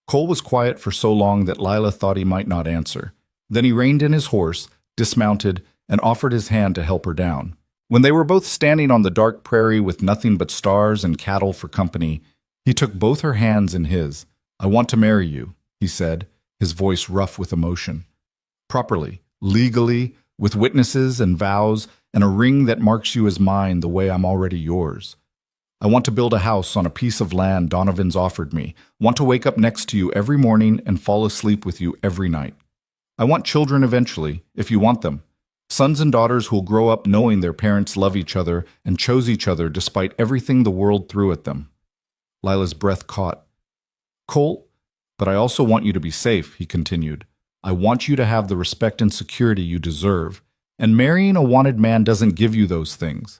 Speaker 1: Cole was quiet for so long that Lila thought he might not answer. Then he reined in his horse, dismounted, and offered his hand to help her down. When they were both standing on the dark prairie with nothing but stars and cattle for company, he took both her hands in his. "I want to marry you," he said, his voice rough with emotion. "Properly, legally, with witnesses and vows, and a ring that marks you as mine the way I'm already yours. I want to build a house on a piece of land Donovan's offered me, want to wake up next to you every morning and fall asleep with you every night. I want children eventually, if you want them. Sons and daughters who'll grow up knowing their parents love each other and chose each other despite everything the world threw at them." Lila's breath caught. "Cole, but I also want you to be safe," he continued. "I want you to have the respect and security you deserve, and marrying a wanted man doesn't give you those things.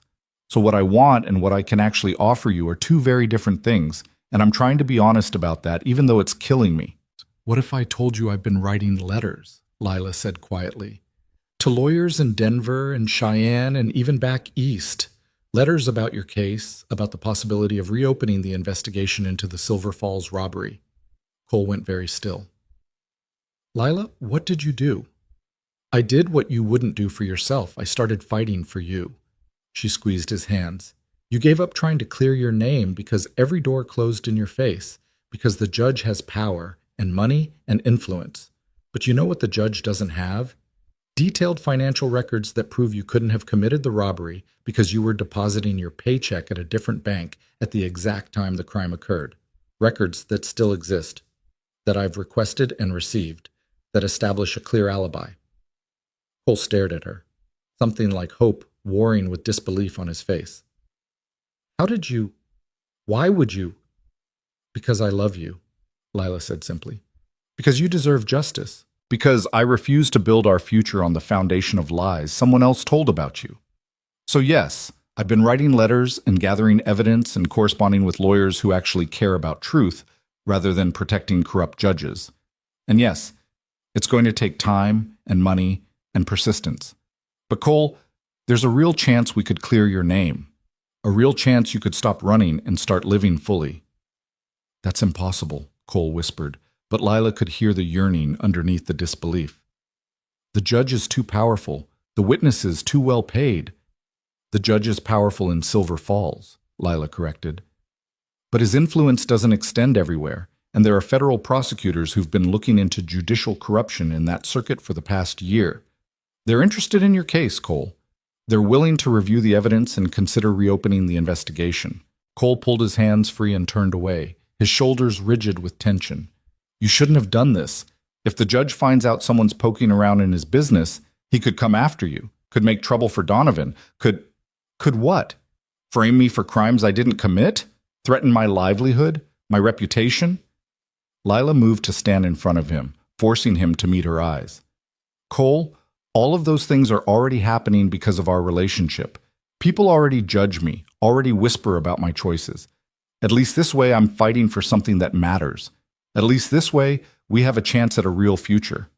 Speaker 1: So what I want and what I can actually offer you are two very different things, and I'm trying to be honest about that, even though it's killing me." "What if I told you I've been writing letters?" Lila said quietly. "To lawyers in Denver and Cheyenne and even back east. Letters about your case, about the possibility of reopening the investigation into the Silver Falls robbery." Cole went very still. "Lila, what did you do?" "I did what you wouldn't do for yourself. I started fighting for you." She squeezed his hands. "You gave up trying to clear your name because every door closed in your face, because the judge has power and money and influence. But you know what the judge doesn't have? Detailed financial records that prove you couldn't have committed the robbery because you were depositing your paycheck at a different bank at the exact time the crime occurred. Records that still exist, that I've requested and received, that establish a clear alibi." Cole stared at her, something like hope warring with disbelief on his face. Why would you?" "Because I love you," Lila said simply. "Because you deserve justice. Because I refuse to build our future on the foundation of lies someone else told about you. So yes, I've been writing letters and gathering evidence and corresponding with lawyers who actually care about truth rather than protecting corrupt judges. And yes, it's going to take time and money and persistence. But Cole, there's a real chance we could clear your name. A real chance you could stop running and start living fully.
Speaker 2: That's impossible, Cole whispered, but Lila could hear the yearning underneath the disbelief. The judge is too powerful. The witnesses too well paid. The judge is powerful in Silver Falls, Lila corrected. But his influence doesn't extend everywhere, and there are federal prosecutors who've been looking into judicial corruption in that circuit for the past year. They're interested in your case, Cole. They're willing to review the evidence and consider reopening the investigation. Cole pulled his hands free and turned away, his shoulders rigid with tension. You shouldn't have done this. If the judge finds out someone's poking around in his business, he could come after you, could make trouble for Donovan, could what? Frame me for crimes I didn't commit? Threaten my livelihood? My reputation? Lila moved to stand in front of him, forcing him to meet her eyes. Cole, all of those things are already happening because of our relationship. People already judge me, already whisper about my choices. At least this way I'm fighting for something that matters. At least this way we have a chance at a real future.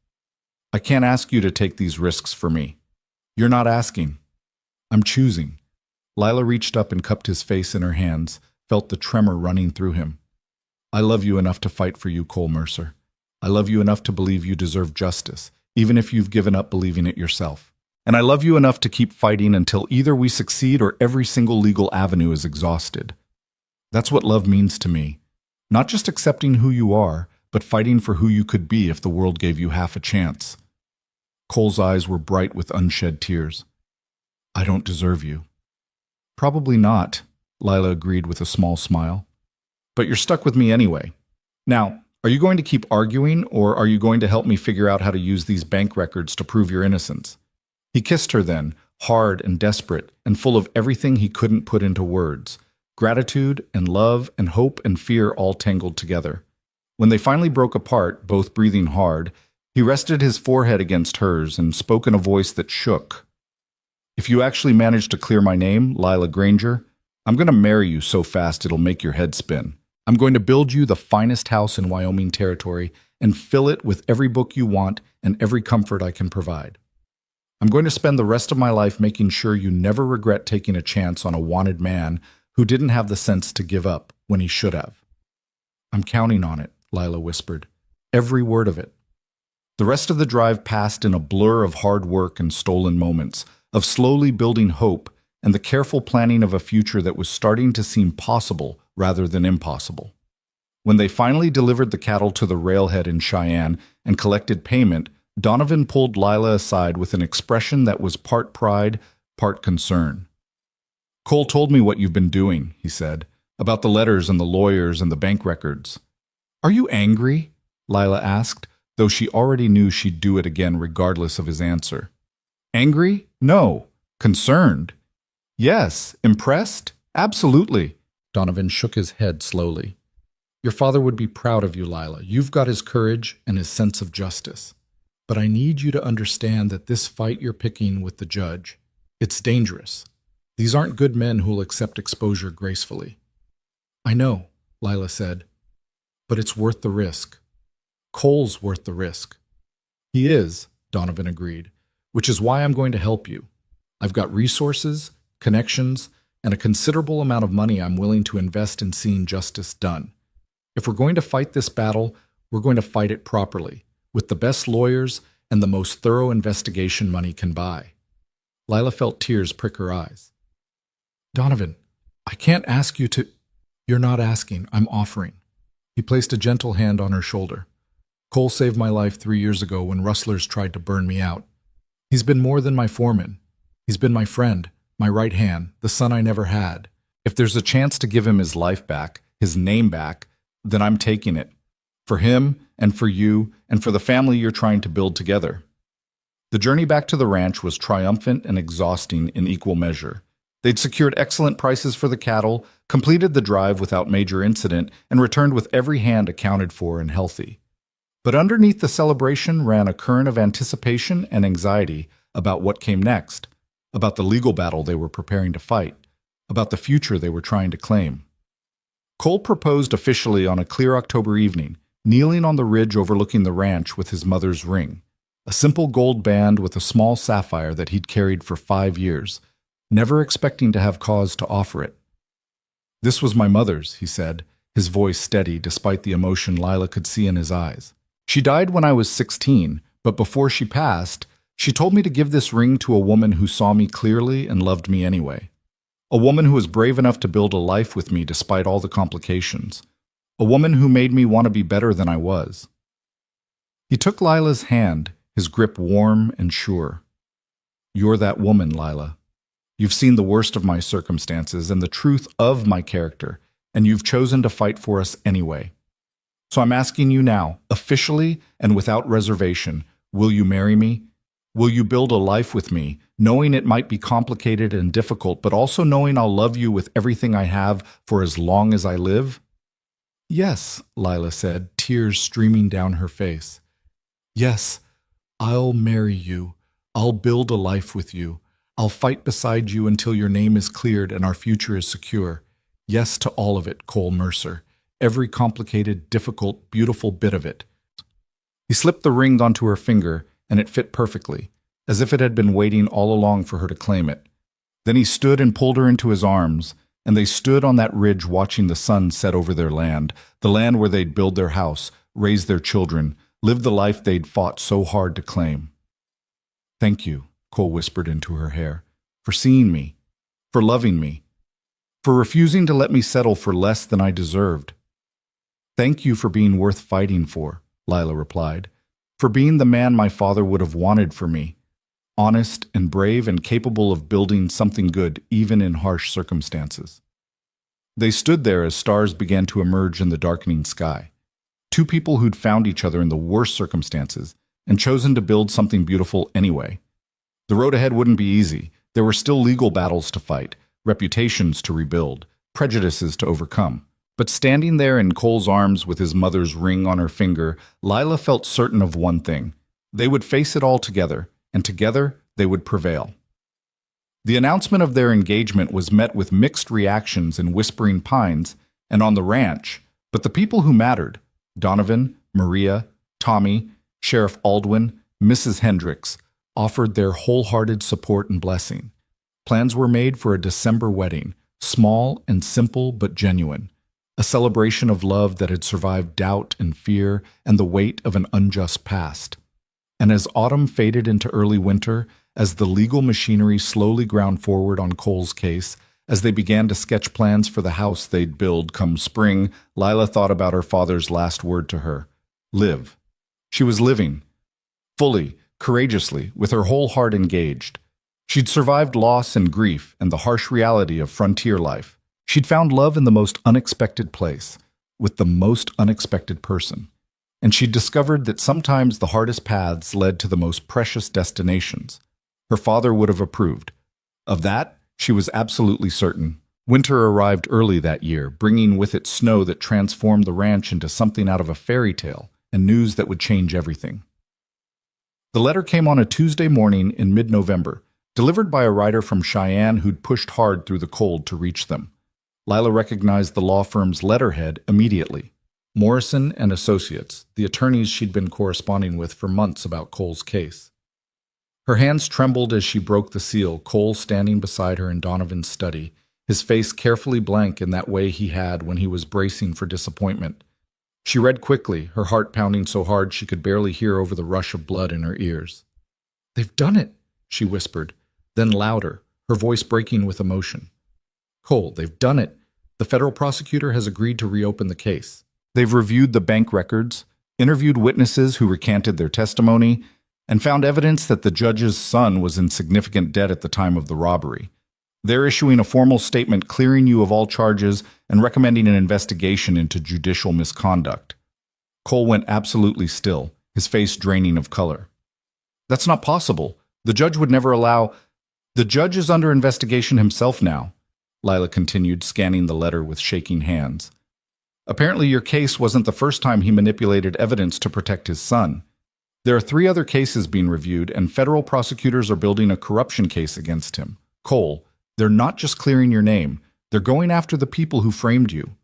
Speaker 2: I can't ask you to take these risks for me. You're not asking. I'm choosing. Lila reached up and cupped his face in her hands, felt the tremor running through him. I love you enough to fight for you, Cole Mercer. I love you enough to believe you deserve justice, even if you've given up believing it yourself. And I love you enough to keep fighting until either we succeed or every single legal avenue is exhausted. That's what love means to me. Not just accepting who you are, but fighting for who you could be if the world gave you half a chance. Cole's eyes were bright with unshed tears. I don't deserve you. Probably not, Lila agreed with a small smile. But you're stuck with me anyway. Now, are you going to keep arguing, or are you going to help me figure out how to use these bank records to prove your innocence? He kissed her then, hard and desperate, and full of everything he couldn't put into words. Gratitude and love and hope and fear all tangled together. When they finally broke apart, both breathing hard, he rested his forehead against hers and spoke in a voice that shook. If you actually manage to clear my name, Lila Granger, I'm going to marry you so fast it'll make your head spin. I'm going to build you the finest house in Wyoming territory and fill it with every book you want and every comfort I can provide. I'm going to spend the rest of my life making sure you never regret taking a chance on a wanted man who didn't have the sense to give up when he should have. I'm counting on it, Lila whispered. Every word of it. The rest of the drive passed in a blur of hard work and stolen moments, of slowly building hope and the careful planning of a future that was starting to seem possible rather than impossible. When they finally delivered the cattle to the railhead in Cheyenne and collected payment, Donovan pulled Lila aside with an expression that was part pride, part concern. Cole told me what you've been doing, he said, about the letters and the lawyers and the bank records. Are you angry? Lila asked, though she already knew she'd do it again regardless of his answer. Angry? No. Concerned? Yes. Impressed? Absolutely. Donovan shook his head slowly. Your father would be proud of you, Lila. You've got his courage and his sense of justice. But I need you to understand that this fight you're picking with the judge, it's dangerous. These aren't good men who'll accept exposure gracefully. I know, Lila said, but it's worth the risk. Cole's worth the risk. He is, Donovan agreed, which is why I'm going to help you. I've got resources, connections, and a considerable amount of money I'm willing to invest in seeing justice done. If we're going to fight this battle, we're going to fight it properly, with the best lawyers and the most thorough investigation money can buy. Lila felt tears prick her eyes. Donovan, I can't ask you to... You're not asking, I'm offering. He placed a gentle hand on her shoulder. Cole saved my life 3 years ago when rustlers tried to burn me out. He's been more than my foreman. He's been my friend, my right hand, the son I never had. If there's a chance to give him his life back, his name back, then I'm taking it. For him, and for you, and for the family you're trying to build together. The journey back to the ranch was triumphant and exhausting in equal measure. They'd secured excellent prices for the cattle, completed the drive without major incident, and returned with every hand accounted for and healthy. But underneath the celebration ran a current of anticipation and anxiety about what came next, about the legal battle they were preparing to fight, about the future they were trying to claim. Cole proposed officially on a clear October evening, kneeling on the ridge overlooking the ranch with his mother's ring, a simple gold band with a small sapphire that he'd carried for 5 years, never expecting to have cause to offer it. "This was my mother's," he said, his voice steady despite the emotion Lila could see in his eyes. "She died when I was 16, but before she passed, she told me to give this ring to a woman who saw me clearly and loved me anyway. A woman who was brave enough to build a life with me despite all the complications. A woman who made me want to be better than I was." He took Lila's hand, his grip warm and sure. "You're that woman, Lila. You've seen the worst of my circumstances and the truth of my character, and you've chosen to fight for us anyway. So I'm asking you now, officially and without reservation, will you marry me? Will you build a life with me, knowing it might be complicated and difficult, but also knowing I'll love you with everything I have for as long as I live?" "Yes," Lila said, tears streaming down her face. "Yes, I'll marry you. I'll build a life with you. I'll fight beside you until your name is cleared and our future is secure. Yes to all of it, Cole Mercer. Every complicated, difficult, beautiful bit of it." He slipped the ring onto her finger, and it fit perfectly, as if it had been waiting all along for her to claim it. Then he stood and pulled her into his arms, and they stood on that ridge watching the sun set over their land, the land where they'd build their house, raise their children, live the life they'd fought so hard to claim. "Thank you," Cole whispered into her hair, "for seeing me, for loving me, for refusing to let me settle for less than I deserved." "Thank you for being worth fighting for," Lila replied, "for being the man my father would have wanted for me, honest and brave and capable of building something good even in harsh circumstances." They stood there as stars began to emerge in the darkening sky. Two people who'd found each other in the worst circumstances and chosen to build something beautiful anyway. The road ahead wouldn't be easy. There were still legal battles to fight, reputations to rebuild, prejudices to overcome. But standing there in Cole's arms with his mother's ring on her finger, Lila felt certain of one thing. They would face it all together, and together they would prevail. The announcement of their engagement was met with mixed reactions in Whispering Pines and on the ranch, but the people who mattered, Donovan, Maria, Tommy, Sheriff Aldwin, Mrs. Hendricks, offered their wholehearted support and blessing. Plans were made for a December wedding, small and simple but genuine, a celebration of love that had survived doubt and fear and the weight of an unjust past. And as autumn faded into early winter, as the legal machinery slowly ground forward on Cole's case, as they began to sketch plans for the house they'd build come spring, Lila thought about her father's last word to her: live. She was living, fully, courageously, with her whole heart engaged. She'd survived loss and grief and the harsh reality of frontier life. She'd found love in the most unexpected place, with the most unexpected person. And she'd discovered that sometimes the hardest paths led to the most precious destinations. Her father would have approved. Of that, she was absolutely certain. Winter arrived early that year, bringing with it snow that transformed the ranch into something out of a fairy tale, and news that would change everything. The letter came on a Tuesday morning in mid-November, delivered by a writer from Cheyenne who'd pushed hard through the cold to reach them. Lila recognized the law firm's letterhead immediately. Morrison and Associates, the attorneys she'd been corresponding with for months about Cole's case. Her hands trembled as she broke the seal, Cole standing beside her in Donovan's study, his face carefully blank in that way he had when he was bracing for disappointment. She read quickly, her heart pounding so hard she could barely hear over the rush of blood in her ears. "They've done it," she whispered, then louder, her voice breaking with emotion. "Cole, they've done it. The federal prosecutor has agreed to reopen the case. They've reviewed the bank records, interviewed witnesses who recanted their testimony, and found evidence that the judge's son was in significant debt at the time of the robbery. They're issuing a formal statement clearing you of all charges and recommending an investigation into judicial misconduct." Cole went absolutely still, his face draining of color. "That's not possible. The judge would never allow—" "The judge is under investigation himself now," Lila continued, scanning the letter with shaking hands. "Apparently your case wasn't the first time he manipulated evidence to protect his son. There are 3 other cases being reviewed, and federal prosecutors are building a corruption case against him. Cole, they're not just clearing your name. They're going after the people who framed you."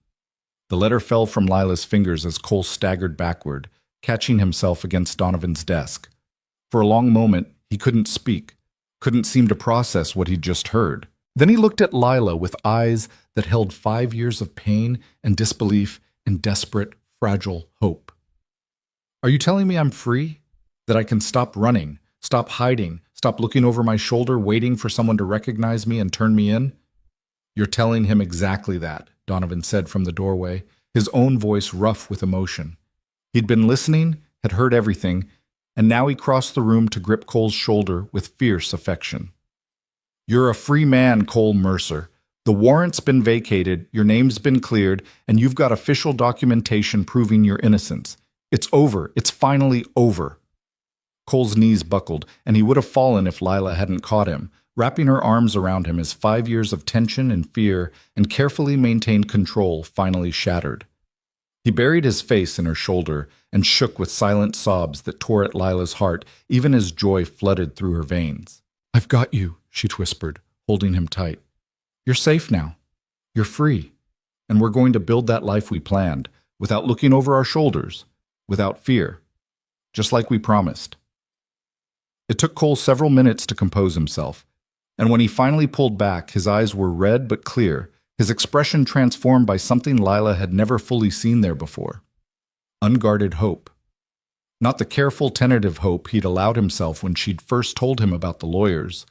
Speaker 2: The letter fell from Lila's fingers as Cole staggered backward, catching himself against Donovan's desk.
Speaker 1: For a long moment, he couldn't speak, couldn't seem to process what he'd just heard. Then he looked at Lila with eyes that held 5 years of pain and disbelief and desperate, fragile hope. "Are you telling me I'm free? That I can stop running, stop hiding, stop looking over my shoulder, waiting for someone to recognize me and turn me in?" "You're telling him exactly that," Donovan said from the doorway, his own voice rough with emotion. He'd been listening, had heard everything, and now he crossed the room to grip Cole's shoulder with fierce affection. "You're a free man, Cole Mercer. The warrant's been vacated, your name's been cleared, and you've got official documentation proving your innocence. It's over. It's finally over." Cole's knees buckled, and he would have fallen if Lila hadn't caught him, wrapping her arms around him as 5 years of tension and fear and carefully maintained control finally shattered. He buried his face in her shoulder and shook with silent sobs that tore at Lila's heart even as joy flooded through her veins. "I've got you," she whispered, holding him tight. "You're safe now. You're free. And we're going to build that life we planned, without looking over our shoulders, without fear, just like we promised." It took Cole several minutes to compose himself, and when he finally pulled back, his eyes were red but clear, his expression transformed by something Lila had never fully seen there before. Unguarded hope. Not the careful, tentative hope he'd allowed himself when she'd first told him about the lawyers,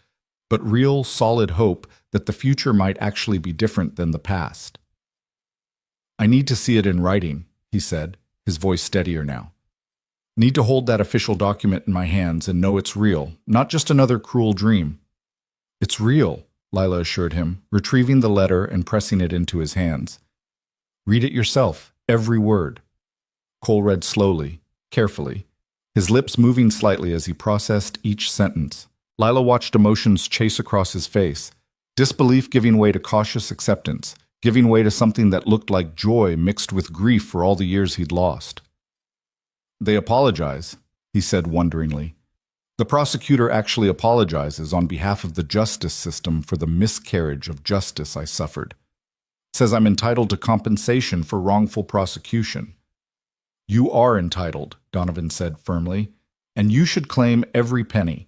Speaker 1: but real, solid hope that the future might actually be different than the past. "I need to see it in writing," he said, his voice steadier now. "Need to hold that official document in my hands and know it's real, not just another cruel dream." "It's real," Lila assured him, retrieving the letter and pressing it into his hands. "Read it yourself, every word." Cole read slowly, carefully, his lips moving slightly as he processed each sentence. Lila watched emotions chase across his face, disbelief giving way to cautious acceptance, giving way to something that looked like joy mixed with grief for all the years he'd lost. "They apologize," he said wonderingly. "The prosecutor actually apologizes on behalf of the justice system for the miscarriage of justice I suffered. Says I'm entitled to compensation for wrongful prosecution." "You are entitled," Donovan said firmly, "and you should claim every penny.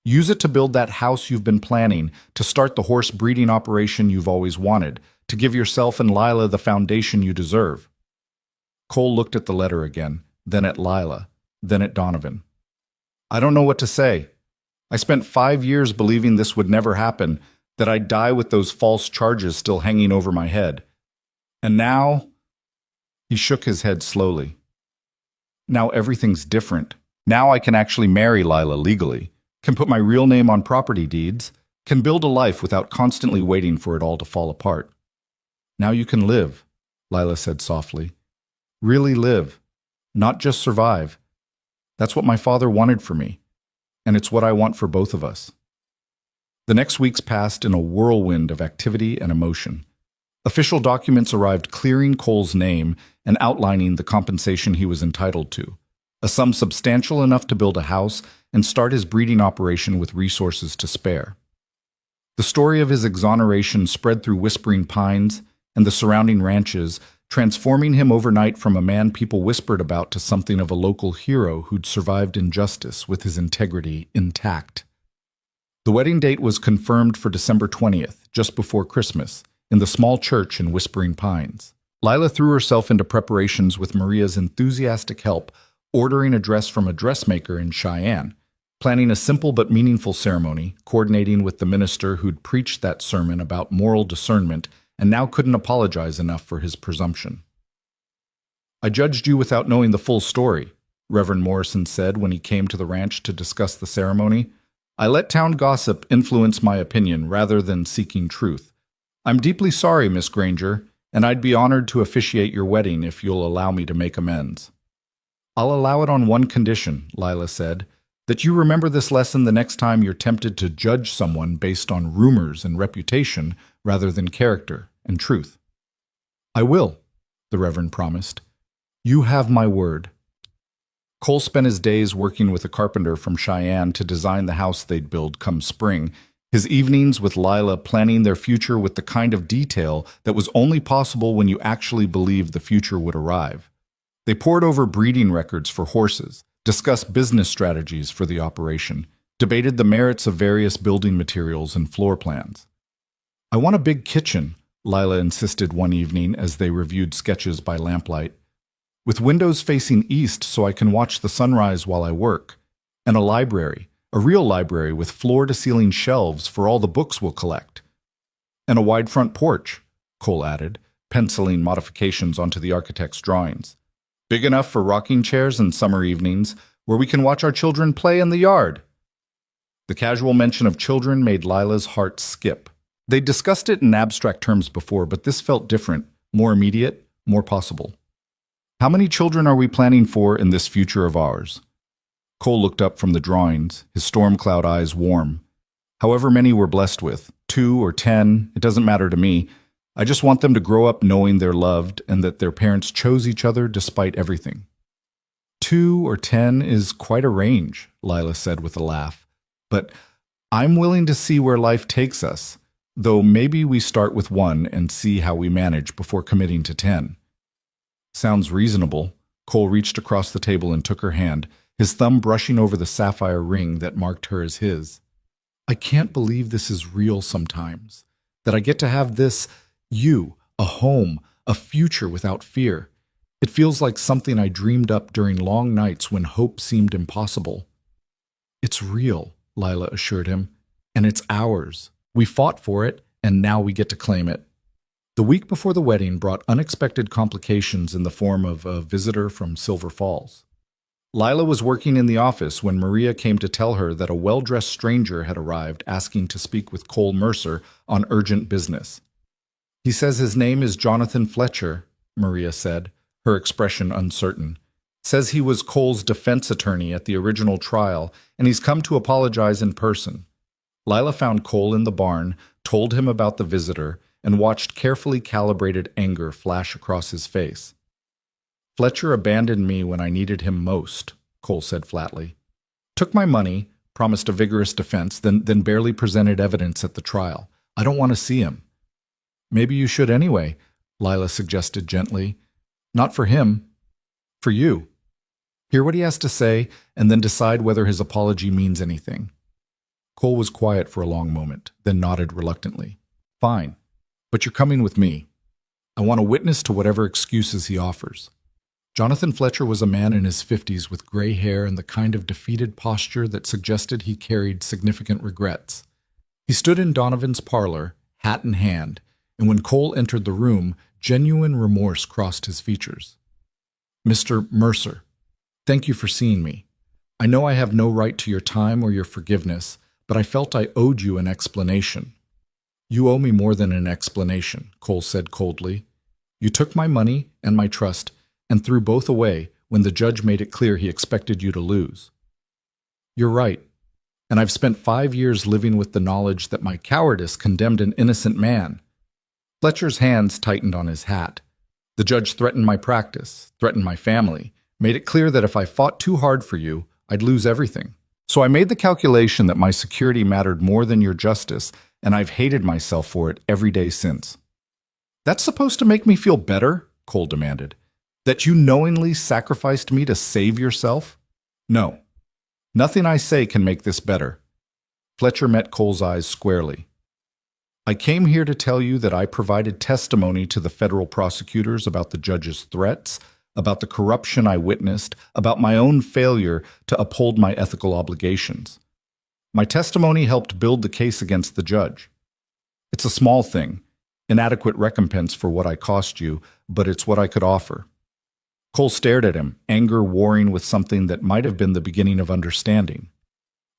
Speaker 1: Use it to build that house you've been planning, to start the horse breeding operation you've always wanted, to give yourself and Lila the foundation you deserve." Cole looked at the letter again, then at Lila, then at Donovan. "I don't know what to say. I spent 5 years believing this would never happen, that I'd die with those false charges still hanging over my head. And now—" He shook his head slowly. "Now everything's different. Now I can actually marry Lila legally, can put my real name on property deeds, can build a life without constantly waiting for it all to fall apart. Now you can live," Lila said softly. "Really live, not just survive. That's what my father wanted for me, and it's what I want for both of us." The next weeks passed in a whirlwind of activity and emotion. Official documents arrived clearing Cole's name and outlining the compensation he was entitled to, a sum substantial enough to build a house and start his breeding operation with resources to spare. The story of his exoneration spread through Whispering Pines and the surrounding ranches, transforming him overnight from a man people whispered about to something of a local hero who'd survived injustice with his integrity intact. The wedding date was confirmed for December 20th, just before Christmas, in the small church in Whispering Pines. Lila threw herself into preparations with Maria's enthusiastic help, ordering a dress from a dressmaker in Cheyenne, planning a simple but meaningful ceremony, coordinating with the minister who'd preached that sermon about moral discernment and now couldn't apologize enough for his presumption. "I judged you without knowing the full story," Reverend Morrison said when he came to the ranch to discuss the ceremony. "I let town gossip influence my opinion rather than seeking truth. I'm deeply sorry, Miss Granger, and I'd be honored to officiate your wedding if you'll allow me to make amends." "I'll allow it on one condition," Lila said, "that you remember this lesson the next time you're tempted to judge someone based on rumors and reputation rather than character and truth." "I will," the Reverend promised. "You have my word." Cole spent his days working with a carpenter from Cheyenne to design the house they'd build come spring, his evenings with Lila planning their future with the kind of detail that was only possible when you actually believed the future would arrive. They pored over breeding records for horses, discussed business strategies for the operation, debated the merits of various building materials and floor plans. "I want a big kitchen," Lila insisted one evening as they reviewed sketches by lamplight, "with windows facing east so I can watch the sunrise while I work, and a library, a real library with floor-to-ceiling shelves for all the books we'll collect. And a wide front porch," Cole added, penciling modifications onto the architect's drawings. "Big enough for rocking chairs and summer evenings, where we can watch our children play in the yard." The casual mention of children made Lila's heart skip. They'd discussed it in abstract terms before, but this felt different, more immediate, more possible. "How many children are we planning for in this future of ours?" Cole looked up from the drawings, his storm cloud eyes warm. "However many we're blessed with, 2 or 10, it doesn't matter to me. I just want them to grow up knowing they're loved and that their parents chose each other despite everything." 2 or 10 is quite a range, Lila said with a laugh. "But I'm willing to see where life takes us, though maybe we start with 1 and see how we manage before committing to 10. "Sounds reasonable." Cole reached across the table and took her hand, his thumb brushing over the sapphire ring that marked her as his. "I can't believe this is real sometimes, that I get to have this, you, a home, a future without fear. It feels like something I dreamed up during long nights when hope seemed impossible." "It's real," Lila assured him, "and it's ours. We fought for it, and now we get to claim it." The week before the wedding brought unexpected complications in the form of a visitor from Silver Falls. Lila was working in the office when Maria came to tell her that a well-dressed stranger had arrived asking to speak with Cole Mercer on urgent business. "He says his name is Jonathan Fletcher," Maria said, her expression uncertain. "Says he was Cole's defense attorney at the original trial, and he's come to apologize in person." Lila found Cole in the barn, told him about the visitor, and watched carefully calibrated anger flash across his face. "Fletcher abandoned me when I needed him most," Cole said flatly. "Took my money, promised a vigorous defense, then barely presented evidence at the trial. I don't want to see him." "Maybe you should anyway," Lila suggested gently. "Not for him. For you. Hear what he has to say, and then decide whether his apology means anything." Cole was quiet for a long moment, then nodded reluctantly. "Fine, but you're coming with me. I want a witness to whatever excuses he offers." Jonathan Fletcher was a man in his 50s with gray hair and the kind of defeated posture that suggested he carried significant regrets. He stood in Donovan's parlor, hat in hand, and when Cole entered the room, genuine remorse crossed his features. "Mr. Mercer, thank you for seeing me. I know I have no right to your time or your forgiveness, but I felt I owed you an explanation." "You owe me more than an explanation," Cole said coldly. "You took my money and my trust and threw both away when the judge made it clear he expected you to lose." "You're right, and I've spent 5 years living with the knowledge that my cowardice condemned an innocent man." Fletcher's hands tightened on his hat. "The judge threatened my practice, threatened my family, made it clear that if I fought too hard for you, I'd lose everything. So I made the calculation that my security mattered more than your justice, and I've hated myself for it every day since." "That's supposed to make me feel better?" Cole demanded. "That you knowingly sacrificed me to save yourself?" "No. Nothing I say can make this better." Fletcher met Cole's eyes squarely. "I came here to tell you that I provided testimony to the federal prosecutors about the judge's threats, about the corruption I witnessed, about my own failure to uphold my ethical obligations. My testimony helped build the case against the judge. It's a small thing, inadequate recompense for what I cost you, but it's what I could offer." Cole stared at him, anger warring with something that might have been the beginning of understanding.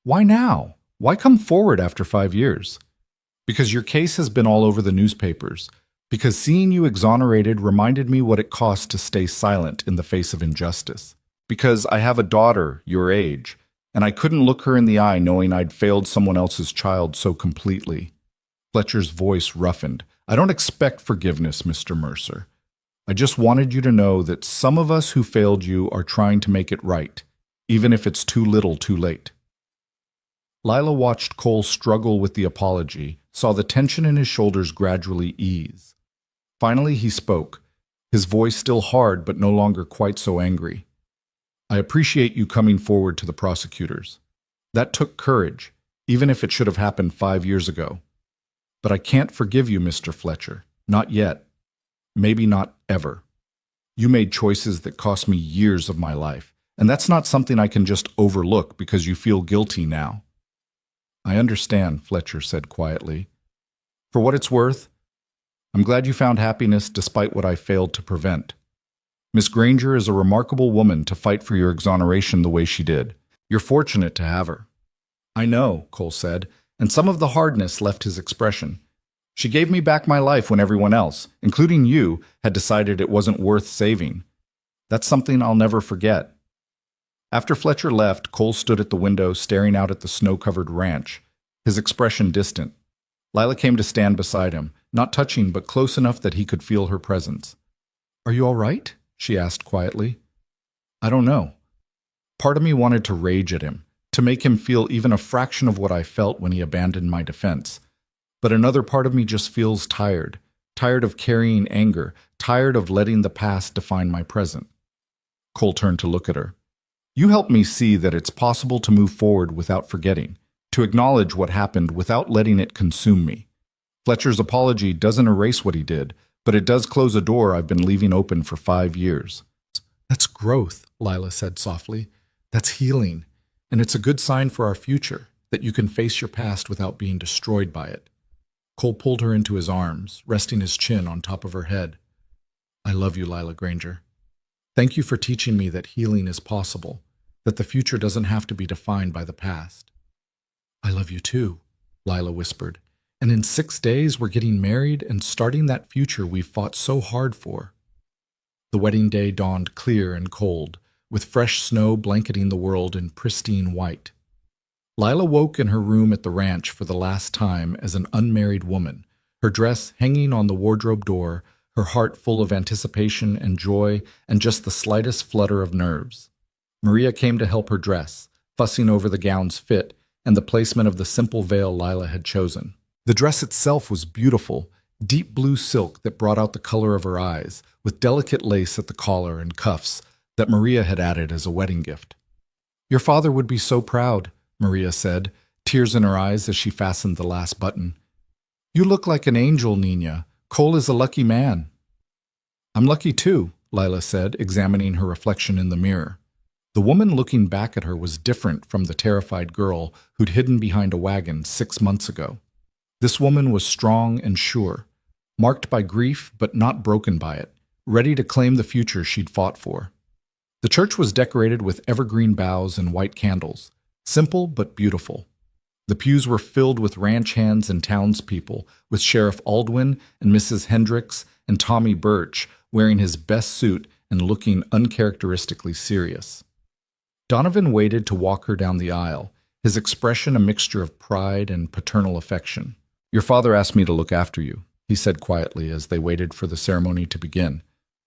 Speaker 1: "Why now? Why come forward after 5 years?" "Because your case has been all over the newspapers. Because seeing you exonerated reminded me what it costs to stay silent in the face of injustice. Because I have a daughter your age, and I couldn't look her in the eye knowing I'd failed someone else's child so completely." Fletcher's voice roughened. "I don't expect forgiveness, Mr. Mercer. I just wanted you to know that some of us who failed you are trying to make it right, even if it's too little too late." Lila watched Cole struggle with the apology, saw the tension in his shoulders gradually ease. Finally he spoke, his voice still hard but no longer quite so angry. I appreciate you coming forward to the prosecutors. That took courage, even if it should have happened 5 years ago. But I can't forgive you, Mr. Fletcher. Not yet. Maybe not ever. You made choices that cost me years of my life, and that's not something I can just overlook because you feel guilty now. I understand, Fletcher said quietly. For what it's worth, I'm glad you found happiness despite what I failed to prevent. Miss Granger is a remarkable woman to fight for your exoneration the way she did. You're fortunate to have her. I know, Cole said, and some of the hardness left his expression. She gave me back my life when everyone else, including you, had decided it wasn't worth saving. That's something I'll never forget. After Fletcher left, Cole stood at the window staring out at the snow-covered ranch, his expression distant. Lila came to stand beside him, not touching but close enough that he could feel her presence. Are you all right? She asked quietly. I don't know. Part of me wanted to rage at him, to make him feel even a fraction of what I felt when he abandoned my defense. But another part of me just feels tired of carrying anger, tired of letting the past define my present. Cole turned to look at her. You helped me see that it's possible to move forward without forgetting, to acknowledge what happened without letting it consume me. Fletcher's apology doesn't erase what he did, but it does close a door I've been leaving open for 5 years. That's growth, Lila said softly. That's healing, and it's a good sign for our future, that you can face your past without being destroyed by it. Cole pulled her into his arms, resting his chin on top of her head. I love you, Lila Granger. Thank you for teaching me that healing is possible, that the future doesn't have to be defined by the past. I love you too, Lila whispered. And in 6 days, we're getting married and starting that future we've fought so hard for. The wedding day dawned clear and cold, with fresh snow blanketing the world in pristine white. Lila woke in her room at the ranch for the last time as an unmarried woman, her dress hanging on the wardrobe door, her heart full of anticipation and joy and just the slightest flutter of nerves. Maria came to help her dress, fussing over the gown's fit and the placement of the simple veil Lila had chosen. The dress itself was beautiful, deep blue silk that brought out the color of her eyes, with delicate lace at the collar and cuffs that Maria had added as a wedding gift. Your father would be so proud, Maria said, tears in her eyes as she fastened the last button. You look like an angel, Nina. Cole is a lucky man. I'm lucky too, Lila said, examining her reflection in the mirror. The woman looking back at her was different from the terrified girl who'd hidden behind a wagon 6 months ago. This woman was strong and sure, marked by grief but not broken by it, ready to claim the future she'd fought for. The church was decorated with evergreen boughs and white candles, simple but beautiful. The pews were filled with ranch hands and townspeople, with Sheriff Aldwin and Mrs. Hendricks and Tommy Birch wearing his best suit and looking uncharacteristically serious. Donovan waited to walk her down the aisle, his expression a mixture of pride and paternal affection. Your father asked me to look after you, he said quietly as they waited for the ceremony to begin.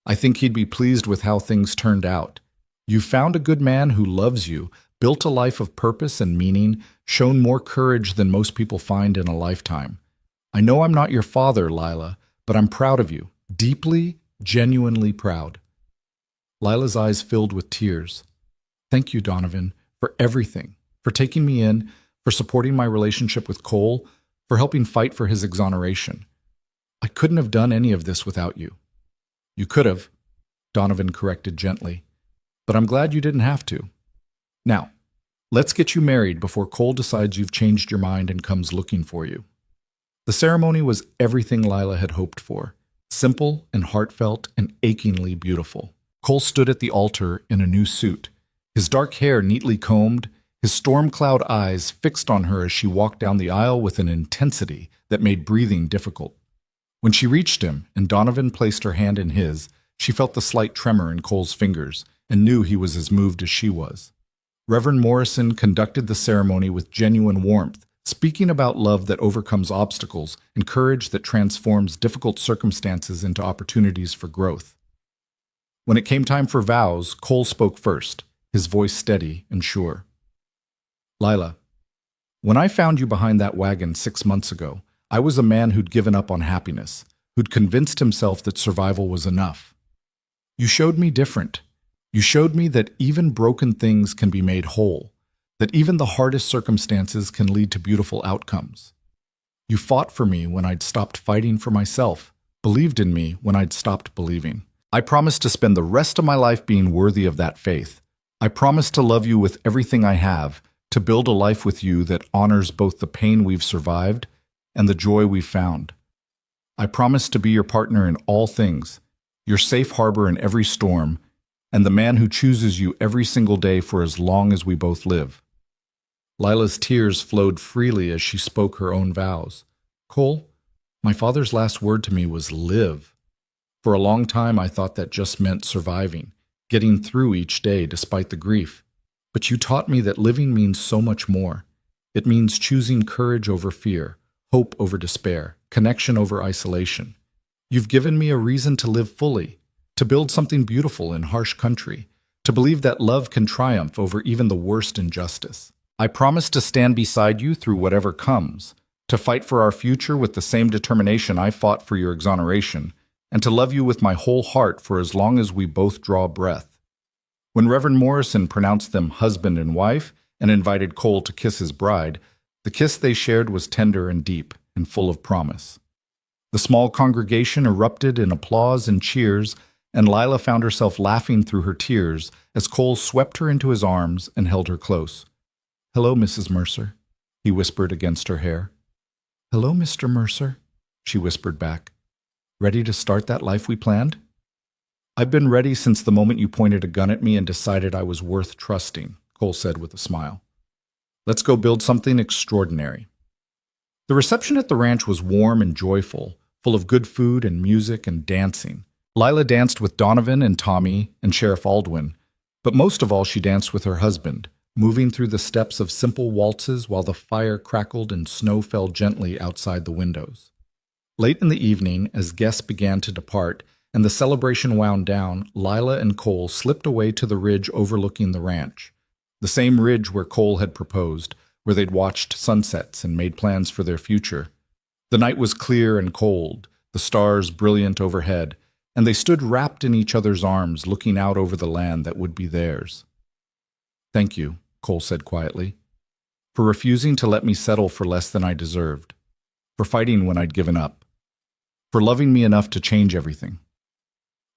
Speaker 1: I think he'd be pleased with how things turned out. You've found a good man who loves you, built a life of purpose and meaning, shown more courage than most people find in a lifetime. I know I'm not your father, Lila, but I'm proud of you, deeply, genuinely proud. Lila's eyes filled with tears. Thank you, Donovan, for everything, for taking me in, for supporting my relationship with Cole, for helping fight for his exoneration. I couldn't have done any of this without you. You could have, Donovan corrected gently, but I'm glad you didn't have to. Now, let's get you married before Cole decides you've changed your mind and comes looking for you. The ceremony was everything Lila had hoped for, simple and heartfelt and achingly beautiful. Cole stood at the altar in a new suit, his dark hair neatly combed, his storm-cloud eyes fixed on her as she walked down the aisle with an intensity that made breathing difficult. When she reached him and Donovan placed her hand in his, she felt the slight tremor in Cole's fingers and knew he was as moved as she was. Reverend Morrison conducted the ceremony with genuine warmth, speaking about love that overcomes obstacles and courage that transforms difficult circumstances into opportunities for growth. When it came time for vows, Cole spoke first, his voice steady and sure. Lila, when I found you behind that wagon 6 months ago, I was a man who'd given up on happiness, who'd convinced himself that survival was enough. You showed me different.
Speaker 2: You showed me that even broken things can be made whole, that even the hardest circumstances can lead to beautiful outcomes. You fought for me when I'd stopped fighting for myself, believed in me when I'd stopped believing. I promise to spend the rest of my life being worthy of that faith. I promise to love you with everything I have, to build a life with you that honors both the pain we've survived and the joy we've found. I promise to be your partner in all things, your safe harbor in every storm, and the man who chooses you every single day for as long as we both live. Lila's tears flowed freely as she spoke her own vows. Cole, my father's last word to me was live. For a long time I thought that just meant surviving, getting through each day despite the grief. But you taught me that living means so much more. It means choosing courage over fear, hope over despair, connection over isolation. You've given me a reason to live fully, to build something beautiful in harsh country, to believe that love can triumph over even the worst injustice. I promise to stand beside you through whatever comes, to fight for our future with the same determination I fought for your exoneration, and to love you with my whole heart for as long as we both draw breath. When Reverend Morrison pronounced them husband and wife and invited Cole to kiss his bride, the kiss they shared was tender and deep and full of promise. The small congregation erupted in applause and cheers, and Lila found herself laughing through her tears as Cole swept her into his arms and held her close. "Hello, Mrs. Mercer," he whispered against her hair. "Hello, Mr. Mercer," she whispered back. "Ready to start that life we planned?" "I've been ready since the moment you pointed a gun at me and decided I was worth trusting," Cole said with a smile. "Let's go build something extraordinary." The reception at the ranch was warm and joyful, full of good food and music and dancing. Lila danced with Donovan and Tommy and Sheriff Aldwin, but most of all she danced with her husband, moving through the steps of simple waltzes while the fire crackled and snow fell gently outside the windows. Late in the evening, as guests began to depart and the celebration wound down, Lila and Cole slipped away to the ridge overlooking the ranch, the same ridge where Cole had proposed, where they'd watched sunsets and made plans for their future. The night was clear and cold, the stars brilliant overhead, and they stood wrapped in each other's arms, looking out over the land that would be theirs. "Thank you," Cole said quietly, "for refusing to let me settle for less than I deserved, for fighting when I'd given up, for loving me enough to change everything."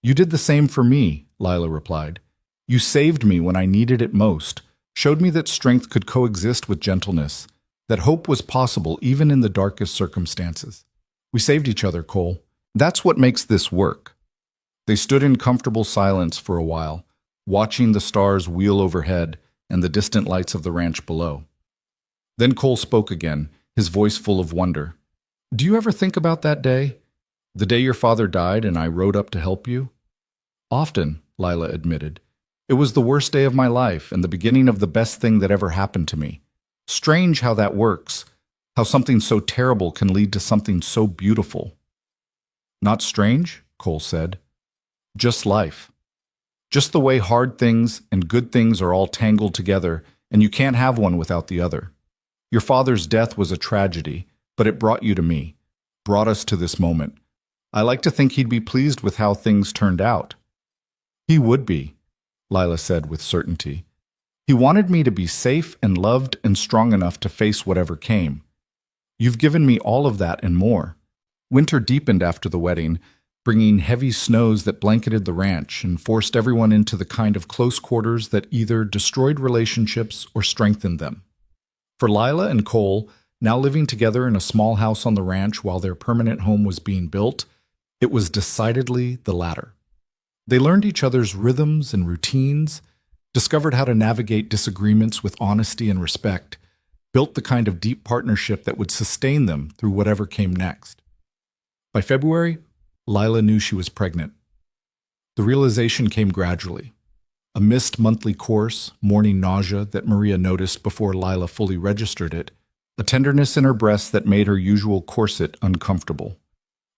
Speaker 2: "You did the same for me," Lila replied. "You saved me when I needed it most, showed me that strength could coexist with gentleness, that hope was possible even in the darkest circumstances. We saved each other, Cole. That's what makes this work." They stood in comfortable silence for a while, watching the stars wheel overhead and the distant lights of the ranch below. Then Cole spoke again, his voice full of wonder. "Do you ever think about that day? The day your father died and I rode up to help you?" "Often," Lila admitted. "It was the worst day of my life and the beginning of the best thing that ever happened to me. Strange how that works, how something so terrible can lead to something so beautiful." "Not strange," Cole said. "Just life. Just the way hard things and good things are all tangled together, and you can't have one without the other. Your father's death was a tragedy, but it brought you to me, brought us to this moment. I like to think he'd be pleased with how things turned out." "He would be," Lila said with certainty. "He wanted me to be safe and loved and strong enough to face whatever came. You've given me all of that and more." Winter deepened after the wedding, bringing heavy snows that blanketed the ranch and forced everyone into the kind of close quarters that either destroyed relationships or strengthened them. For Lila and Cole, now living together in a small house on the ranch while their permanent home was being built, it was decidedly the latter. They learned each other's rhythms and routines, discovered how to navigate disagreements with honesty and respect, built the kind of deep partnership that would sustain them through whatever came next. By February, Lila knew she was pregnant. The realization came gradually. A missed monthly course, morning nausea that Maria noticed before Lila fully registered it, a tenderness in her breast that made her usual corset uncomfortable.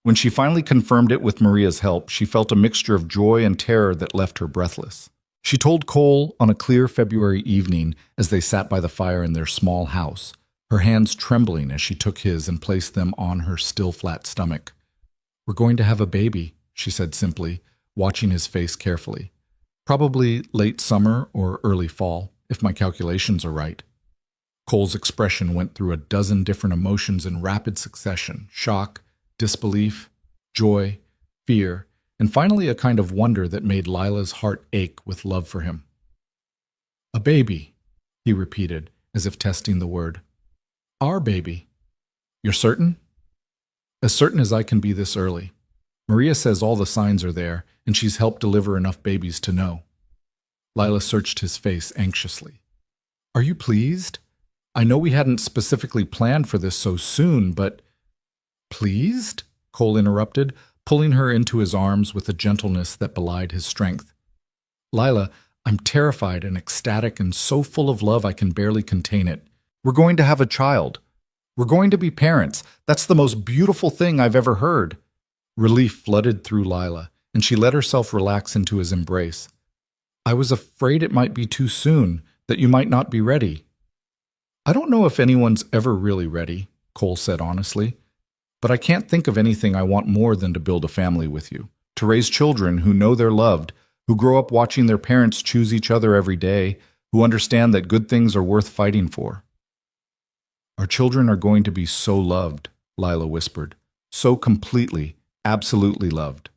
Speaker 2: When she finally confirmed it with Maria's help, she felt a mixture of joy and terror that left her breathless. She told Cole on a clear February evening as they sat by the fire in their small house, her hands trembling as she took his and placed them on her still flat stomach. "We're going to have a baby," she said simply, watching his face carefully. Probably late summer or early fall, if my calculations are right. Cole's expression went through a dozen different emotions in rapid succession: shock, disbelief, joy, fear, and finally a kind of wonder that made Lila's heart ache with love for him. "A baby," he repeated, as if testing the word. "Our baby. You're certain?" "As certain as I can be this early. Maria says all the signs are there, and she's helped deliver enough babies to know." Lila searched his face anxiously. "Are you pleased? I know we hadn't specifically planned for this so soon, but—" "Pleased?" Cole interrupted, pulling her into his arms with a gentleness that belied his strength. "Lila, I'm terrified and ecstatic and so full of love I can barely contain it. We're going to have a child. We're going to be parents. That's the most beautiful thing I've ever heard." Relief flooded through Lila, and she let herself relax into his embrace. "I was afraid it might be too soon, that you might not be ready." "I don't know if anyone's ever really ready," Cole said honestly, "but I can't think of anything I want more than to build a family with you, to raise children who know they're loved, who grow up watching their parents choose each other every day, who understand that good things are worth fighting for." "Our children are going to be so loved," Lila whispered, "so completely, absolutely loved."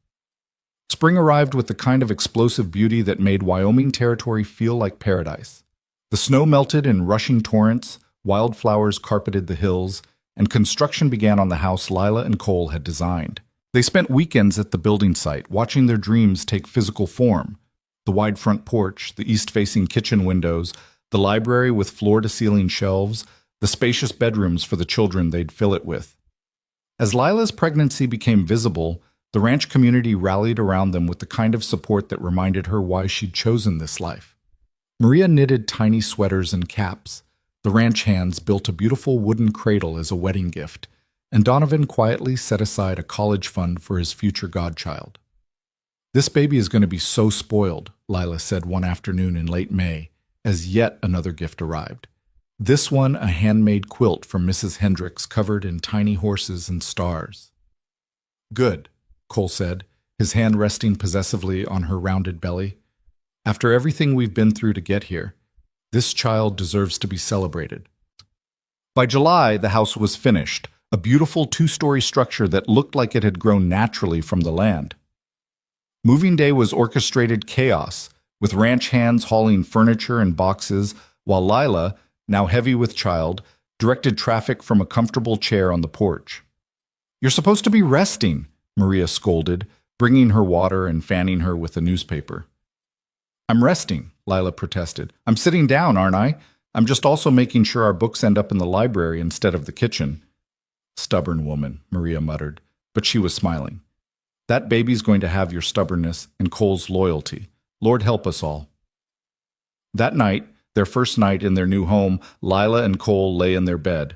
Speaker 2: Spring arrived with the kind of explosive beauty that made Wyoming territory feel like paradise. The snow melted in rushing torrents, wildflowers carpeted the hills, and construction began on the house Lila and Cole had designed. They spent weekends at the building site, watching their dreams take physical form. The wide front porch, the east-facing kitchen windows, the library with floor-to-ceiling shelves, the spacious bedrooms for the children they'd fill it with. As Lila's pregnancy became visible, the ranch community rallied around them with the kind of support that reminded her why she'd chosen this life. Maria knitted tiny sweaters and caps. The ranch hands built a beautiful wooden cradle as a wedding gift, and Donovan quietly set aside a college fund for his future godchild. "This baby is going to be so spoiled," Lila said one afternoon in late May, as yet another gift arrived. This one a handmade quilt from Mrs. Hendricks covered in tiny horses and stars. "Good," Cole said, his hand resting possessively on her rounded belly. "After everything we've been through to get here, this child deserves to be celebrated." By July, the house was finished, a beautiful two-story structure that looked like it had grown naturally from the land. Moving day was orchestrated chaos, with ranch hands hauling furniture and boxes, while Lila, now heavy with child, directed traffic from a comfortable chair on the porch. "You're supposed to be resting," Maria scolded, bringing her water and fanning her with a newspaper. "I'm resting," Lila protested. "I'm sitting down, aren't I? I'm just also making sure our books end up in the library instead of the kitchen." "Stubborn woman," Maria muttered, but she was smiling. "That baby's going to have your stubbornness and Cole's loyalty. Lord help us all." That night, their first night in their new home, Lila and Cole lay in their bed,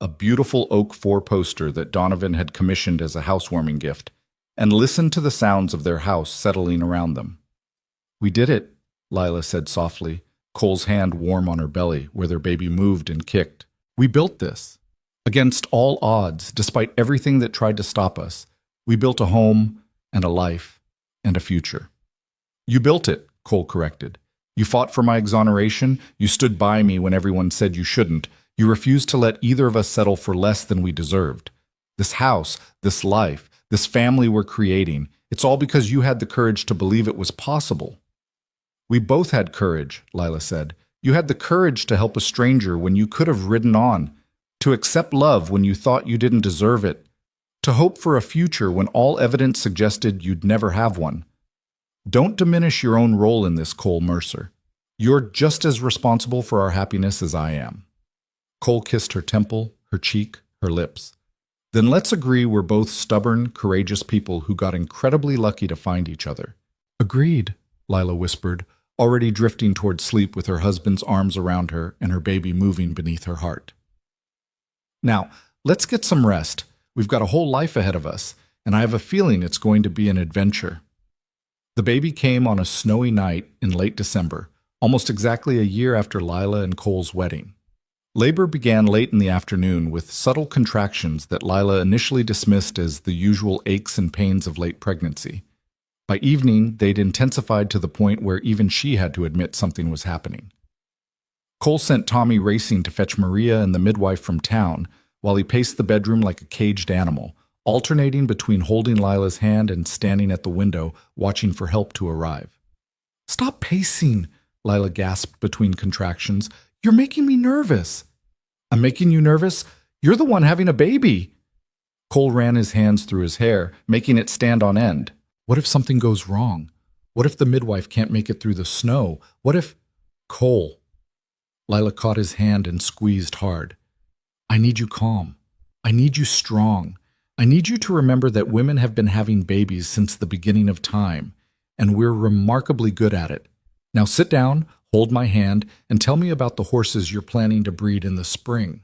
Speaker 2: a beautiful oak four-poster that Donovan had commissioned as a housewarming gift, and listened to the sounds of their house settling around them. "We did it," Lila said softly, Cole's hand warm on her belly where their baby moved and kicked. "We built this. Against all odds, despite everything that tried to stop us, we built a home and a life and a future." "You built it," Cole corrected. "You fought for my exoneration. You stood by me when everyone said you shouldn't. You refused to let either of us settle for less than we deserved. This house, this life, this family we're creating, it's all because you had the courage to believe it was possible." "We both had courage," Lila said. "You had the courage to help a stranger when you could have ridden on, to accept love when you thought you didn't deserve it, to hope for a future when all evidence suggested you'd never have one. Don't diminish your own role in this, Cole Mercer. You're just as responsible for our happiness as I am." Cole kissed her temple, her cheek, her lips. "Then let's agree we're both stubborn, courageous people who got incredibly lucky to find each other." "Agreed," Lila whispered, already drifting toward sleep with her husband's arms around her and her baby moving beneath her heart. "Now, let's get some rest. We've got a whole life ahead of us, and I have a feeling it's going to be an adventure." The baby came on a snowy night in late December, almost exactly a year after Lila and Cole's wedding. Labor began late in the afternoon with subtle contractions that Lila initially dismissed as the usual aches and pains of late pregnancy. By evening, they'd intensified to the point where even she had to admit something was happening. Cole sent Tommy racing to fetch Maria and the midwife from town, while he paced the bedroom like a caged animal, alternating between holding Lila's hand and standing at the window, watching for help to arrive. "Stop pacing," Lila gasped between contractions. "You're making me nervous." "I'm making you nervous? You're the one having a baby." Cole ran his hands through his hair, making it stand on end. What if something goes wrong? What if the midwife can't make it through the snow? What if... Cole. Lila caught his hand and squeezed hard. "I need you calm. I need you strong. I need you to remember that women have been having babies since the beginning of time, and we're remarkably good at it. Now sit down, hold my hand, and tell me about the horses you're planning to breed in the spring."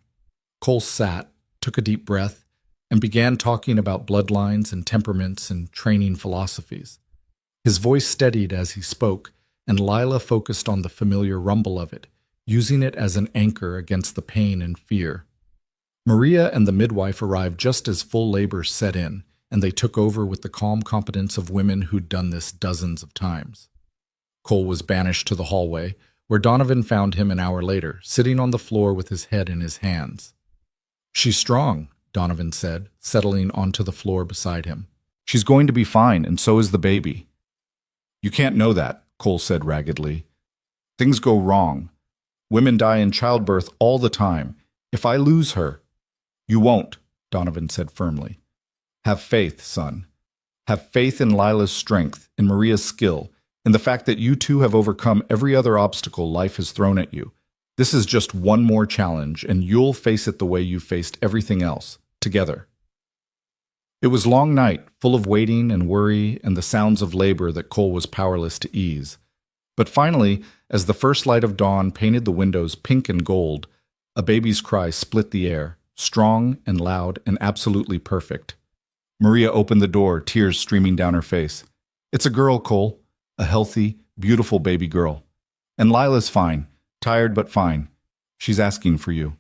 Speaker 2: Cole sat, took a deep breath, and began talking about bloodlines and temperaments and training philosophies. His voice steadied as he spoke, and Lila focused on the familiar rumble of it, using it as an anchor against the pain and fear. Maria and the midwife arrived just as full labor set in, and they took over with the calm competence of women who'd done this dozens of times. Cole was banished to the hallway, where Donovan found him an hour later, sitting on the floor with his head in his hands. "She's strong," Donovan said, settling onto the floor beside him.
Speaker 1: "She's going to be fine, and so is the baby." "You can't know that," Cole said raggedly. "Things go wrong. Women die in childbirth all the time. If I lose her—" "You won't," Donovan said firmly. "Have faith, son. Have faith in Lila's strength, in Maria's skill, in the fact that you two have overcome every other obstacle life has thrown at you. This is just one more challenge, and you'll face it the way you faced everything else, together." It was a long night, full of waiting and worry and the sounds of labor that Cole was powerless to ease. But finally, as the first light of dawn painted the windows pink and gold, a baby's cry split the air, strong and loud and absolutely perfect. Maria opened the door, tears streaming down her face. "It's a girl, Cole. A healthy, beautiful baby girl. And Lila's fine, tired but fine. She's asking for you."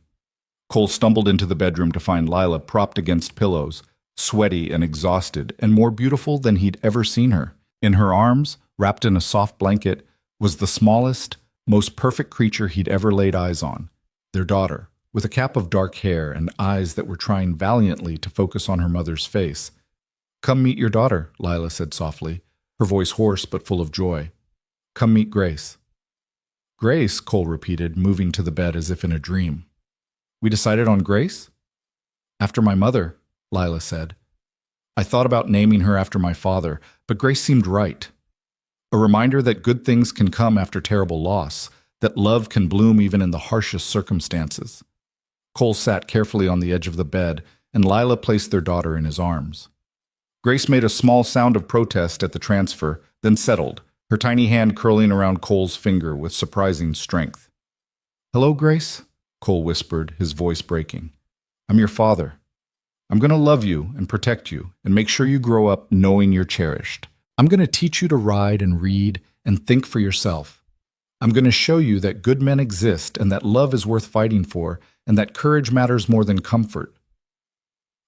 Speaker 1: Cole stumbled into the bedroom to find Lila propped against pillows, sweaty and exhausted, and more beautiful than he'd ever seen her. In her arms, wrapped in a soft blanket, was the smallest, most perfect creature he'd ever laid eyes on, their daughter, with a cap of dark hair and eyes that were trying valiantly to focus on her mother's face. "Come meet your daughter," Lila said softly, her voice hoarse but full of joy. "Come meet Grace." "Grace," Cole repeated, moving to the bed as if in a dream. "We decided on Grace?" "After my mother," Lila said. "I thought about naming her after my father, but Grace seemed right. A reminder that good things can come after terrible loss, that love can bloom even in the harshest circumstances." Cole sat carefully on the edge of the bed, and Lila placed their daughter in his arms. Grace made a small sound of protest at the transfer, then settled, her tiny hand curling around Cole's finger with surprising strength. "Hello, Grace," Cole whispered, his voice breaking. "I'm your father. I'm going to love you and protect you and make sure you grow up knowing you're cherished. I'm going to teach you to ride and read and think for yourself. I'm going to show you that good men exist and that love is worth fighting for and that courage matters more than comfort."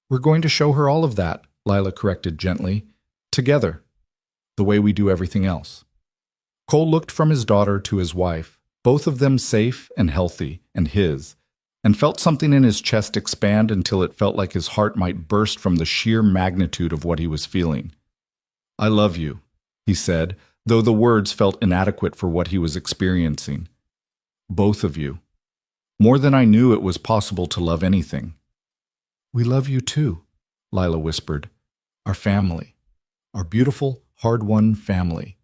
Speaker 1: "We're going to show her all of that," Lila corrected gently, "together, the way we do everything else." Cole looked from his daughter to his wife, both of them safe and healthy, and his, and felt something in his chest expand until it felt like his heart might burst from the sheer magnitude of what he was feeling. "I love you," he said, though the words felt inadequate for what he was experiencing. "Both of you. More than I knew it was possible to love anything." "We love you too," Lila whispered. "Our family. Our beautiful, hard-won family."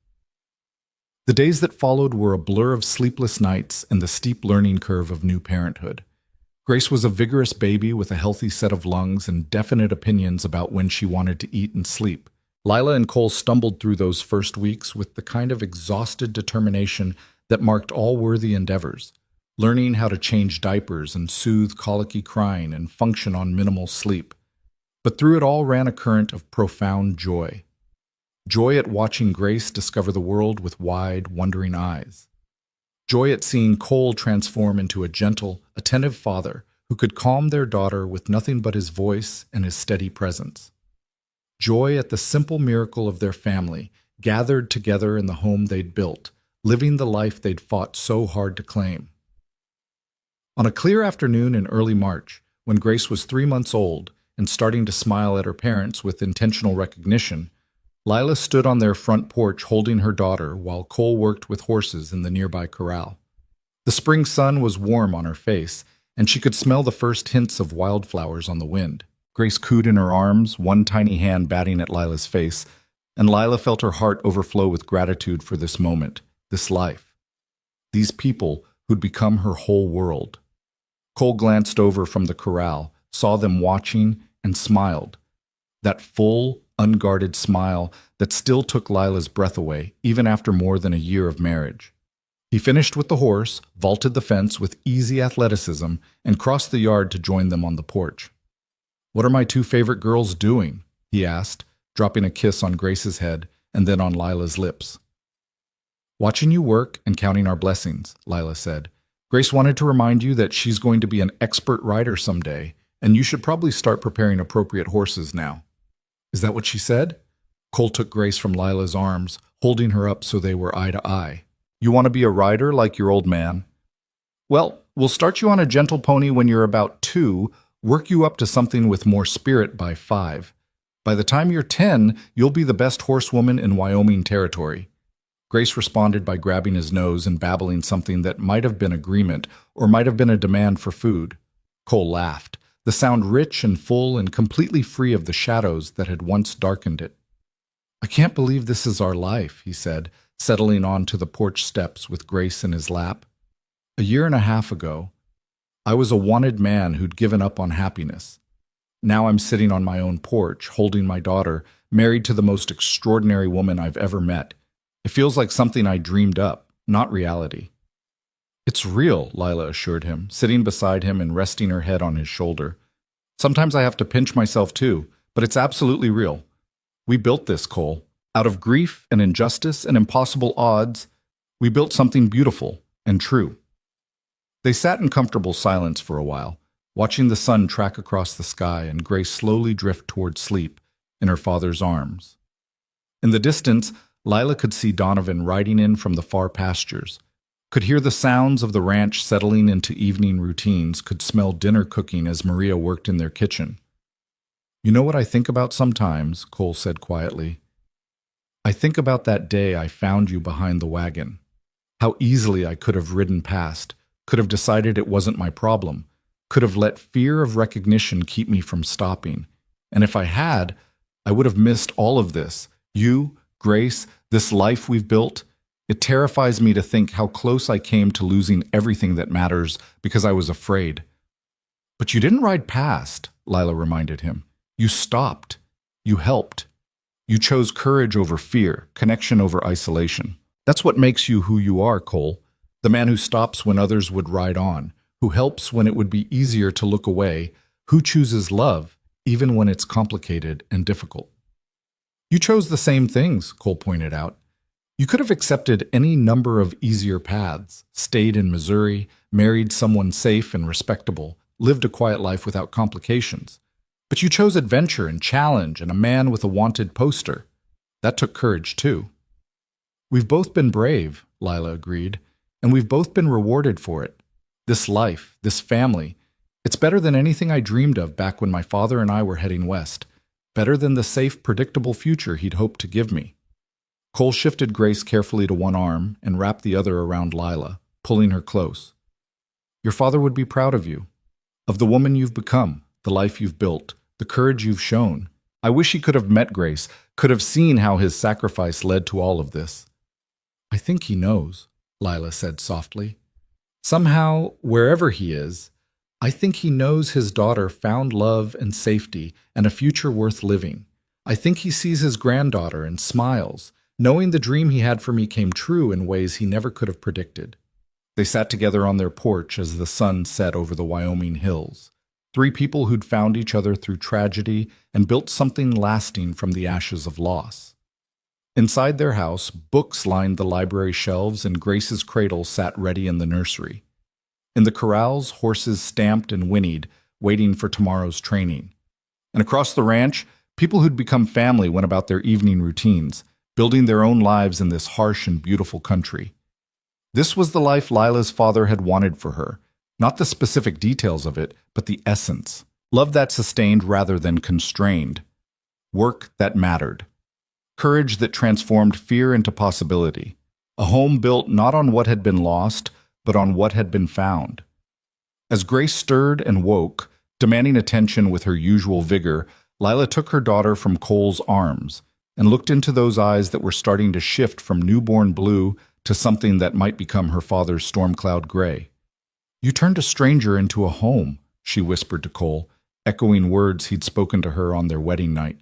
Speaker 1: The days that followed were a blur of sleepless nights and the steep learning curve of new parenthood. Grace was a vigorous baby with a healthy set of lungs and definite opinions about when she wanted to eat and sleep. Lila and Cole stumbled through those first weeks with the kind of exhausted determination that marked all worthy endeavors, learning how to change diapers and soothe colicky crying and function on minimal sleep. But through it all ran a current of profound joy. Joy at watching Grace discover the world with wide, wondering eyes. Joy at seeing Cole transform into a gentle, attentive father who could calm their daughter with nothing but his voice and his steady presence. Joy at the simple miracle of their family,
Speaker 2: gathered together in the home they'd built, living the life they'd fought so hard to claim. On a clear afternoon in early March, when Grace was 3 months old and starting to smile at her parents with intentional recognition, Lila stood on their front porch holding her daughter while Cole worked with horses in the nearby corral. The spring sun was warm on her face, and she could smell the first hints of wildflowers on the wind. Grace cooed in her arms, one tiny hand batting at Lila's face, and Lila felt her heart overflow with gratitude for this moment, this life. These people who'd become her whole world. Cole glanced over from the corral, saw them watching, and smiled. That full, unguarded smile that still took Lila's breath away, even after more than a year of marriage. He finished with the horse, vaulted the fence with easy athleticism, and crossed the yard to join them on the porch. "What are my two favorite girls doing?" he asked, dropping a kiss on Grace's head and then on Lila's lips. "Watching you work and counting our blessings," Lila said. "Grace wanted to remind you that she's going to be an expert rider someday, and you should probably start preparing appropriate horses now." "Is that what she said?" Cole took Grace from Lila's arms, holding her up so they were eye to eye. "You want to be a rider like your old man? Well, we'll start you on a gentle pony when you're about 2, work you up to something with more spirit by 5. By the time you're 10, you'll be the best horsewoman in Wyoming territory." Grace responded by grabbing his nose and babbling something that might have been agreement or might have been a demand for food. Cole laughed, the sound rich and full and completely free of the shadows that had once darkened it. "I can't believe this is our life," he said, settling onto the porch steps with Grace in his lap. "A year and a half ago, I was a wanted man who'd given up on happiness. Now I'm sitting on my own porch, holding my daughter, married to the most extraordinary woman I've ever met. It feels like something I dreamed up, not reality." "It's real," Lila assured him, sitting beside him and resting her head on his shoulder. "Sometimes I have to pinch myself too, but it's absolutely real. We built this, Cole. Out of grief and injustice and impossible odds, we built something beautiful and true." They sat in comfortable silence for a while, watching the sun track across the sky and Grace slowly drift toward sleep in her father's arms. In the distance, Lila could see Donovan riding in from the far pastures, could hear the sounds of the ranch settling into evening routines, could smell dinner cooking as Maria worked in their kitchen. "You know what I think about sometimes," Cole said quietly. "I think about that day I found you behind the wagon. How easily I could have ridden past, could have decided it wasn't my problem, could have let fear of recognition keep me from stopping. And if I had, I would have missed all of this. You, Grace, this life we've built. It terrifies me to think how close I came to losing everything that matters because I was afraid." "But you didn't ride past," Lila reminded him. "You stopped. You helped. You chose courage over fear, connection over isolation. That's what makes you who you are, Cole. The man who stops when others would ride on, who helps when it would be easier to look away, who chooses love, even when it's complicated and difficult." "You chose the same things," Cole pointed out. "You could have accepted any number of easier paths, stayed in Missouri, married someone safe and respectable, lived a quiet life without complications. But you chose adventure and challenge and a man with a wanted poster. That took courage, too." "We've both been brave," Lila agreed, "and we've both been rewarded for it. This life, this family, it's better than anything I dreamed of back when my father and I were heading west. Better than the safe, predictable future he'd hoped to give me." Cole shifted Grace carefully to one arm and wrapped the other around Lila, pulling her close. "Your father would be proud of you, of the woman you've become, the life you've built, the courage you've shown. I wish he could have met Grace, could have seen how his sacrifice led to all of this." "I think he knows," Lila said softly. "Somehow, wherever he is, I think he knows his daughter found love and safety and a future worth living. I think he sees his granddaughter and smiles, knowing the dream he had for me came true in ways he never could have predicted." They sat together on their porch as the sun set over the Wyoming hills. 3 people who'd found each other through tragedy and built something lasting from the ashes of loss. Inside their house, books lined the library shelves and Grace's cradle sat ready in the nursery. In the corrals, horses stamped and whinnied, waiting for tomorrow's training. And across the ranch, people who'd become family went about their evening routines,
Speaker 1: building their own lives in this harsh and beautiful country. This was the life Lila's father had wanted for her, not the specific details of it, but the essence. Love that sustained rather than constrained. Work that mattered. Courage that transformed fear into possibility. A home built not on what had been lost, but on what had been found. As Grace stirred and woke, demanding attention with her usual vigor, Lila took her daughter from Cole's arms and looked into those eyes that were starting to shift from newborn blue to something that might become her father's storm cloud gray. "You turned a stranger into a home," she whispered to Cole, echoing words he'd spoken to her on their wedding night.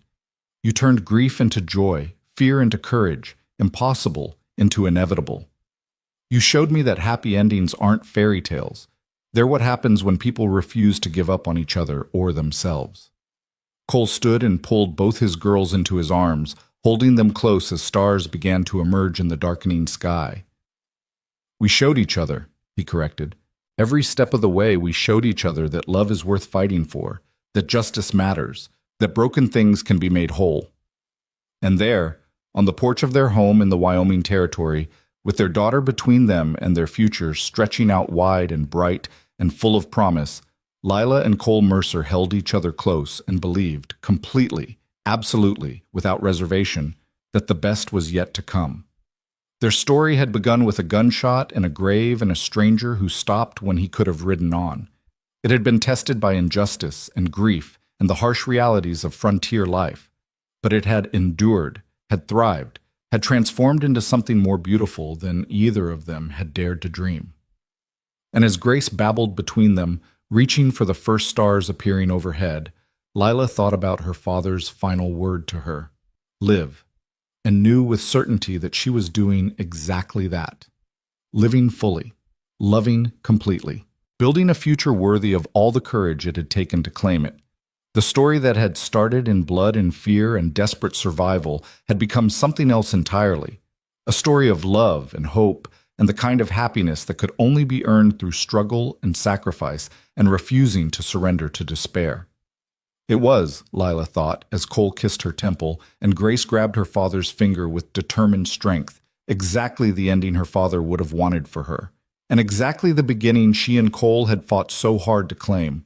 Speaker 1: "You turned grief into joy, fear into courage, impossible into inevitable. You showed me that happy endings aren't fairy tales. They're what happens when people refuse to give up on each other or themselves." Cole stood and pulled both his girls into his arms, holding them close as stars began to emerge in the darkening sky. "We showed each other," he corrected. "Every step of the way we showed each other that love is worth fighting for, that justice matters, that broken things can be made whole." And there, on the porch of their home in the Wyoming Territory, with their daughter between them and their future stretching out wide and bright and full of promise, Lila and Cole Mercer held each other close and believed, completely, absolutely, without reservation, that the best was yet to come. Their story had begun with a gunshot and a grave and a stranger who stopped when he could have ridden on. It had been tested by injustice and grief and the harsh realities of frontier life, but it had endured, had thrived, had transformed into something more beautiful than either of them had dared to dream. And as Grace babbled between them, reaching for the first stars appearing overhead, Lila thought about her father's final word to her, "Live," and knew with certainty that she was doing exactly that. Living fully, loving completely, building a future worthy of all the courage it had taken to claim it. The story that had started in blood and fear and desperate survival had become something else entirely, a story of love and hope and the kind of happiness that could only be earned through struggle and sacrifice and refusing to surrender to despair. It was, Lila thought, as Cole kissed her temple and Grace grabbed her father's finger with determined strength, exactly the ending her father would have wanted for her, and exactly the beginning she and Cole had fought so hard to claim.